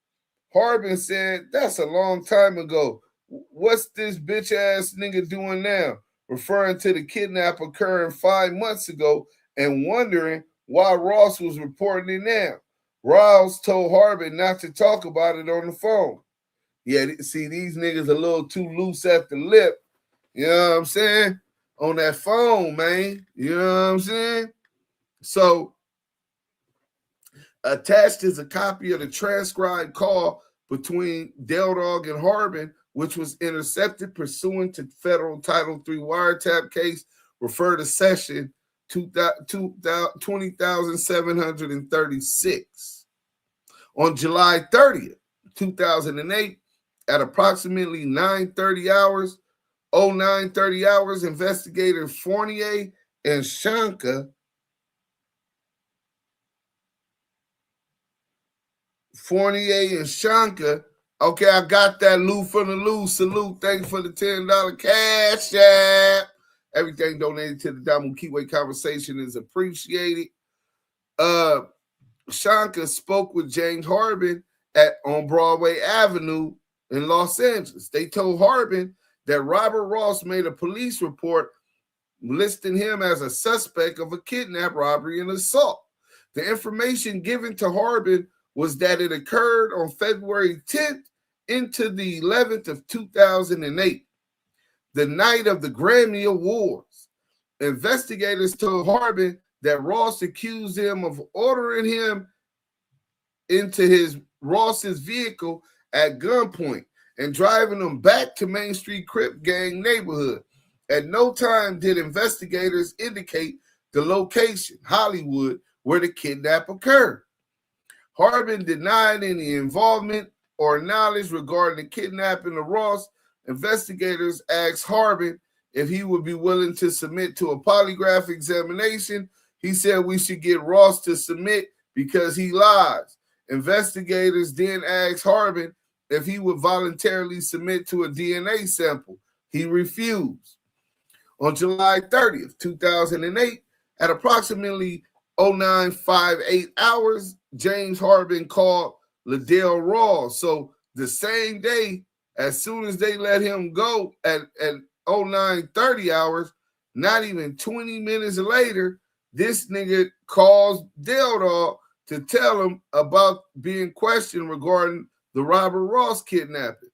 Harbin said, that's a long time ago. What's this bitch ass nigga doing now? Referring to the kidnap occurring 5 months ago and wondering why Ross was reporting it now. Rouse told Harbin not to talk about it on the phone. Yeah, see, these niggas a little too loose at the lip. You know what I'm saying? On that phone, man. You know what I'm saying? So, attached is a copy of the transcribed call between Dogg and Harbin, which was intercepted pursuant to federal Title III wiretap case referred to Session 20,736. On July 30th, 2008, at approximately 09:30 hours, investigator Fournier and Shanka okay, I got that. Lou from the Lou. Salute. Thanks for the $10 cash app. Everything donated to the Damu Kiwe Conversation is appreciated. Shanka spoke with James Harbin on Broadway Avenue in Los Angeles. They told Harbin that Robert Ross made a police report listing him as a suspect of a kidnap, robbery, and assault. The information given to Harbin was that it occurred on February 10th into the 11th of 2008, the night of the Grammy Awards. Investigators told Harbin that Ross accused him of ordering him into Ross's vehicle at gunpoint and driving him back to Main Street Crip gang neighborhood. At no time did investigators indicate the location, Hollywood, where the kidnap occurred. Harbin denied any involvement or knowledge regarding the kidnapping of Ross. Investigators asked Harbin if he would be willing to submit to a polygraph examination. He said we should get Ross to submit because he lies. Investigators then asked Harbin if he would voluntarily submit to a DNA sample. He refused. On July 30th, 2008, at approximately 09:58 hours, James Harbin called Liddell Ross. So the same day, as soon as they let him go at 09:30 hours, not even 20 minutes later, this nigga calls Dogg to tell him about being questioned regarding the Robert Ross kidnapping.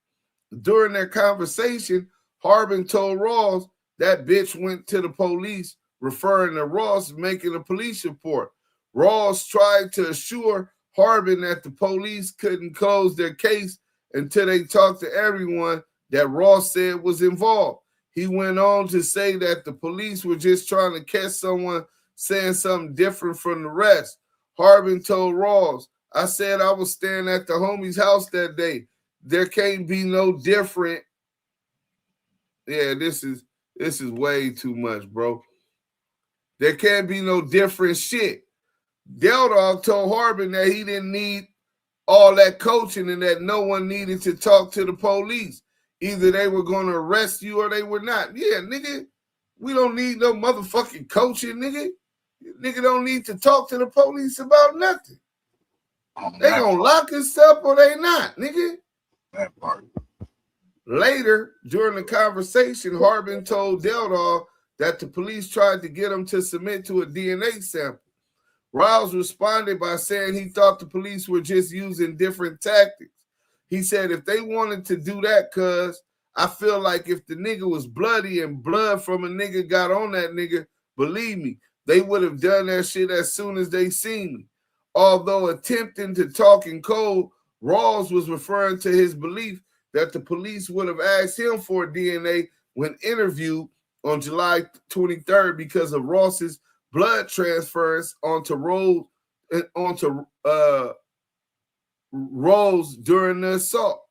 During their conversation, Harbin told Ross that bitch went to the police, referring to Ross making a police report. Ross tried to assure Harbin that the police couldn't close their case until they talked to everyone that Ross said was involved. He went on to say that the police were just trying to catch someone saying something different from the rest. Harbin told Ross, I said I was staying at the homie's house that day. There can't be no different. Yeah, this is way too much, bro. There can't be no different shit. Dogg told Harbin that he didn't need all that coaching and that no one needed to talk to the police. Either they were going to arrest you or they were not. Yeah, nigga, we don't need no motherfucking coaching, nigga. Nigga don't need to talk to the police about nothing. They gonna lock us up or they not, nigga. That part. Later, during the conversation, Harbin told Dogg that the police tried to get him to submit to a DNA sample. Riles responded by saying he thought the police were just using different tactics. He said if they wanted to do that, cuz I feel like if the nigga was bloody and blood from a nigga got on that nigga, believe me, they would have done that shit as soon as they seen me. Although attempting to talk in code, Rawls was referring to his belief that the police would have asked him for DNA when interviewed on July 23rd because of Ross's blood transference onto Rose during the assault.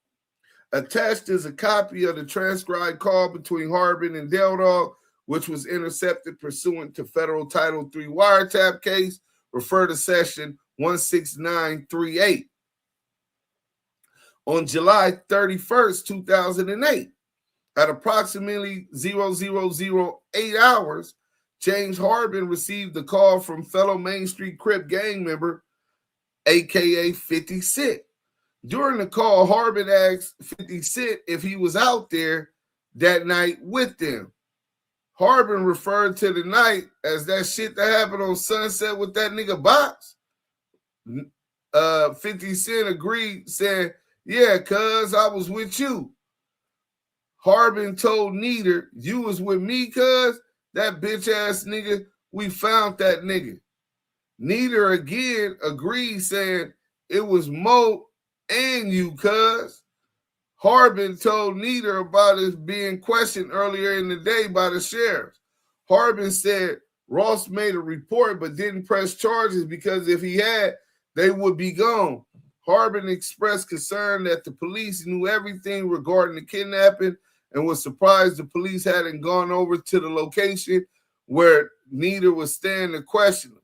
Attached is a copy of the transcribed call between Harbin and Dogg, which was intercepted pursuant to federal Title III wiretap case. Refer to session 16938. On July 31st, 2008, at approximately 0008 hours, James Harbin received a call from fellow Main Street Crip gang member, aka 50 Cent. During the call, Harbin asked 50 Cent if he was out there that night with them. Harbin referred to the night as that shit that happened on Sunset with that nigga Box. 50 Cent agreed, saying, yeah, cuz I was with you. Harbin told Nieder, you was with me, cuz? That bitch ass nigga, we found that nigga. Nieder again agreed, saying it was Mo and you, cuz. Harbin told Nieder about his being questioned earlier in the day by the sheriff. Harbin said Ross made a report but didn't press charges because if he had, they would be gone. Harbin expressed concern that the police knew everything regarding the kidnapping and was surprised the police hadn't gone over to the location where Nieder was staying to question him.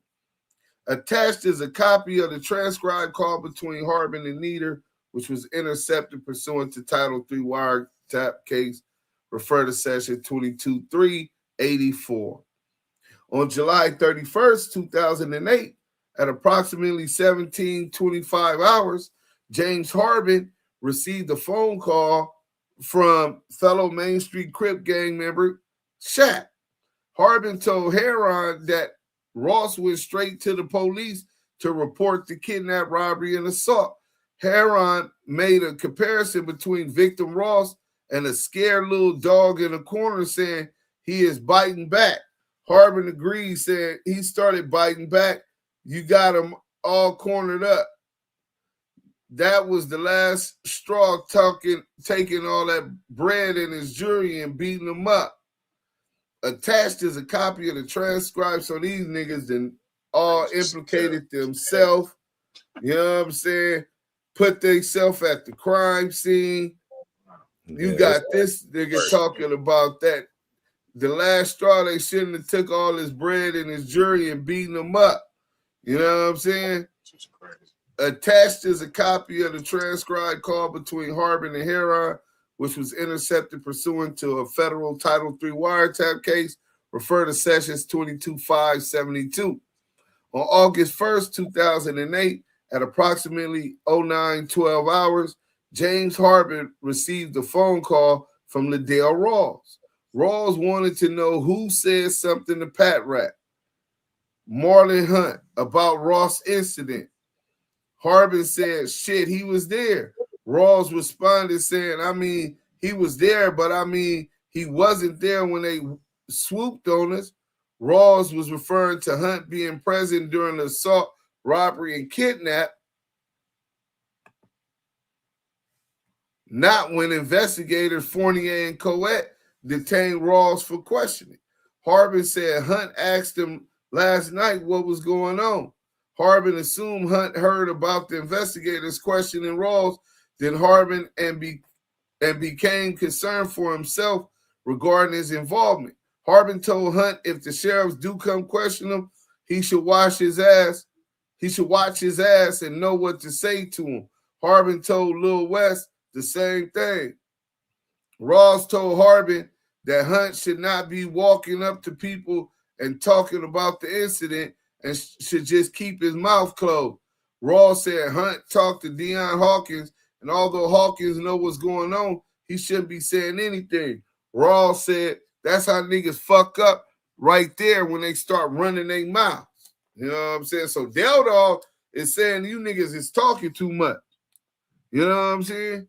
Attached is a copy of the transcribed call between Harbin and Nieder, which was intercepted pursuant to Title III wiretap case. Refer to session 22-384. On July 31st, 2008, at approximately 17:25 hours, James Harbin received a phone call from fellow Main Street Crip gang member Shaq. Harbin told Heron that Ross went straight to the police to report the kidnap, robbery, and assault. Heron made a comparison between victim Ross and a scared little dog in a corner, saying he is biting back. Harbin agreed, saying he started biting back. You got him all cornered up. That was the last straw, taking all that bread in his jury and beating him up. Attached is a copy of the transcripts on these niggas that all implicated themselves. You know what I'm saying? Put themselves at the crime scene. You got this nigga talking about that. The last straw, they shouldn't have took all his bread in his jury and beating him up. You know what I'm saying? Attached is a copy of the transcribed call between Harbin and Heron, which was intercepted pursuant to a federal Title III wiretap case. Refer to sessions 22-572. On August 1st, 2008, at approximately 0912 hours, James Harbin received a phone call from Liddell Rawls. Rawls wanted to know who said something to Pat Rat, Marlon Hunt, about Ross' incident. Harbin said, shit, he was there. Rawls responded saying, I mean, he was there, but I mean, he wasn't there when they swooped on us. Rawls was referring to Hunt being present during the assault, robbery, and kidnap, not when investigators Fournier and Coet detained Rawls for questioning. Harbin said Hunt asked him last night what was going on. Harbin assumed Hunt heard about the investigators questioning Rawls, then Harbin became concerned for himself regarding his involvement. Harbin told Hunt if the sheriffs do come question him, he should wash his ass He should watch his ass and know what to say to him. Harbin told Lil West the same thing. Ross told Harbin that Hunt should not be walking up to people and talking about the incident and should just keep his mouth closed. Ross said Hunt talked to Deion Hawkins, and although Hawkins know what's going on, he shouldn't be saying anything. Ross said that's how niggas fuck up right there when they start running their mouths. You know what I'm saying? So Del Dog is saying you niggas is talking too much. You know what I'm saying?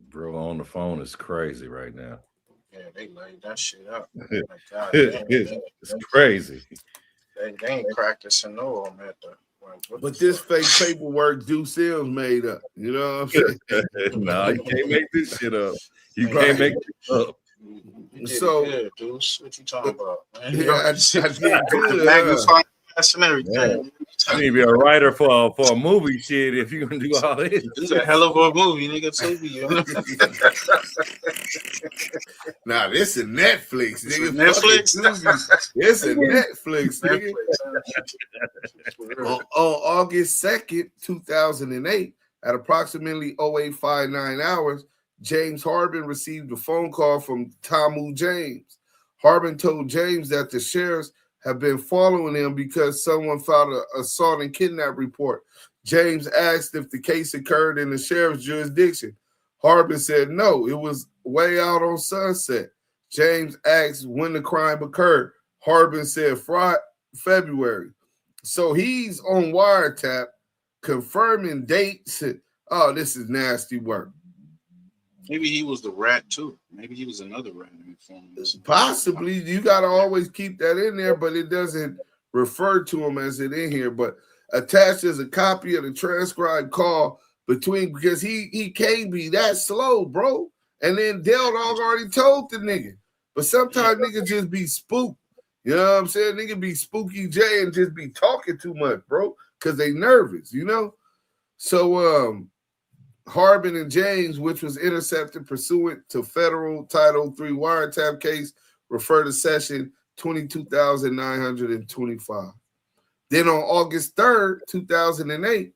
Bro, on the phone is crazy right now. Yeah, they laid that shit up. It's crazy. They ain't practicing no on that though. But this fake paperwork Duse M made up. You know what I'm saying? No, you can't make this shit up. You can't make this up. So, good, Deuce. What you talking about, man? Yeah, I did good. Magnifying glass and everything. You need to be a writer for a movie shit if you're gonna do all this. It's a hell of a movie, nigga. Nah, this is Netflix, nigga. Netflix? This is Netflix, nigga. On August 2nd, 2008, at approximately 0859 hours, James Harbin received a phone call from Damu James. Harbin told James that the sheriffs have been following him because someone filed an assault and kidnap report. James asked if the case occurred in the sheriff's jurisdiction. Harbin said no, it was way out on Sunset. James asked when the crime occurred. Harbin said February. So he's on wiretap, confirming dates. Oh, this is nasty work. Maybe he was the rat too. Maybe he was another rat. Possibly. You got to always keep that in there, but it doesn't refer to him as it in here. But attached is a copy of the transcribed call between, because he can't be that slow, bro. And then Del Dog already told the nigga. But sometimes niggas just be spooked. You know what I'm saying? Nigga be spooky J and just be talking too much, bro, because they nervous, you know? So, Harbin and James, which was intercepted pursuant to federal Title III wiretap case, refer to session 22,925. Then on August 3rd, 2008,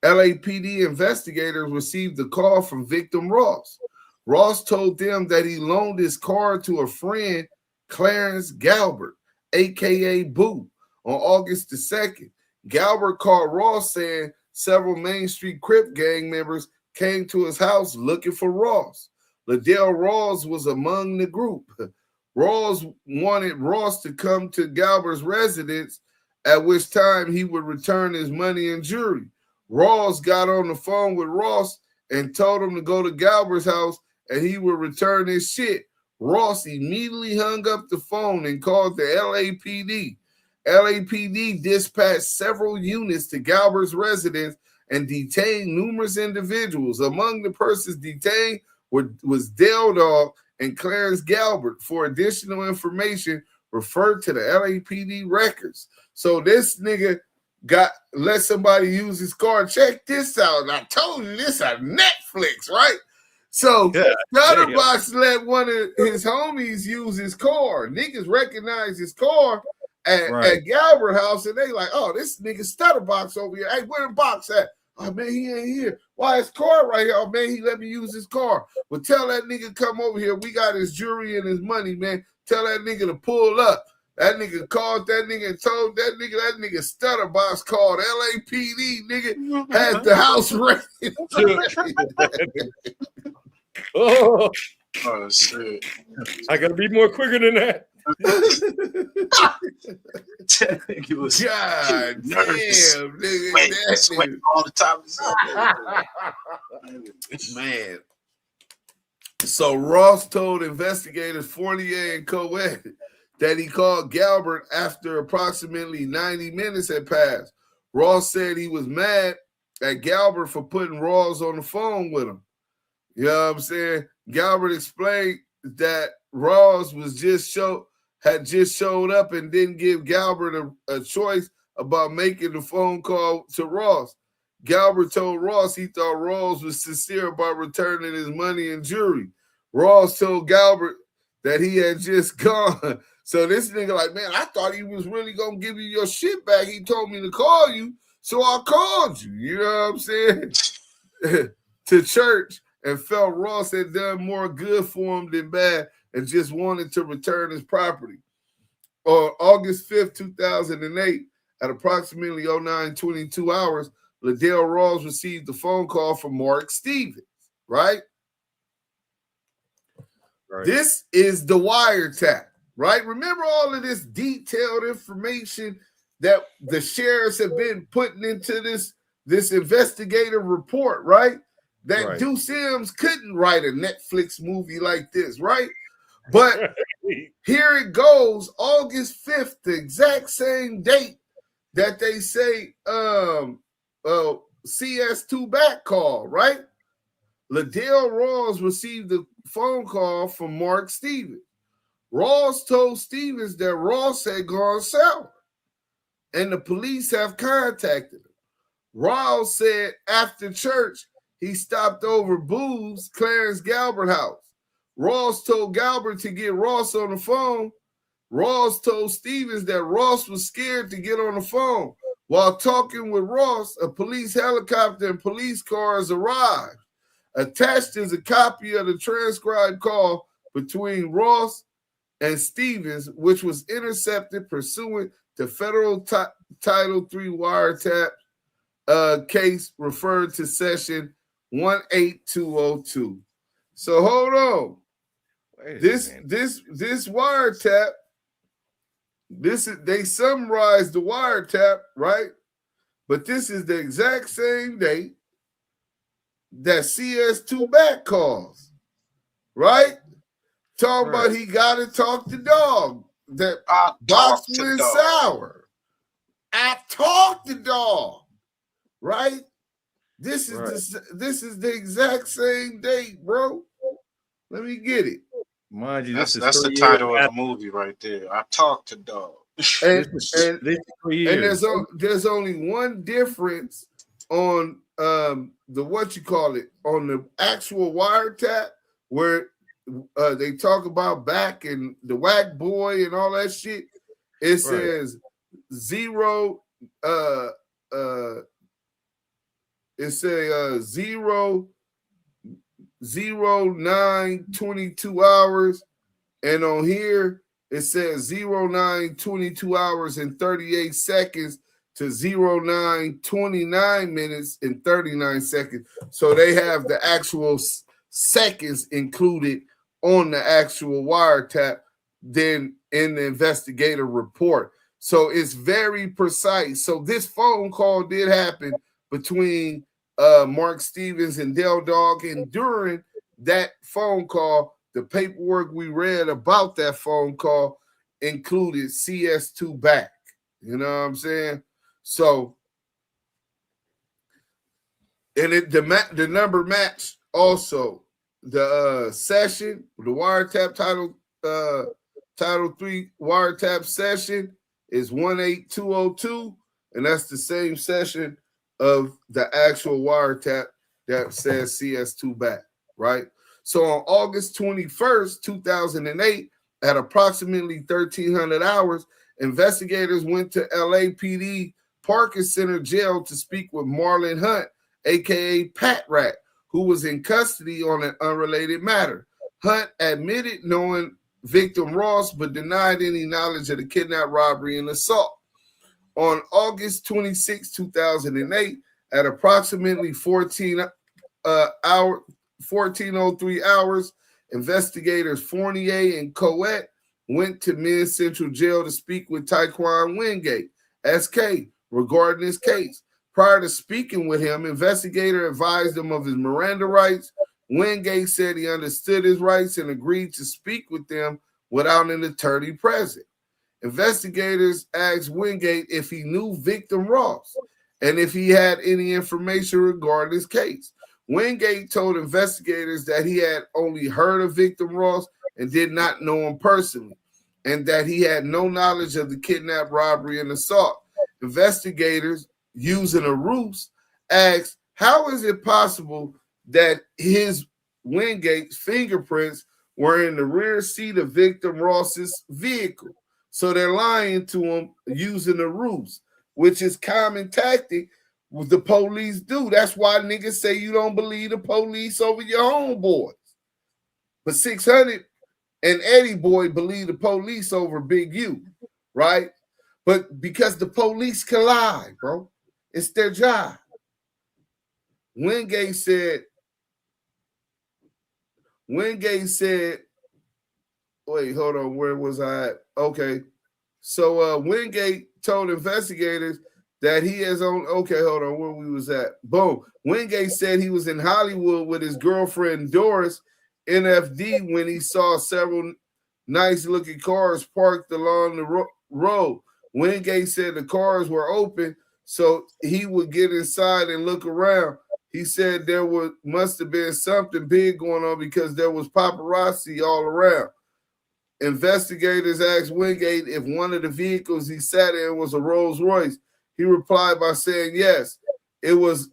LAPD investigators received a call from victim Ross. Ross told them that he loaned his car to a friend, Clarence Galbert, a.k.a. Boo. On August the 2nd, Galbert called Ross saying several Main Street Crip gang members came to his house looking for Ross. Liddell Ross was among the group. Ross wanted Ross to come to Galbert's residence, at which time he would return his money and jewelry. Ross got on the phone with Ross and told him to go to Galbert's house and he would return his shit. Ross immediately hung up the phone and called the LAPD. LAPD dispatched several units to Galbert's residence and detained numerous individuals. Among the persons detained was Del Dog and Clarence Galbert. For additional information, refer to the LAPD records. So this nigga let somebody use his car. Check this out. I told you this on Netflix, right? So Stutterbox let one of his homies use his car. Niggas recognize his car at Galbert House, and they like, oh, this nigga Stutterbox over here. Hey, where the box at? Oh, man, he ain't here. Why his car right here? Oh, man, he let me use his car. Well, tell that nigga come over here. We got his jewelry and his money, man. Tell that nigga to pull up. That nigga called that nigga and told that nigga Stutterbox called LAPD, nigga, had the house ready. Oh shit. I gotta be more quicker than that. It was God damn, nigga. Wait, all the time. Man. So Ross told investigators Fournier and Coed that he called Galbert after approximately 90 minutes had passed. Ross said he was mad at Galbert for putting Ross on the phone with him. You know what I'm saying? Galbert explained that Ross had just showed up and didn't give Galbert a choice about making the phone call to Ross. Galbert told Ross he thought Ross was sincere about returning his money and jewelry. Ross told Galbert that he had just gone So this nigga like, man, I thought he was really gonna give you your shit back. He told me to call you, so I called you. You know what I'm saying? To church, and felt Ross had done more good for him than bad, and just wanted to return his property. On August 5th, 2008, at approximately 09:22 hours, Liddell Ross received a phone call from Mark Stevens, right? This is the wiretap, right? Remember all of this detailed information that the sheriffs have been putting into this investigative report, right? That Duse M couldn't write a Netflix movie like this, right? But here it goes, August 5th, the exact same date that they say CS2 back call, right? Liddell Ross received a phone call from Mark Stevens. Ross told Stevens that Ross had gone south, and the police have contacted him. Ross said after church, he stopped over Boo's Clarence Galbert house. Ross told Galbert to get Ross on the phone. Ross told Stevens that Ross was scared to get on the phone. While talking with Ross, a police helicopter and police cars arrived. Attached is a copy of the transcribed call between Ross and Stevens, which was intercepted pursuant to federal Title III wiretap case referred to section 18202. So hold on. This wiretap, they summarized the wiretap, right? But this is the exact same date that CS2 back calls, right? Talking about he got to talk to Dogg. That box went sour. I talked to Dogg, right? This is this is the exact same date, bro. Let me get it. Mind you, that's the title of the movie right there. I talked to Dogg. And there's only one difference on the on the actual wiretap where they talk about back and the Wack boy and all that shit. It says 0 09:22 hours, and on here it says 09:22 hours and 38 seconds to 09:29 minutes and 39 seconds. So they have the actual seconds included on the actual wiretap than in the investigative report. So it's very precise. So this phone call did happen between Mark Stevens and Dogg, and during that phone call, the paperwork we read about that phone call included CS2 back. You know what I'm saying? So, and the number matched also. The session, the wiretap title 3 wiretap session is 18202, and that's the same session of the actual wiretap that says CS2 back, right? So on August 21st, 2008, at approximately 1300 hours, investigators went to LAPD Parker Center Jail to speak with Marlon Hunt, aka Pat Rat, who was in custody on an unrelated matter. Hunt admitted knowing victim Ross, but denied any knowledge of the kidnap, robbery, and assault. On August 26, 2008, at approximately 14:03 hours, investigators Fournier and Coet went to Men's Central Jail to speak with Taekwon Wingate, SK, regarding this case. Prior to speaking with him, investigator advised him of his Miranda rights. Wingate said he understood his rights and agreed to speak with them without an attorney present. Investigators asked Wingate if he knew victim Ross and if he had any information regarding his case. Wingate told investigators that he had only heard of victim Ross and did not know him personally, and that he had no knowledge of the kidnap, robbery, and assault. Investigators, using a ruse, asked, how is it possible that his Wingate's fingerprints were in the rear seat of victim Ross's vehicle. So they're lying to him using the ruse, which is common tactic what the police do. That's why niggas say you don't believe the police over your homeboys. But 600 and Eddie Boy believe the police over Big U, right? But because the police can lie, bro. It's their job. Wingate said, wait, hold on, where was I at? Okay. So Wingate told investigators that he is on, okay, hold on, where we was at. Boom. Wingate said he was in Hollywood with his girlfriend Doris, NFD, when he saw several nice-looking cars parked along the road. Wingate said the cars were open, so he would get inside and look around. He said there must have been something big going on because there was paparazzi all around. Investigators asked Wingate if one of the vehicles he sat in was a Rolls Royce. He replied by saying yes. It was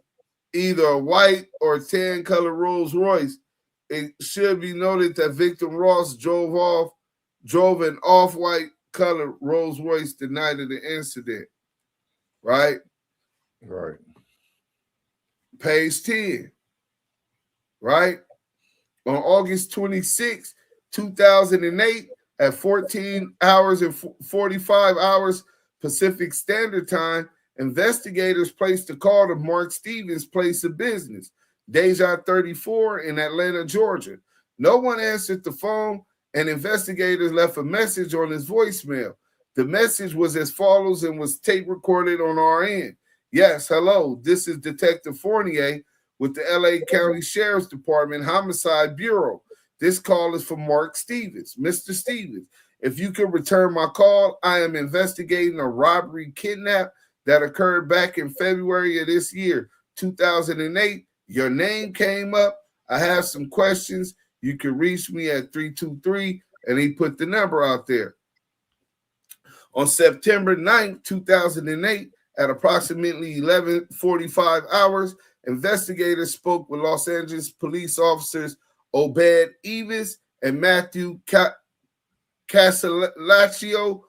either a white or tan color Rolls Royce. It should be noted that victim Ross drove an off-white color Rolls Royce the night of the incident. Right? Right. Page 10. Right? On August 26, 2008, at 14 hours and 45 hours Pacific Standard Time, investigators placed a call to Mark Stevens' place of business, Deja 34 in Atlanta, Georgia. No one answered the phone, and investigators left a message on his voicemail. The message was as follows and was tape recorded on our end. Yes, hello, this is Detective Fournier with the LA County Sheriff's Department Homicide Bureau. This call is from Mark Stevens. Mr. Stevens, if you could return my call, I am investigating a robbery kidnap that occurred back in February of this year, 2008. Your name came up. I have some questions. You can reach me at 323, and he put the number out there. On September 9th, 2008, at approximately 11:45 hours, investigators spoke with Los Angeles police officers Obed Eves and Matthew Casalaccio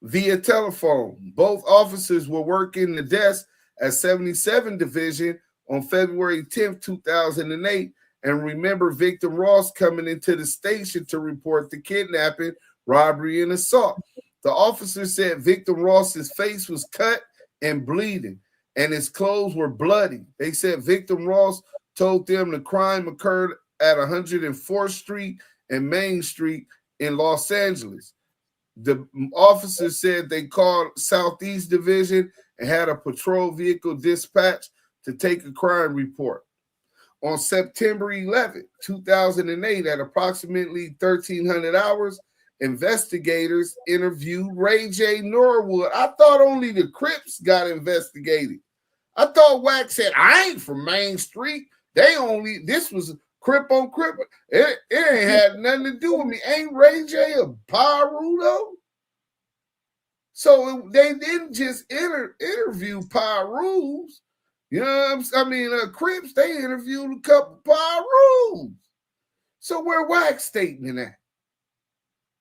via telephone. Both officers were working the desk at 77 Division on February 10th, 2008, and remember victim Ross coming into the station to report the kidnapping, robbery, and assault. The officer said victim Ross's face was cut and bleeding, and his clothes were bloody. They said victim Ross told them the crime occurred at 104th Street and Main Street in Los Angeles. The officer said they called Southeast Division and had a patrol vehicle dispatched to take a crime report. On September 11, 2008, at approximately 1300 hours, investigators interviewed Ray J. Norwood. I thought only the Crips got investigated. I thought Wack said, I ain't from Main Street. This was Crip on Crip. It ain't had nothing to do with me. Ain't Ray J a Pyru though? So they didn't just interview Pyrus. You know what I mean? Crips, they interviewed a couple Pyrus. So where Wack statement at?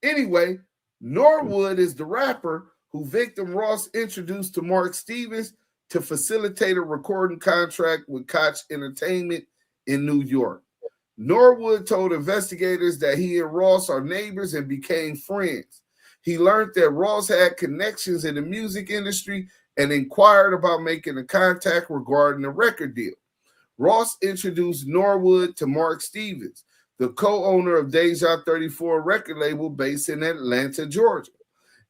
Anyway, Norwood is the rapper who victim Ross introduced to Mark Stevens to facilitate a recording contract with Koch Entertainment in New York. Norwood told investigators that he and Ross are neighbors and became friends. He learned that Ross had connections in the music industry and inquired about making a contact regarding a record deal. Ross introduced Norwood to Mark Stevens, the co-owner of Deja 34 record label based in Atlanta, Georgia.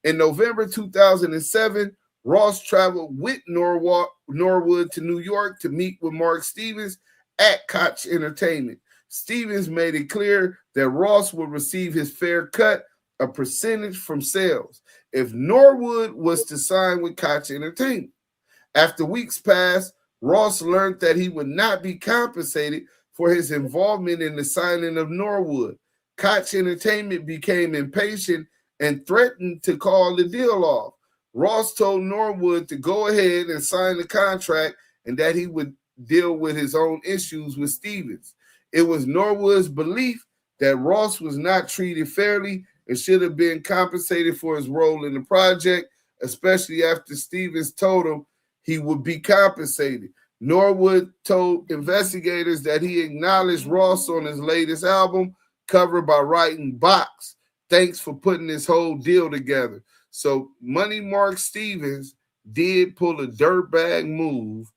In November 2007, Ross traveled with Norwood to New York to meet with Mark Stevens at Koch Entertainment. Stevens made it clear that Ross would receive his fair cut, a percentage from sales, if Norwood was to sign with Koch Entertainment. After weeks passed, Ross learned that he would not be compensated for his involvement in the signing of Norwood. Koch Entertainment became impatient and threatened to call the deal off. Ross told Norwood to go ahead and sign the contract and that he would deal with his own issues with Stevens. It was Norwood's belief that Ross was not treated fairly and should have been compensated for his role in the project, especially after Stevens told him he would be compensated. Norwood told investigators that he acknowledged Ross on his latest album cover by writing "Box. Thanks for putting this whole deal together." So Money Mark Stevens did pull a dirtbag move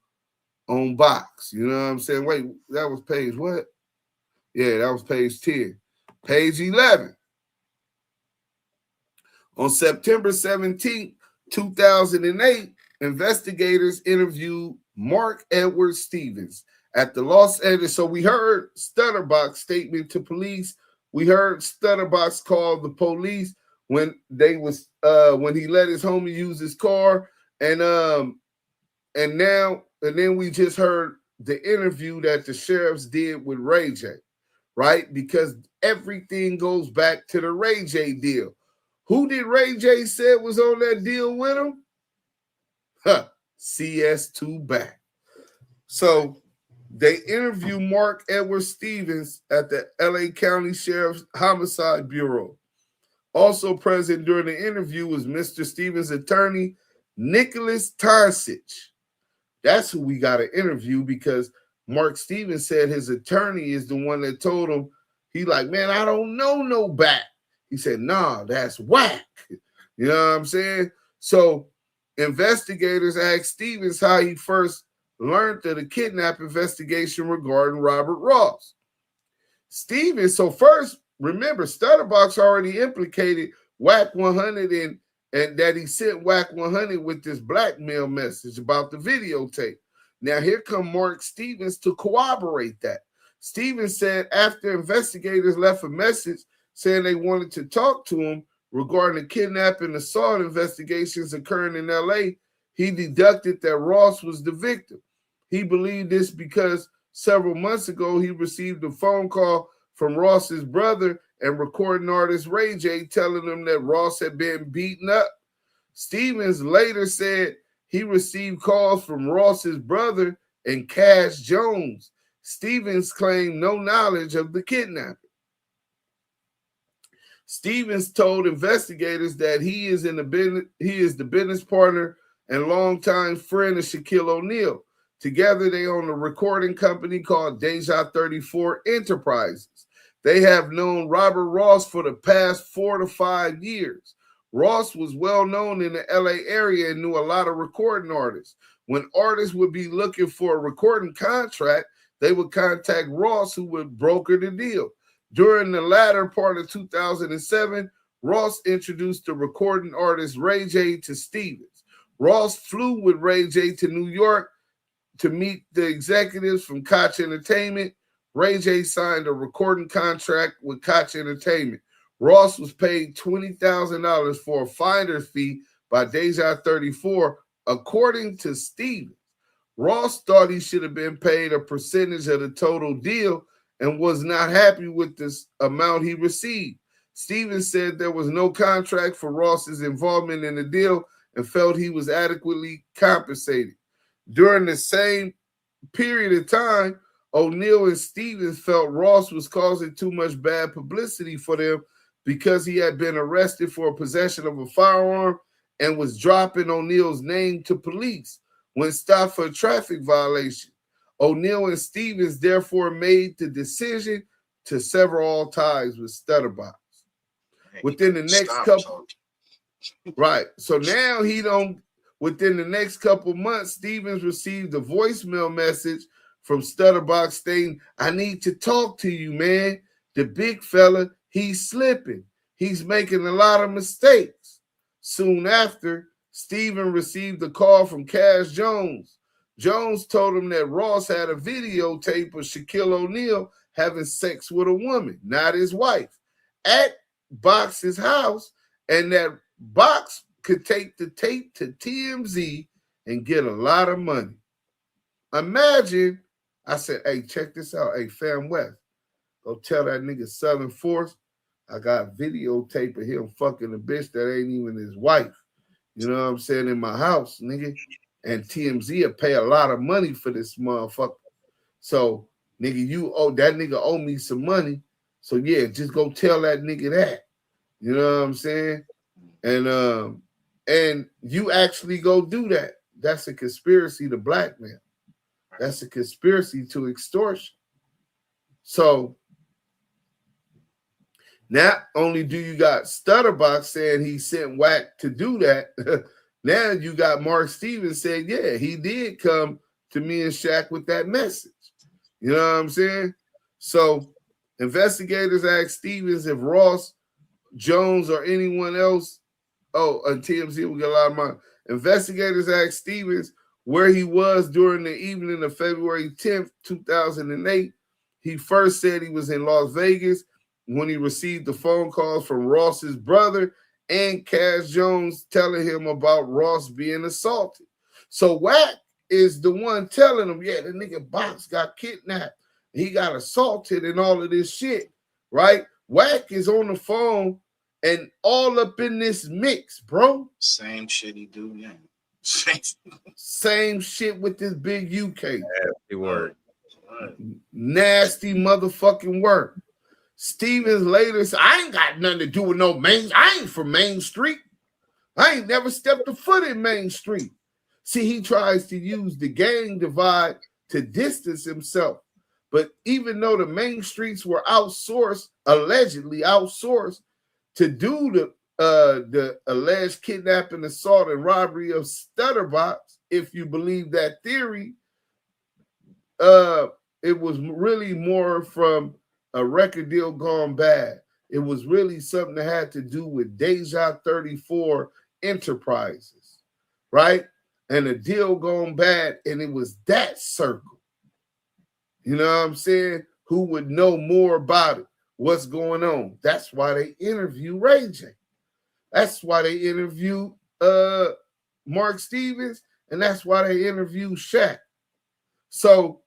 on Box. You know what I'm saying? Wait, that was page what? Yeah, that was page 10. Page 11. On September 17, 2008, investigators interviewed Mark Edward Stevens at the Los Angeles. So we heard Stutterbox's statement to police. We heard Stutterbox call the police when they was when he let his homie use his car, and then we just heard the interview that the sheriffs did with Ray J, right? Because everything goes back to the Ray J deal. Who did Ray J say was on that deal with him? CS2 back. So they interviewed Mark Edward Stevens at the LA County Sheriff's Homicide Bureau. Also present during the interview was Mr. Stevens' attorney, Nicholas Tarsich. That's who we got to interview, because Mark Stevens said his attorney is the one that told him, he like, man, I don't know no back. He said, nah, that's Wack. You know what I'm saying? So investigators asked Stevens how he first learned of the kidnap investigation regarding Robert Ross. Stevens, so first, remember, Stutterbox already implicated WACK100 and that he sent WACK100 with this blackmail message about the videotape. Now here come Mark Stevens to corroborate that. Stevens said after investigators left a message saying they wanted to talk to him regarding the kidnapping and assault investigations occurring in LA, he deducted that Ross was the victim. He believed this because several months ago he received a phone call from Ross's brother and recording artist Ray J telling him that Ross had been beaten up. Stevens later said he received calls from Ross's brother and Cash Jones. Stevens claimed no knowledge of the kidnapping. Stevens told investigators that he is the business partner and longtime friend of Shaquille O'Neal. Together, they own a recording company called Deja 34 Enterprises. They have known Robert Ross for the past 4 to 5 years. Ross was well known in the LA area and knew a lot of recording artists. When artists would be looking for a recording contract, they would contact Ross, who would broker the deal. During the latter part of 2007, Ross introduced the recording artist Ray J to Stevens. Ross flew with Ray J to New York to meet the executives from Koch Entertainment. Ray J signed a recording contract with Koch Entertainment. Ross was paid $20,000 for a finder's fee by Deja 34, according to Stevens. Ross thought he should have been paid a percentage of the total deal and was not happy with this amount he received. Stevens said there was no contract for Ross's involvement in the deal and felt he was adequately compensated. During the same period of time, O'Neal and Stevens felt Ross was causing too much bad publicity for them because he had been arrested for possession of a firearm and was dropping O'Neal's name to police when stopped for a traffic violation. O'Neal and Stevens therefore made the decision to sever all ties with Stutterbox. Within the next couple, right? So now within the next couple months, Stevens received a voicemail message from Stutterbox stating, "I need to talk to you, man. The big fella, he's slipping. He's making a lot of mistakes." Soon after, Stevens received a call from Cash Jones. Jones told him that Ross had a videotape of Shaquille O'Neal having sex with a woman, not his wife, at Box's house, and that Box could take the tape to TMZ and get a lot of money. Imagine, I said, hey, check this out. Hey, Fam West, go tell that nigga Southern Force I got videotape of him fucking a bitch that ain't even his wife. You know what I'm saying? In my house, nigga. And TMZ will pay a lot of money for this motherfucker. So, nigga, that nigga owe me some money. So yeah, just go tell that nigga that. You know what I'm saying? And you actually go do that. That's a conspiracy to blackmail. That's a conspiracy to extortion. So not only do you got Stutterbox saying he sent Wack to do that, now you got Mark Stevens saying, yeah, he did come to me and Shaq with that message. You know what I'm saying? So investigators asked Stevens if Ross, Jones, or anyone else, on TMZ, we got a lot of money. Investigators asked Stevens where he was during the evening of February 10th, 2008. He first said he was in Las Vegas when he received the phone calls from Ross's brother and Cash Jones telling him about Ross being assaulted. So Wack is the one telling him, yeah, the nigga Box got kidnapped. He got assaulted and all of this shit, right? Wack is on the phone and all up in this mix, bro. Same shit he do, yeah. Same shit with this big UK. Nasty work. Nasty motherfucking work. Stevens later said, I ain't got nothing to do with no I ain't from Main Street. I ain't never stepped a foot in Main Street. See, he tries to use the gang divide to distance himself. But even though the Main Streets were outsourced, allegedly outsourced, to do the alleged kidnapping, assault, and robbery of Stutterbox, if you believe that theory, it was really more from a record deal gone bad. It was really something that had to do with Deja 34 Enterprises, right? And a deal gone bad, and it was that circle. You know what I'm saying? Who would know more about it? What's going on? That's why they interview Ray J. That's why they interview Mark Stevens, and that's why they interview Shaq. So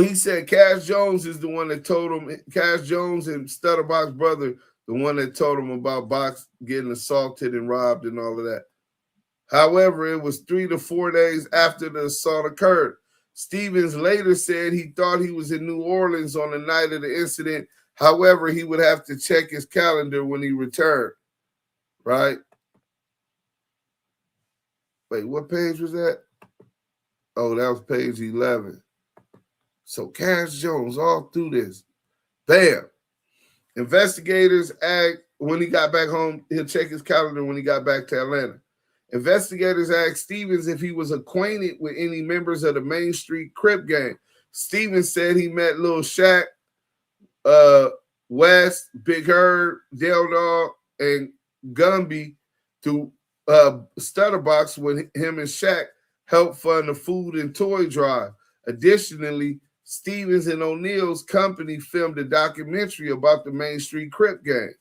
he said Cash Jones is the one that told him, Cash Jones and Stutterbox's brother, the one that told him about Box getting assaulted and robbed and all of that. However, it was 3 to 4 days after the assault occurred. Stevens later said he thought he was in New Orleans on the night of the incident. However, he would have to check his calendar when he returned, right? Wait, what page was that? Oh, that was page 11. So Cash Jones all through this. Bam. Investigators asked when he got back home, he'll check his calendar when he got back to Atlanta. Investigators asked Stevens if he was acquainted with any members of the Main Street Crip gang. Stevens said he met Lil Shaq, West, Big Herb, Dale Dogg, and Gumby through Stutterbox when him and Shaq helped fund the food and toy drive. Additionally, Stevens and O'Neal's company filmed a documentary about the Main Street Crip gang.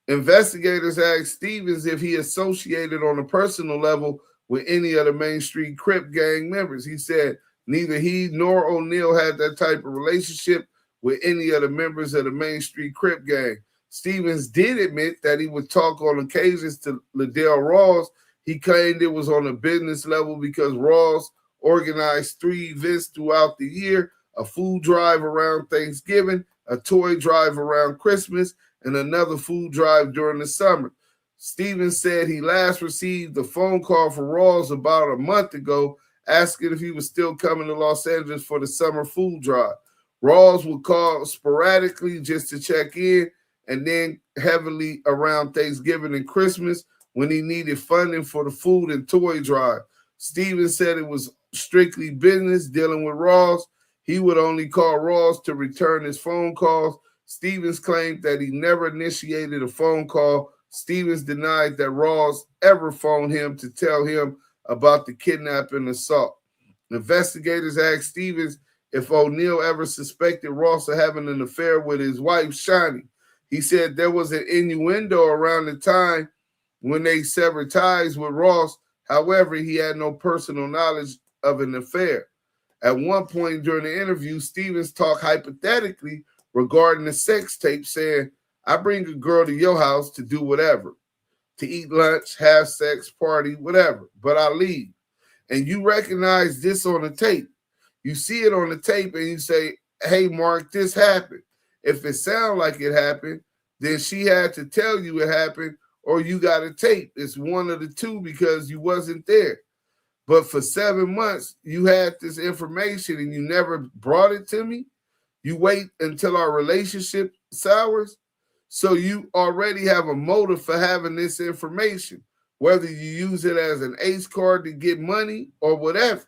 Investigators asked Stevens if he associated on a personal level with any of the Main Street Crip gang members. He said neither he nor O'Neal had that type of relationship with any of the members of the Main Street Crip gang. Stevens did admit that he would talk on occasions to Liddell Rawls. He claimed it was on a business level because Rawls organized 3 events throughout the year: a food drive around Thanksgiving, a toy drive around Christmas, and another food drive during the summer. Stevens said he last received a phone call from Rawls about a month ago asking if he was still coming to Los Angeles for the summer food drive. Rawls would call sporadically just to check in, and then heavily around Thanksgiving and Christmas when he needed funding for the food and toy drive. Stevens said it was strictly business dealing with Rawls. He would only call Rawls to return his phone calls. Stevens claimed that he never initiated a phone call. Stevens denied that Rawls ever phoned him to tell him about the kidnapping and assault. Investigators asked Stevens if O'Neal ever suspected Ross of having an affair with his wife, Shani. He said there was an innuendo around the time when they severed ties with Ross. However, he had no personal knowledge of an affair. At one point during the interview, Stevens talked hypothetically regarding the sex tape, saying, I bring a girl to your house to do whatever, to eat lunch, have sex, party, whatever, but I leave. And you recognize this on the tape. You see it on the tape and you say, hey, Mark, this happened. If it sounds like it happened, then she had to tell you it happened, or you got a tape. It's one of the two because you wasn't there. But for 7 months, you had this information and you never brought it to me. You wait until our relationship sours. So you already have a motive for having this information, whether you use it as an ace card to get money or whatever.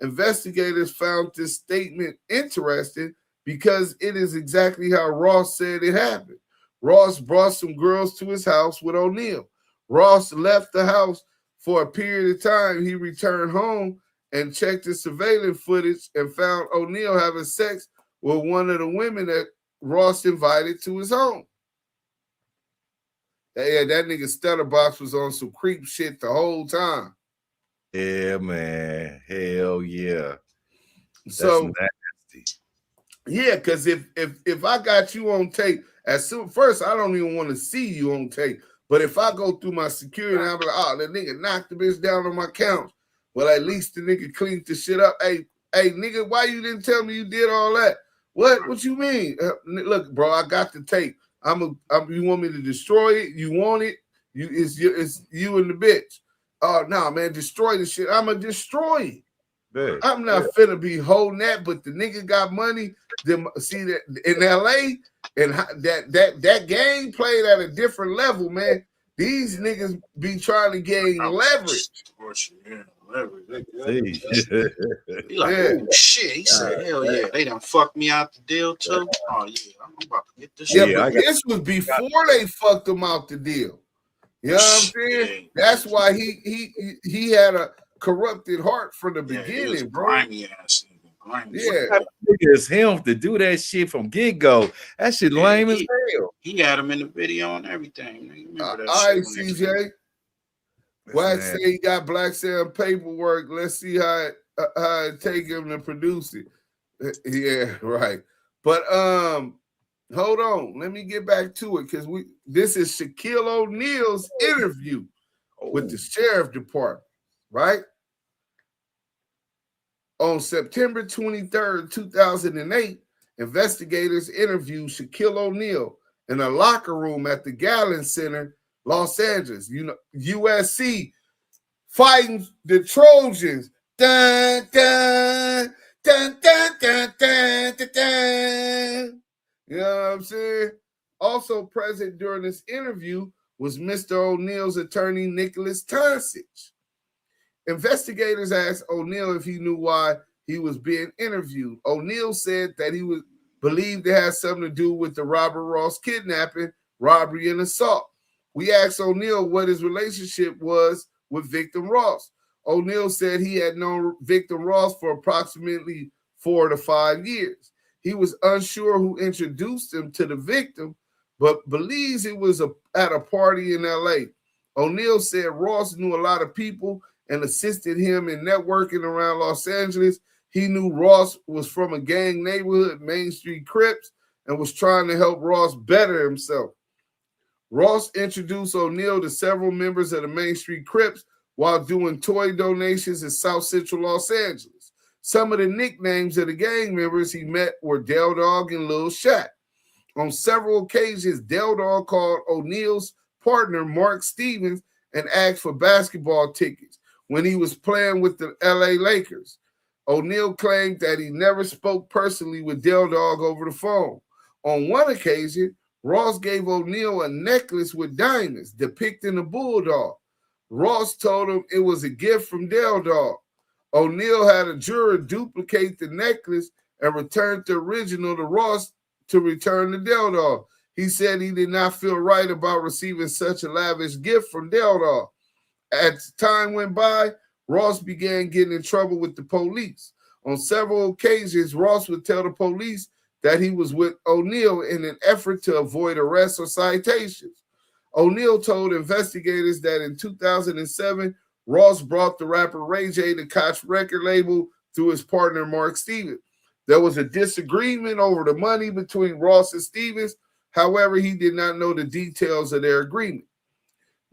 Investigators found this statement interesting because it is exactly how Ross said it happened. Ross brought some girls to his house with O'Neal. Ross left the house for a period of time. He returned home and checked the surveillance footage and found O'Neal having sex with one of the women that Ross invited to his home. Yeah, that nigga Stutterbox was on some creep shit the whole time. Yeah, man. Hell yeah. So nasty. Yeah, because if I got you on tape, first I don't even want to see you on tape. But if I go through my security and I'm like, oh, that nigga knocked the bitch down on my couch. Well, at least the nigga cleaned the shit up. Hey, nigga, why you didn't tell me you did all that? What you mean? Look, bro, I got the tape. You want me to destroy it? You want it? It's you and the bitch. Oh, no, man, destroy the shit. I'm going to destroy it. I'm not finna be holding that, but the nigga got money. See that in LA, and that game played at a different level, man. These niggas be trying to gain leverage. He like, oh shit. He said, hell yeah, they done fucked me out the deal too. Oh yeah, I'm about to get this shit. Yeah, but this was before they fucked him out the deal. You know what I'm saying? That's why he had a corrupted heart from the beginning, bro. Grimy ass. Yeah, it's him to do that shit from get-go. That shit lame as hell. He had him in the video and everything. All right, CJ. Wack say he got Black Sam paperwork. Let's see how it take him to produce it. Yeah, right. But hold on. Let me get back to it because this is Shaquille O'Neal's interview with the sheriff department, right? On September 23rd, 2008, investigators interviewed Shaquille O'Neal in a locker room at the Gallon Center, Los Angeles. You know, USC fighting the Trojans. Dun, dun, dun, dun, dun, dun, dun, dun. You know what I'm saying? Also present during this interview was Mr. O'Neal's attorney, Nicholas Tonsich. Investigators asked O'Neal if he knew why he was being interviewed. O'Neal said that he was believed it had something to do with the Robert Ross kidnapping, robbery, and assault. We asked O'Neal what his relationship was with victim Ross. O'Neal said he had known victim Ross for approximately 4 to 5 years. He was unsure who introduced him to the victim, but believes it was at a party in LA. O'Neal said Ross knew a lot of people and assisted him in networking around Los Angeles. He knew Ross was from a gang neighborhood, Main Street Crips, and was trying to help Ross better himself. Ross introduced O'Neal to several members of the Main Street Crips while doing toy donations in South Central Los Angeles. Some of the nicknames of the gang members he met were Dogg and Lil Shaq. On several occasions, Dogg called O'Neal's partner, Mark Stevens, and asked for basketball tickets when he was playing with the LA Lakers. O'Neal claimed that he never spoke personally with Dogg over the phone. On one occasion, Ross gave O'Neal a necklace with diamonds depicting a bulldog. Ross told him it was a gift from Dogg. O'Neal had a juror duplicate the necklace and returned the original to Ross to return to Dogg. He said he did not feel right about receiving such a lavish gift from Dogg. As time went by, Ross began getting in trouble with the police. On several occasions, Ross would tell the police that he was with O'Neal in an effort to avoid arrests or citations. O'Neal told investigators that in 2007, Ross brought the rapper Ray J to Koch record label through his partner, Mark Stevens. There was a disagreement over the money between Ross and Stevens. However, he did not know the details of their agreement.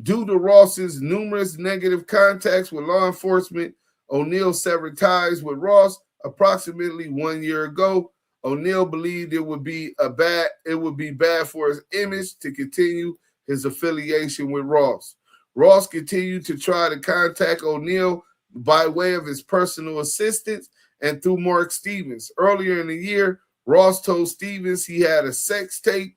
Due to Ross's numerous negative contacts with law enforcement, O'Neal severed ties with Ross approximately 1 year ago. O'Neal believed it would be bad for his image to continue his affiliation with Ross. Ross continued to try to contact O'Neal by way of his personal assistants and through Mark Stevens. Earlier in the year, Ross told Stevens he had a sex tape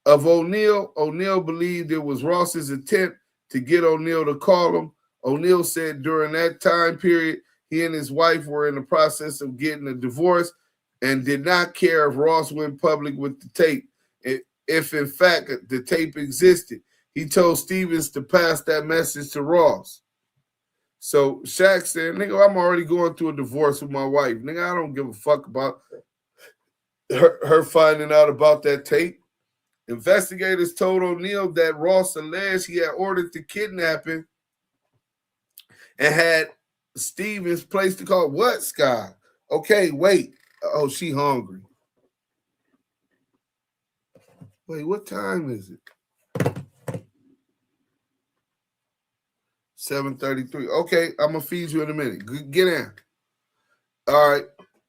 of O'Neal. O'Neal believed it was Ross's attempt to get O'Neal to call him. O'Neal said during that time period, he and his wife were in the process of getting a divorce and did not care if Ross went public with the tape. If in fact the tape existed, he told Stevens to pass that message to Ross. So Shaq said, nigga, I'm already going through a divorce with my wife. Nigga, I don't give a fuck about her finding out about that tape. Investigators told O'Neal that Ross alleged he had ordered the kidnapping and had Stevens placed the call. What, Sky? Okay, wait. Oh, she hungry. Wait, what time is it? 7:33. Okay, I'm going to feed you in a minute. Get in. All right.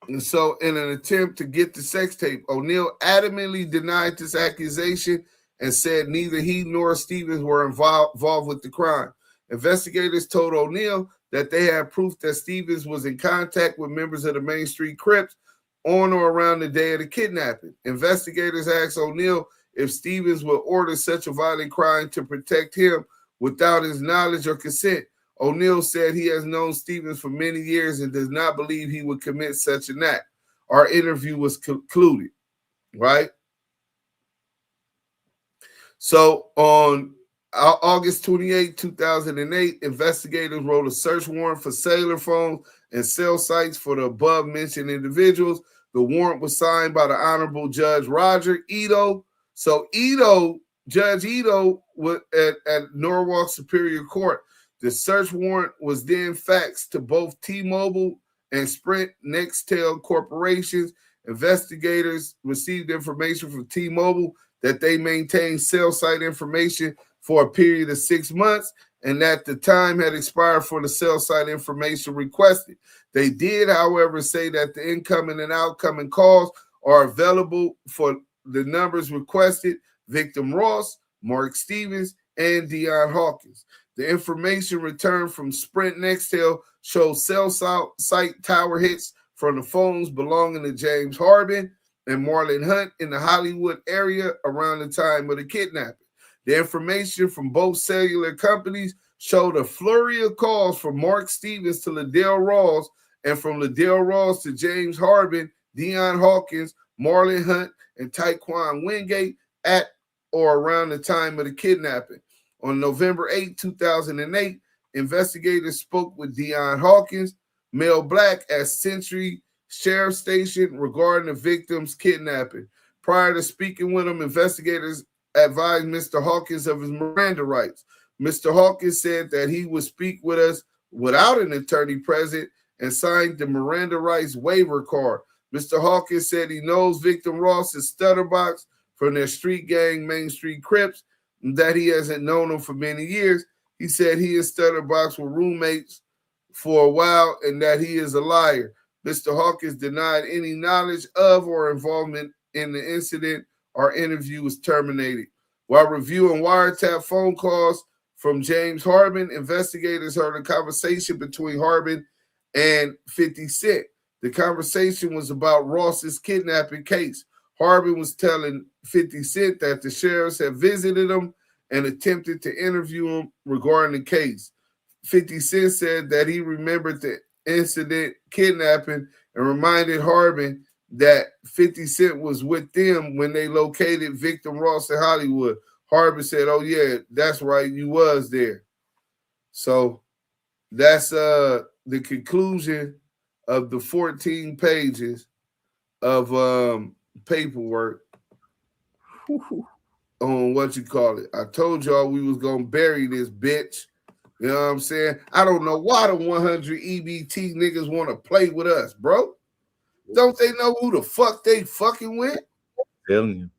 And so in an attempt to get the sex tape, O'Neal adamantly denied this accusation and said neither he nor Stevens were involved with the crime. Investigators told O'Neal that they had proof that Stevens was in contact with members of the Main Street Crips on or around the day of the kidnapping. Investigators asked O'Neal if Stevens would order such a violent crime to protect him without his knowledge or consent. O'Neal said he has known Stevens for many years and does not believe he would commit such an act. Our interview was concluded, right? So on August 28, 2008, investigators wrote a search warrant for cellular phones and cell sites for the above-mentioned individuals. The warrant was signed by the Honorable Judge Roger Ito. So Judge Ito was at Norwalk Superior Court. The search warrant was then faxed to both T-Mobile and Sprint Nextel corporations. Investigators received information from T-Mobile that they maintained cell site information for a period of 6 months and that the time had expired for the cell site information requested. They did, however, say that the incoming and outgoing calls are available for the numbers requested: Victim Ross, Mark Stevens, and Deion Hawkins. The information returned from Sprint Nextel shows cell site tower hits from the phones belonging to James Harbin and Marlon Hunt in the Hollywood area around the time of the kidnapping. The information from both cellular companies showed a flurry of calls from Mark Stevens to Liddell Ross and from Liddell Ross to James Harbin, Deion Hawkins, Marlon Hunt, and Taekwon Wingate at or around the time of the kidnapping. On November 8, 2008, investigators spoke with Deion Hawkins, male black, at Century Sheriff Station regarding the victim's kidnapping. Prior to speaking with him, investigators advised Mr. Hawkins of his Miranda rights. Mr. Hawkins said that he would speak with us without an attorney present and signed the Miranda rights waiver card. Mr. Hawkins said he knows Victim Ross's stutterbox from their street gang, Main Street Crips, that he hasn't known him for many years. He said he and Stutterbox were roommates for a while and that he is a liar. Mr. Hawkins denied any knowledge of or involvement in the incident. Our interview was terminated. While reviewing wiretap phone calls from James Harbin, investigators heard a conversation between Harbin and 50 Cent. The conversation was about Ross's kidnapping case. Harbin was telling 50 Cent that the sheriffs had visited him and attempted to interview him regarding the case. 50 Cent said that he remembered the incident kidnapping and reminded Harbin that 50 Cent was with them when they located Victim Ross in Hollywood. Harbin said, oh yeah, that's right, you was there. So that's the conclusion of the 14 pages of paperwork on what you call it. I told y'all we was gonna bury this bitch. You know what I'm saying? I don't know why the 100 EBT niggas want to play with us, bro. Don't they know who the fuck they fucking with? Telling you.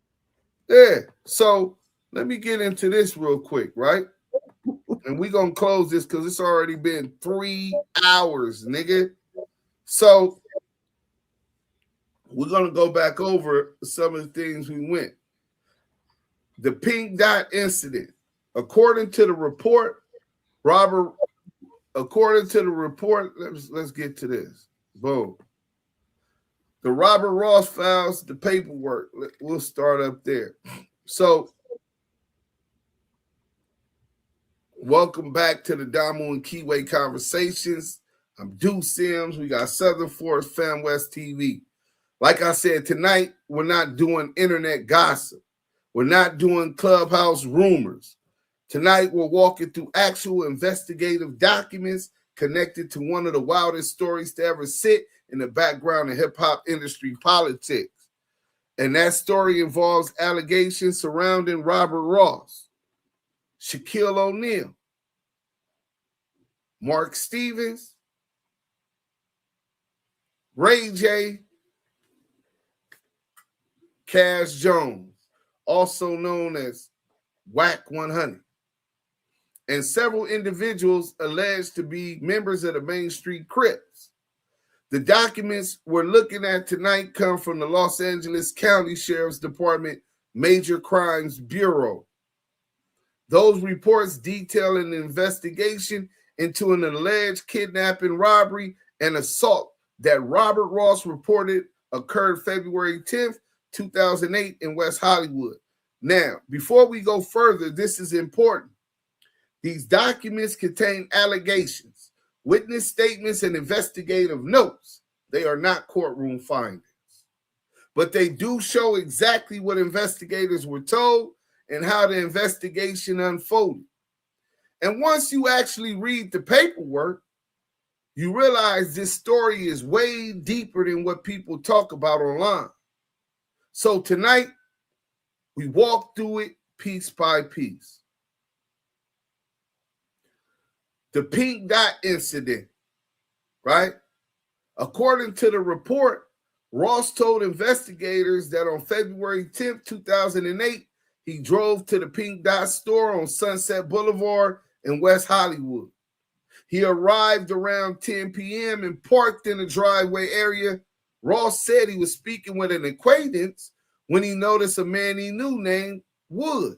Yeah. So let me get into this real quick, right? And we gonna close this because it's already been 3 hours, nigga. So we're going to go back over some of the things we went. The Pink Dot incident. According to the report, let's get to this. Boom. The Robert Ross files the paperwork. We'll start up there. So, welcome back to the Damu Kiwe Conversations. I'm Duse M. We got Southern Force Fam West TV. Like I said, tonight, we're not doing internet gossip. We're not doing Clubhouse rumors. Tonight, we're walking through actual investigative documents connected to one of the wildest stories to ever sit in the background of hip-hop industry politics. And that story involves allegations surrounding Robert Ross, Shaquille O'Neal, Mark Stevens, Ray J, Cash Jones, also known as WACK100, and several individuals alleged to be members of the Main Street Crips. The documents we're looking at tonight come from the Los Angeles County Sheriff's Department Major Crimes Bureau. Those reports detail an investigation into an alleged kidnapping, robbery, and assault that Robert Ross reported occurred February 10th, 2008 in West Hollywood. Now, before we go further, this is important. These documents contain allegations, witness statements, and investigative notes. They are not courtroom findings, but they do show exactly what investigators were told and how the investigation unfolded. And once you actually read the paperwork, you realize this story is way deeper than what people talk about online. So tonight, we walk through it piece by piece. The Pink Dot incident, right? According to the report, Ross told investigators that on February 10th, 2008, he drove to the Pink Dot store on Sunset Boulevard in West Hollywood. He arrived around 10 p.m. and parked in the driveway area. Ross said he was speaking with an acquaintance when he noticed a man he knew named Wood.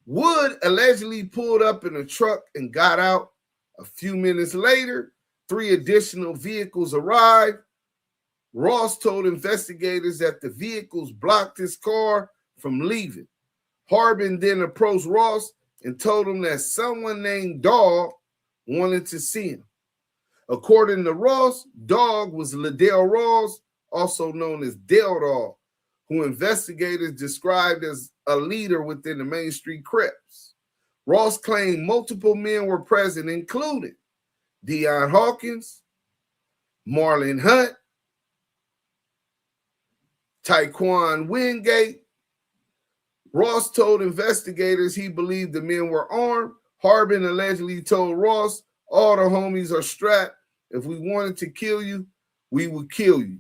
Wood allegedly pulled up in a truck and got out. A few minutes later, 3 additional vehicles arrived. Ross told investigators that the vehicles blocked his car from leaving. Harbin then approached Ross and told him that someone named Dogg wanted to see him. According to Ross, Dogg was Liddell Ross, also known as Del Dog, who investigators described as a leader within the Main Street Crips. Ross claimed multiple men were present, including Deion Hawkins, Marlon Hunt, Taekwon Wingate. Ross told investigators he believed the men were armed. Harbin allegedly told Ross, all the homies are strapped. If we wanted to kill you, we would kill you.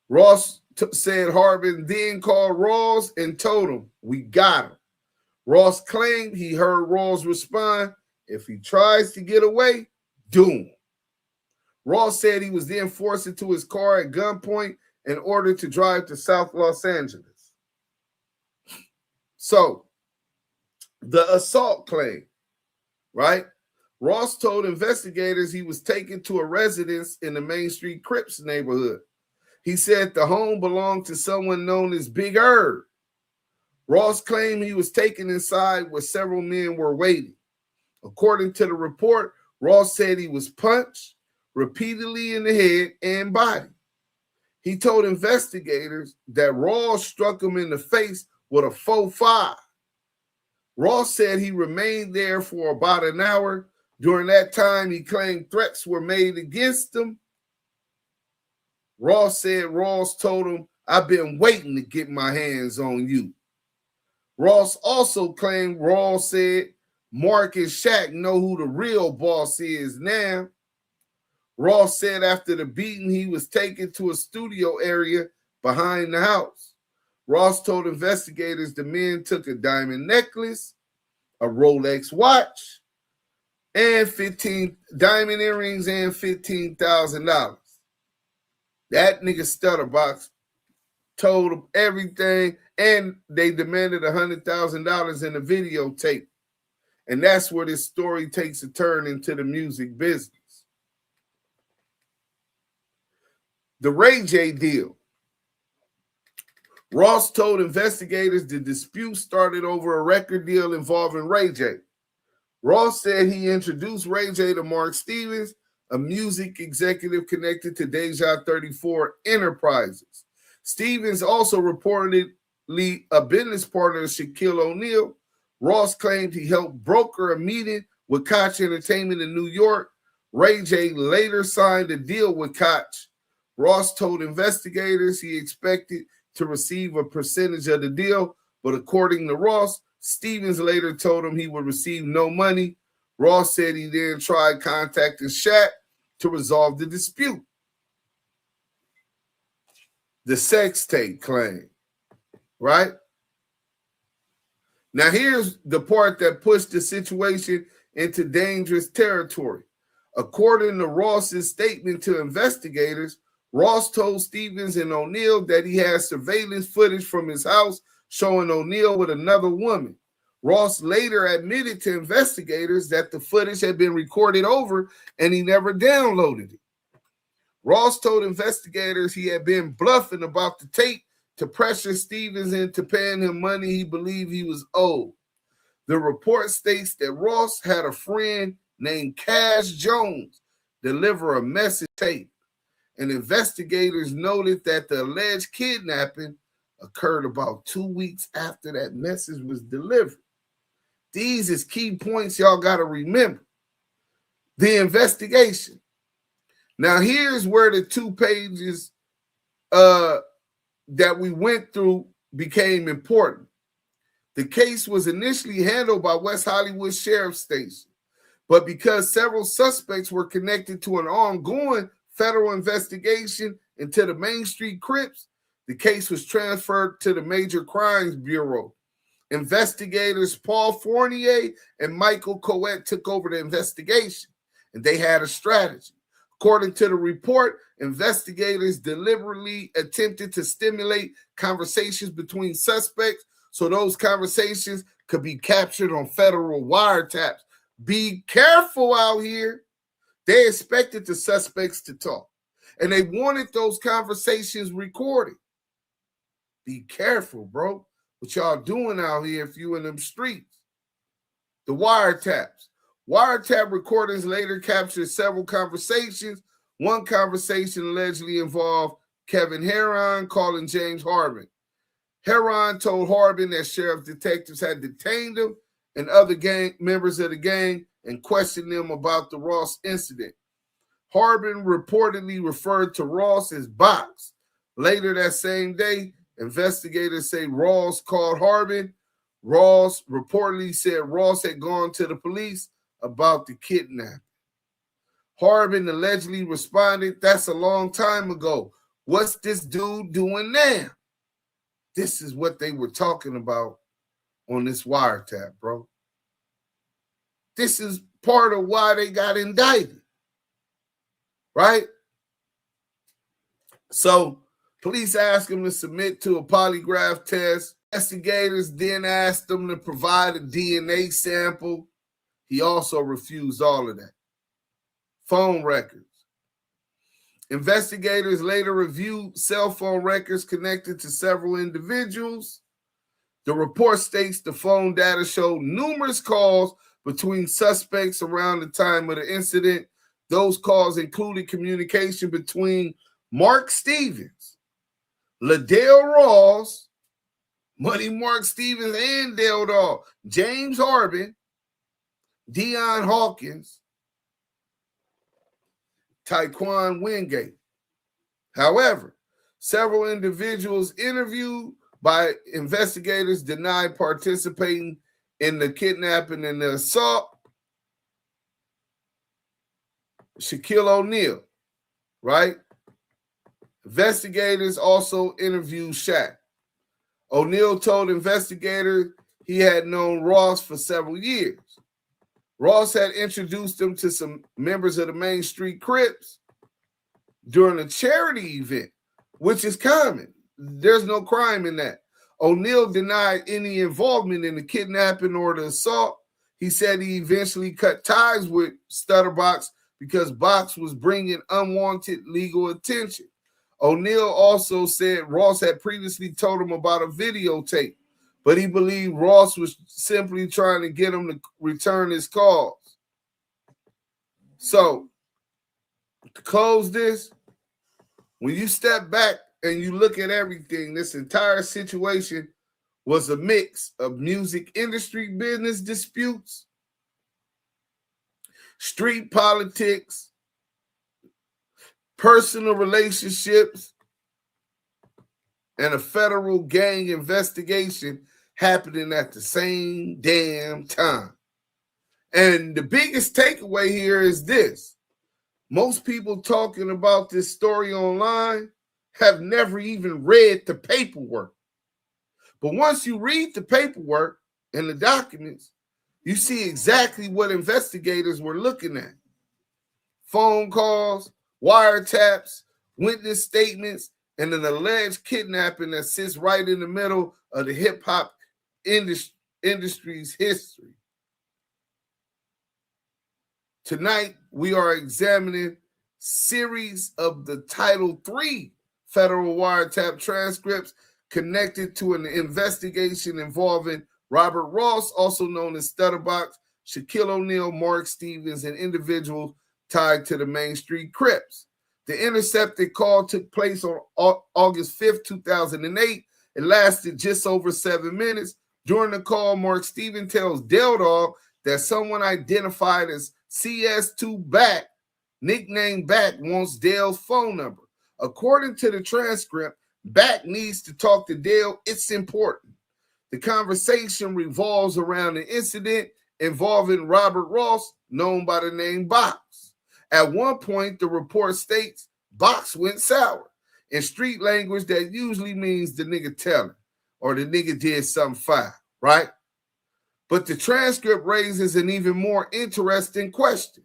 Ross said Harbin then called Ross and told him, we got him. Ross claimed he heard Ross respond, if he tries to get away, do him. Ross said he was then forced into his car at gunpoint in order to drive to South Los Angeles. So, the assault claim, right? Ross told investigators he was taken to a residence in the Main Street Crips neighborhood. He said the home belonged to someone known as Big Herb. Ross claimed he was taken inside where several men were waiting. According to the report, Ross said he was punched repeatedly in the head and body. He told investigators that Ross struck him in the face with a 4-5. Ross said he remained there for about an hour. During that time, he claimed threats were made against him. Ross said Ross told him, I've been waiting to get my hands on you. Ross also claimed Ross said Mark and Shaq know who the real boss is now. Ross said after the beating, he was taken to a studio area behind the house. Ross told investigators the men took a diamond necklace, a Rolex watch, and 15 diamond earrings and $15,000. That nigga Stutterbox told him everything, and they demanded $100,000 in the videotape. And that's where this story takes a turn into the music business. The Ray J deal. Ross told investigators the dispute started over a record deal involving Ray J. Ross said he introduced Ray J to Mark Stevens, a music executive connected to Deja 34 Enterprises. Stevens also reportedly a business partner of Shaquille O'Neal. Ross claimed he helped broker a meeting with Koch Entertainment in New York. Ray J later signed a deal with Koch. Ross told investigators he expected to receive a percentage of the deal, but according to Ross, Stevens later told him he would receive no money. Ross said he then tried contacting Shaq to resolve the dispute. The sextape claim, right? Now here's the part that pushed the situation into dangerous territory. According to Ross's statement to investigators, Ross told Stevens and O'Neal that he had surveillance footage from his house showing O'Neal with another woman. Ross later admitted to investigators that the footage had been recorded over and he never downloaded it. Ross told investigators he had been bluffing about the tape to pressure Stevens into paying him money he believed he was owed. The report states that Ross had a friend named Cash Jones deliver a message tape, and investigators noted that the alleged kidnapping occurred about 2 weeks after that message was delivered. These is key points y'all got to remember. The investigation. Now here's where the 2 pages that we went through became important. The case was initially handled by West Hollywood Sheriff's Station, but because several suspects were connected to an ongoing federal investigation into the Main Street Crips, the case was transferred to the Major Crimes Bureau. Investigators Paul Fournier and Michael Coet took over the investigation, and they had a strategy. According to the report, investigators deliberately attempted to stimulate conversations between suspects so those conversations could be captured on federal wiretaps. Be careful out here. They expected the suspects to talk, and they wanted those conversations recorded. Be careful, bro, what y'all doing out here if you in them streets. The wiretaps. Wiretap recordings later captured several conversations. One conversation allegedly involved Kevin Heron calling James Harbin. Heron told Harbin that sheriff detectives had detained him and other gang members of the gang and questioned them about the Ross incident. Harbin reportedly referred to Ross as Box. Later that same day, investigators say Ross called Harbin. Ross reportedly said Ross had gone to the police about the kidnapping. Harbin allegedly responded, "That's a long time ago. What's this dude doing now?" This is what they were talking about on this wiretap, bro. This is part of why they got indicted, right? So police asked him to submit to a polygraph test. Investigators then asked him to provide a DNA sample. He also refused all of that. Phone records. Investigators later reviewed cell phone records connected to several individuals. The report states the phone data showed numerous calls between suspects around the time of the incident. Those calls included communication between Mark Stevens, LaDale Ross, Money Mark Stevens and Dale Dogg, James Harbin, Deion Hawkins, Taekwon Wingate. However, several individuals interviewed by investigators denied participating in the kidnapping and the assault. Shaquille O'Neal, right? Investigators also interviewed Shaq. O'Neal told investigators he had known Ross for several years. Ross had introduced him to some members of the Main Street Crips. during a charity event, which is common. There's no crime in that. O'Neal denied any involvement in the kidnapping or the assault. He said he eventually cut ties with Stutterbox because Box was bringing unwanted legal attention. O'Neal also said Ross had previously told him about a videotape, but he believed Ross was simply trying to get him to return his calls. So, to close this, when you step back and you look at everything, this entire situation was a mix of music industry business disputes, street politics, personal relationships, and a federal gang investigation happening at the same damn time. And the biggest takeaway here is this. Most people talking about this story online have never even read the paperwork. But once you read the paperwork and the documents, you see exactly what investigators were looking at. Phone calls, wiretaps, witness statements, and an alleged kidnapping that sits right in the middle of the hip-hop industry's history. Tonight, we are examining series of the Title III federal wiretap transcripts connected to an investigation involving Robert Ross, also known as Stutterbox, Shaquille O'Neal, Mark Stevens, and individuals tied to the Main Street Crips. The intercepted call took place on August 5th, 2008. It lasted just over 7 minutes. During the call, Mark Stevens tells Dogg that someone identified as CS2 Back, nicknamed Back, wants Dale's phone number. According to the transcript, Back needs to talk to Dale. It's important. The conversation revolves around an incident involving Robert Ross, known by the name Box. At one point, the report states Box went sour. In street language, that usually means the nigga telling or the nigga did something foul, right? But the transcript raises an even more interesting question.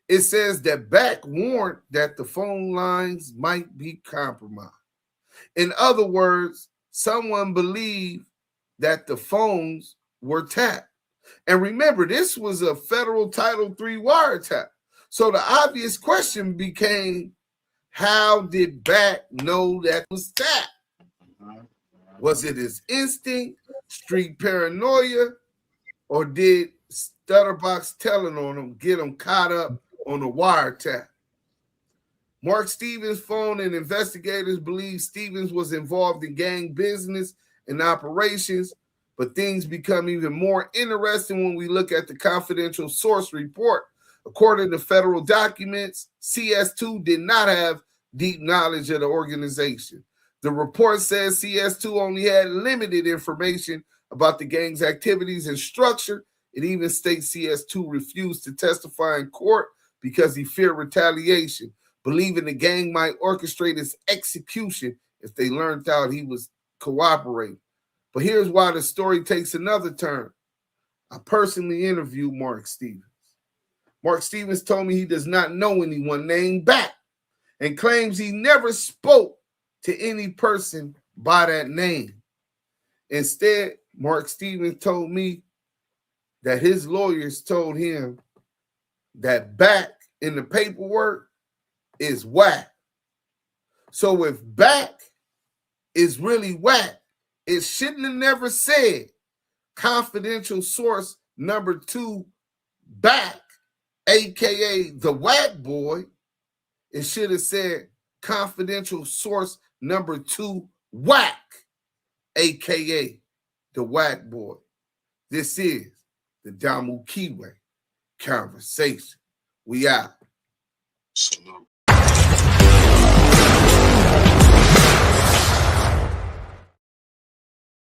It says that Back warned that the phone lines might be compromised. In other words, someone believed that the phones were tapped. And remember, this was a federal Title III wiretap. So the obvious question became, how did Back know that was tapped? Was it his instinct, street paranoia, or did Stutterbox telling on him get him caught up on the wiretap? Mark Stevens' phone and investigators believe Stevens was involved in gang business and operations, but things become even more interesting when we look at the confidential source report. According to federal documents, CS2 did not have deep knowledge of the organization. The report says CS2 only had limited information about the gang's activities and structure. It even states CS2 refused to testify in court because he feared retaliation, believing the gang might orchestrate his execution if they learned out he was cooperating. But here's why the story takes another turn. I personally interviewed Mark Stevens. Mark Stevens told me he does not know anyone named Back and claims he never spoke to any person by that name. Instead, Mark Stevens told me that his lawyers told him that Back in the paperwork is Wack. So if Back is really Wack, it shouldn't have never said confidential source number 2 Back, aka the Wack boy. It should have said confidential source number 2 Wack, aka the Wack boy. This is the Damu Kiwe Conversation. We out. Salute.